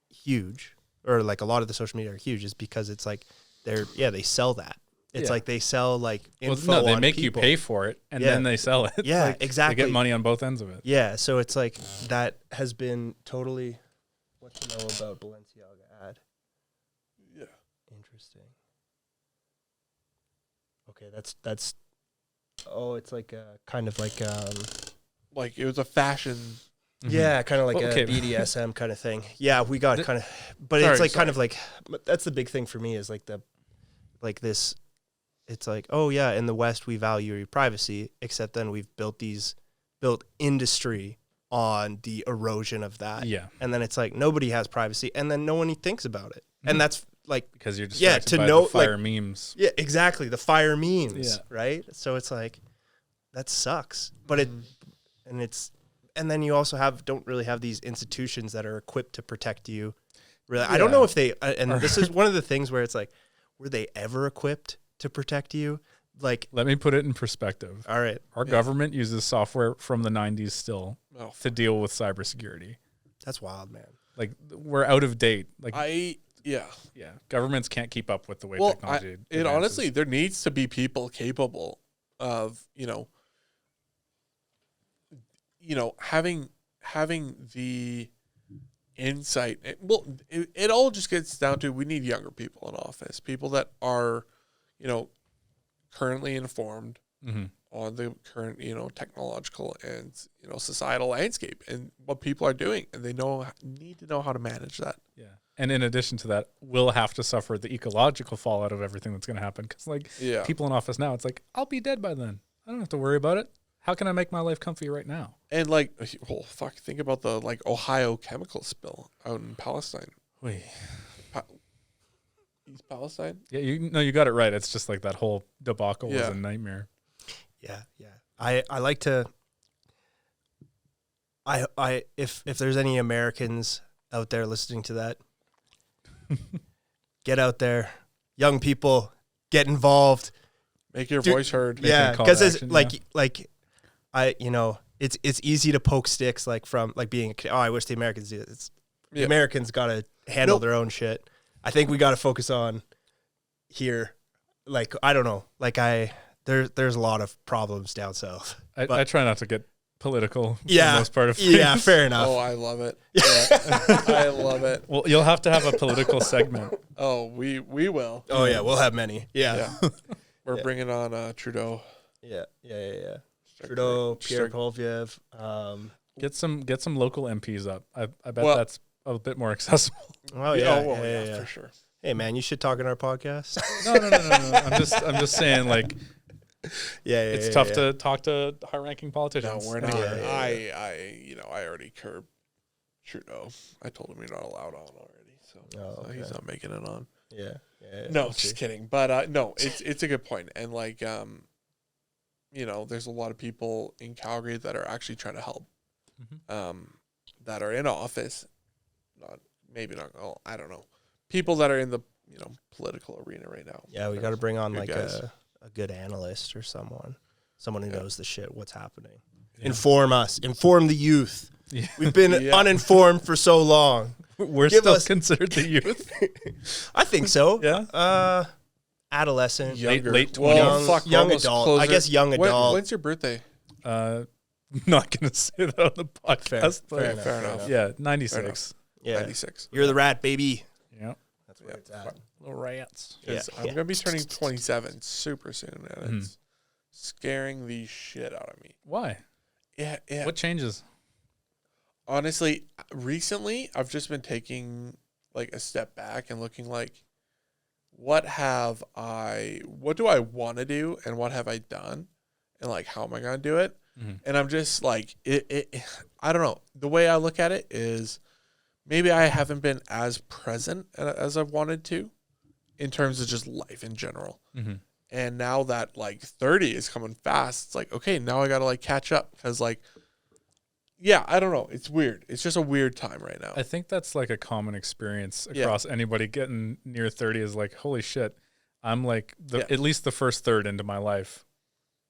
huge, or like a lot of the social media are huge, is because it's like they sell that. It's like they sell like info. Well, no, they on make people. you pay for it and Yeah. then they sell it. Yeah, Like, exactly. They get money on both ends of it. Yeah, so it's like that has been totally what you know about Balenciaga ad. yeah. Interesting. Okay, that's oh, it's like a kind of like Like it was a fashion. yeah, kind of like Okay. a BDSM kind of thing. Yeah, we got kind of, but Sorry, it's like kind sorry. of like that's the big thing for me is like this. It's like, oh yeah, in the West we value your privacy, except then we've built industry on the erosion of that. Yeah. And then it's like nobody has privacy, and then no one thinks about it. And that's like because you're distracted to by know the fire like, memes. Yeah, exactly. The fire memes, Yeah. right? So it's like that sucks. But and then you also don't really have these institutions that are equipped to protect you. Really, I don't know if they and this is one of the things where it's like, were they ever equipped to protect you? Like, let me put it in perspective. All right. Our government uses software from the 90s still Oh, to deal with cybersecurity. That's wild, man. Like, we're out of date. Like, yeah. Governments can't keep up with the way Well, technology it advances. honestly, there needs to be people capable of, having the insight. It all just gets down to we need younger people in office, people that are, currently informed on the current, technological and, societal landscape and what people are doing. And they need to know how to manage that. Yeah. And in addition to that, we'll have to suffer the ecological fallout of everything that's going to happen. Because, people in office now, it's like, I'll be dead by then. I don't have to worry about it. How can I make my life comfy right now? And, think about the, Ohio chemical spill out in Palestine. Wait. East Palestine? Yeah, you got it right. It's just like that whole debacle was a nightmare. Yeah. I like to... if there's any Americans out there listening to that, get out there, young people, get involved, make your voice heard. Yeah, because it's it's easy to poke sticks from being I wish the Americans did it. The Americans got to handle their own shit. I think we got to focus on here. I don't know. There's a lot of problems down south. I try not to get political for the most part of things. Yeah, fair enough. Oh, I love it. Yeah. I love it. Well, you'll have to have a political segment. Oh, we will. Oh yeah, we'll have many. Yeah. We're bringing on Trudeau. Yeah. Trudeau, Pierre Poilievre. Get some local MPs up. I bet that's a bit more accessible. Oh yeah, for sure. Hey man, you should talk in our podcast. No. I'm just saying it's tough to talk to high-ranking politicians. No, we're not. I already curbed Trudeau. I told him you're not allowed on already, so he's not making it on. Yeah. No, just kidding. But no, it's a good point. And there's a lot of people in Calgary that are actually trying to help. That are in office. I don't know. People that are in the political arena right now. Yeah, we got to bring on a good analyst or someone who knows the shit, what's happening. Yeah. Inform us. Inform the youth. Yeah. We've been uninformed for so long. We're still considered the youth. I think so. Yeah. Adolescent, late 20s, young adult. I guess young adult. When's your birthday? Not gonna say that on the podcast. Fair enough. Yeah, 96. Yeah, 96. You're the rat, baby. Yeah, that's where it's at. Little rats. I'm gonna be turning 27 super soon, and it's scaring the shit out of me. Why? Yeah. What changes? Honestly, recently I've just been taking a step back and looking what do I want to do and what have I done and how am I going to do it? And I'm just I don't know. The way I look at it is maybe I haven't been as present as I've wanted to in terms of just life in general. And now that 30 is coming fast, it's okay, now I got to catch up because I don't know. It's weird. It's just a weird time right now. I think that's a common experience across anybody getting near 30 is holy shit, I'm at least the first third into my life.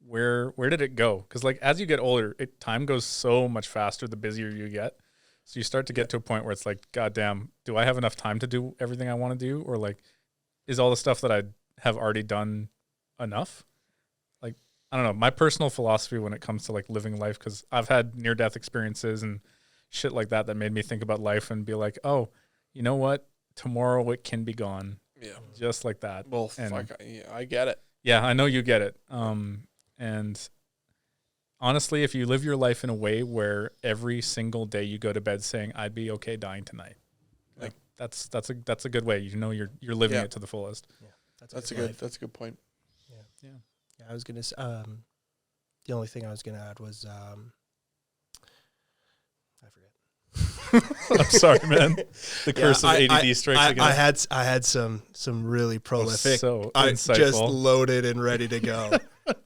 Where did it go? Because as you get older, time goes so much faster the busier you get. So you start to get to a point where it's God damn, do I have enough time to do everything I want to do? Or is all the stuff that I have already done enough? I don't know. My personal philosophy when it comes to living life, because I've had near-death experiences and shit like that made me think about life and be oh, you know what? Tomorrow it can be gone. Yeah. Just like that. Well, I get it. Yeah, I know you get it. And honestly, if you live your life in a way where every single day you go to bed saying, I'd be okay dying tonight. That's a good way. You're living it to the fullest. Yeah. That's a good point. Yeah. I was gonna. The only thing I was gonna add was, I forget. I'm sorry, man. The curse of I- ADD strikes I again. I had some really prolific. so I just insightful. loaded and ready to go,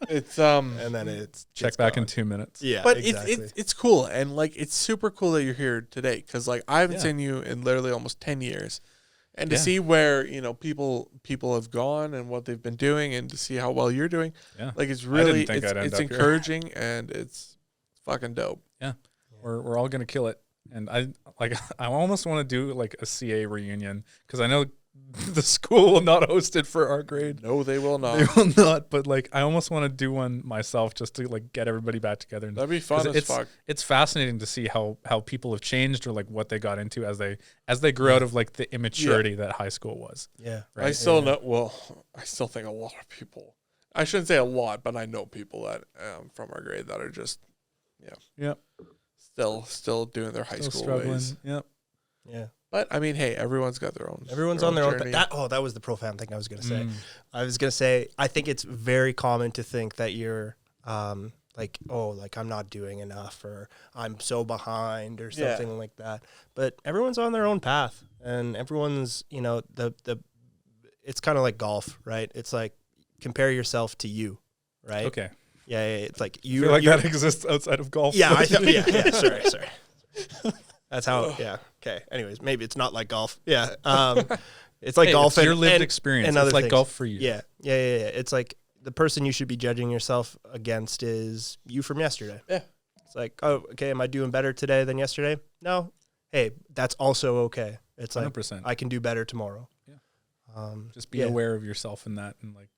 It's and then it's Check back in gone. 2 minutes. Yeah, but exactly. it's cool, and like it's super cool that you're here today, because like I haven't Yeah. seen you in literally almost 10 years, and to Yeah. see where people have gone and what they've been doing, and to see how well you're doing, Yeah. like it's really think I'd end it's up here. encouraging and it's fucking dope. We're all gonna kill it, and I almost want to do like a CA reunion because I know the school will not host it for our grade. No, they will not. They will not, but like I almost want to do one myself just to like get everybody back together. That'd be fun 'cause as fuck. It's fascinating to see how people have changed or like what they got into as they grew out of like the immaturity that high school was. Yeah, I still know. Well, I still think a lot of people. I shouldn't say a lot, but I know people that from our grade that are just, Yep. still doing their high Still school struggling. ways. Yep. yeah. But I mean, hey, everyone's got their own. Everyone's on their own. journey. That was the profound thing I was gonna say. Mm. I was gonna say I think it's very common to think that you're like, oh, like I'm not doing enough or I'm so behind or Yeah. something like that. But everyone's on their own path, and everyone's the it's kind of like golf, right? It's like compare yourself to you, right? Okay. Yeah, it's like I you. feel like you're- that exists outside of golf. yeah, I thought. Yeah. Sorry. That's how. Yeah. Okay. Anyways, maybe it's not like golf. Yeah. It's like Hey, golf it's your and, lived and- experience. and It's other like things. golf for you. Yeah. It's like the person you should be judging yourself against is you from yesterday. Yeah. It's like, oh, okay, am I doing better today than yesterday? No. Hey, that's also okay. It's like 100%. I can do better tomorrow. Yeah. Just be yeah. aware of yourself in that, and like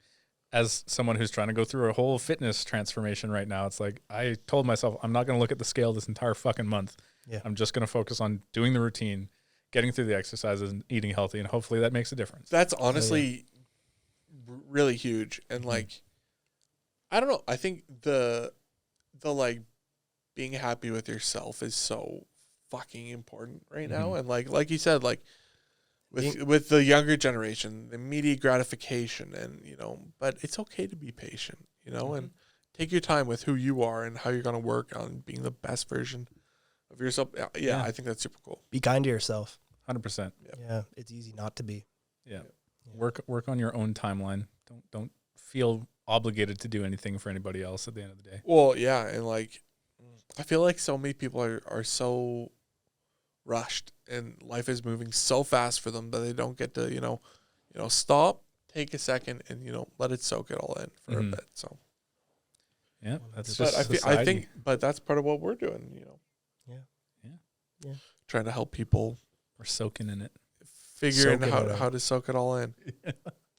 as someone who's trying to go through a whole fitness transformation right now, it's like I told myself I'm not going to look at the scale this entire fucking month. Yeah. I'm just going to focus on doing the routine, getting through the exercises, and eating healthy, and hopefully that makes a difference. That's honestly really huge, and like, I don't know. I think the like being happy with yourself is so fucking important right now, and like you said, like with the younger generation, the immediate gratification, and but it's okay to be patient, and take your time with who you are and how you're gonna work on being the best version of yourself. Yeah. I think that's super cool. Be kind to yourself. 100%. Yeah. It's easy not to be. Yeah. Work on your own timeline. Don't feel obligated to do anything for anybody else at the end of the day. Well, yeah, and like I feel like so many people are so rushed, and life is moving so fast for them that they don't get to stop, take a second, and let it soak it all in for a bit. So Yeah, that's but just I think but that's part of what we're doing, Yeah. trying to help people we're soaking in it. figure Soaking out it how in. to soak it all in.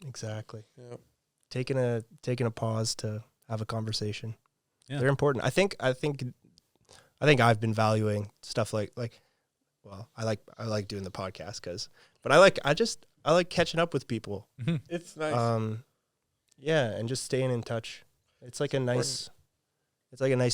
Exactly. Yeah. Taking a pause to have a conversation. Yeah. They're important. I think I've been valuing stuff like well, I like doing the podcast but I like catching up with people. It's nice. Yeah, and just staying in touch. It's like a nice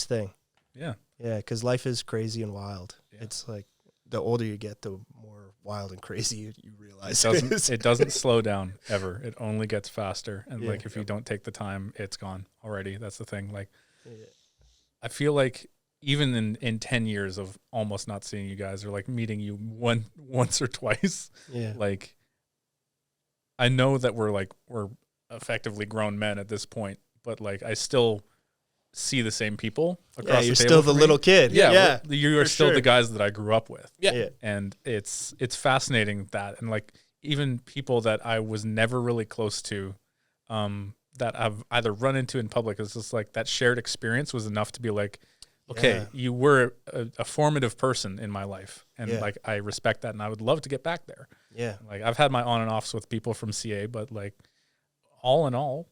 thing. Yeah. Yeah, because life is crazy and wild. Yeah. It's like the older you get, the more wild and crazy you realize It doesnin' slow down ever. It only gets faster. And Yeah. like if you don't take the time, it's gone already. That's the thing. Like Yeah. I feel like even in 10 years of almost not seeing you guys or like meeting you once or twice, Yeah. like I know that we're effectively grown men at this point, but like I still see the same people across the you're table still the for me. little kid. Yeah, you are for still sure. the guys that I grew up with. Yeah. And it's fascinating that, and like even people that I was never really close to, that I've either run into in public, it's just like that shared experience was enough to be like, okay, Yeah. you were a formative person in my life, and Yeah. like I respect that, and I would love to get back there. Yeah. Like I've had my on and offs with people from CA, but like all in all,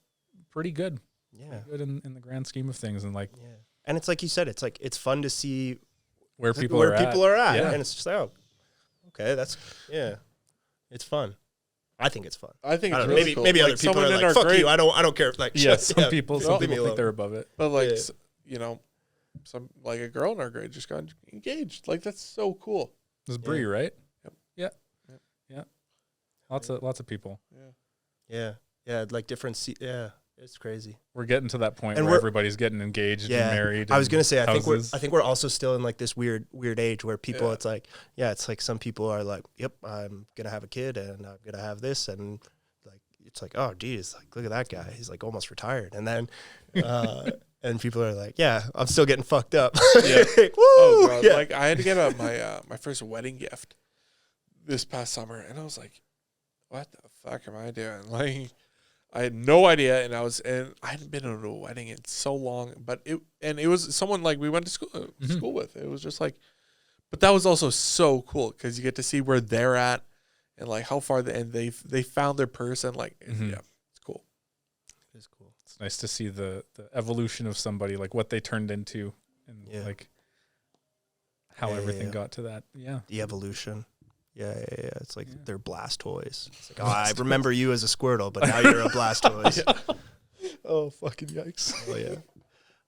pretty good. Yeah. Good in the grand scheme of things, and like Yeah. And it's like you said, it's fun to see where people where are people at. are at. Yeah. And it's just like, oh, okay, it's fun. I think it's fun. I think I it's don't know, really cool. maybe Like, other people someone are in like, our fuck grade- you, I don't care. Like, Yeah, some people leave me think alone. they're above it. But like Yeah. some like a girl in our grade just got engaged. Like that's so cool. It was Bree, right? Yep. Yeah. Yep. Yeah. Lots of people. Yeah. Yeah. Yeah. Like different, yeah. It's crazy. We're getting to that point And where we're- everybody's getting engaged Yeah, and married. I was and gonna say, houses. I think we're also still in like this weird age where people, Yeah. it's like, it's like some people are like, yep, I'm gonna have a kid and I'm gonna have this, and like it's like, oh geez, like look at that guy, he's like almost retired, and then and people are like, yeah, I'm still getting fucked up. Yeah. Woo! Oh, God. Yeah. Like I had to get my first wedding gift this past summer, and I was like, "What the fuck am I doing?" Like, I had no idea, and I hadn't been to a wedding in so long, but it was someone like we went to school with. It was just like, but that was also so cool because you get to see where they're at and like how far they found their person. Like, yeah, it's cool. It is cool. It's nice to see the evolution of somebody, like what they turned into, and like how everything got to that. Yeah, The evolution. Yeah. It's like they're Blastoise. It's like, oh, I remember you as a Squirtle, but now you're a Blastoise. Oh, fucking yikes! Oh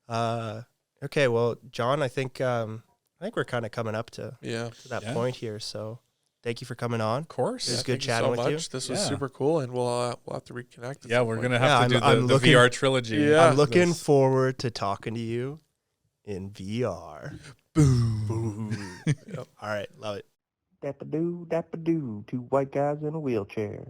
yeah. Okay. Well, John, I think we're kind of coming up to that point here. So, thank you for coming on. of course. It was Yeah, good thank you chatting with you. This was Yeah. super cool, and we'll have to reconnect. Yeah, we're gonna have to do I'm the looking- VR trilogy. Yeah. I'm looking This- forward to talking to you in VR. Boom. Yep. All right. Love it. Dappa-doo, two white guys in a wheelchair.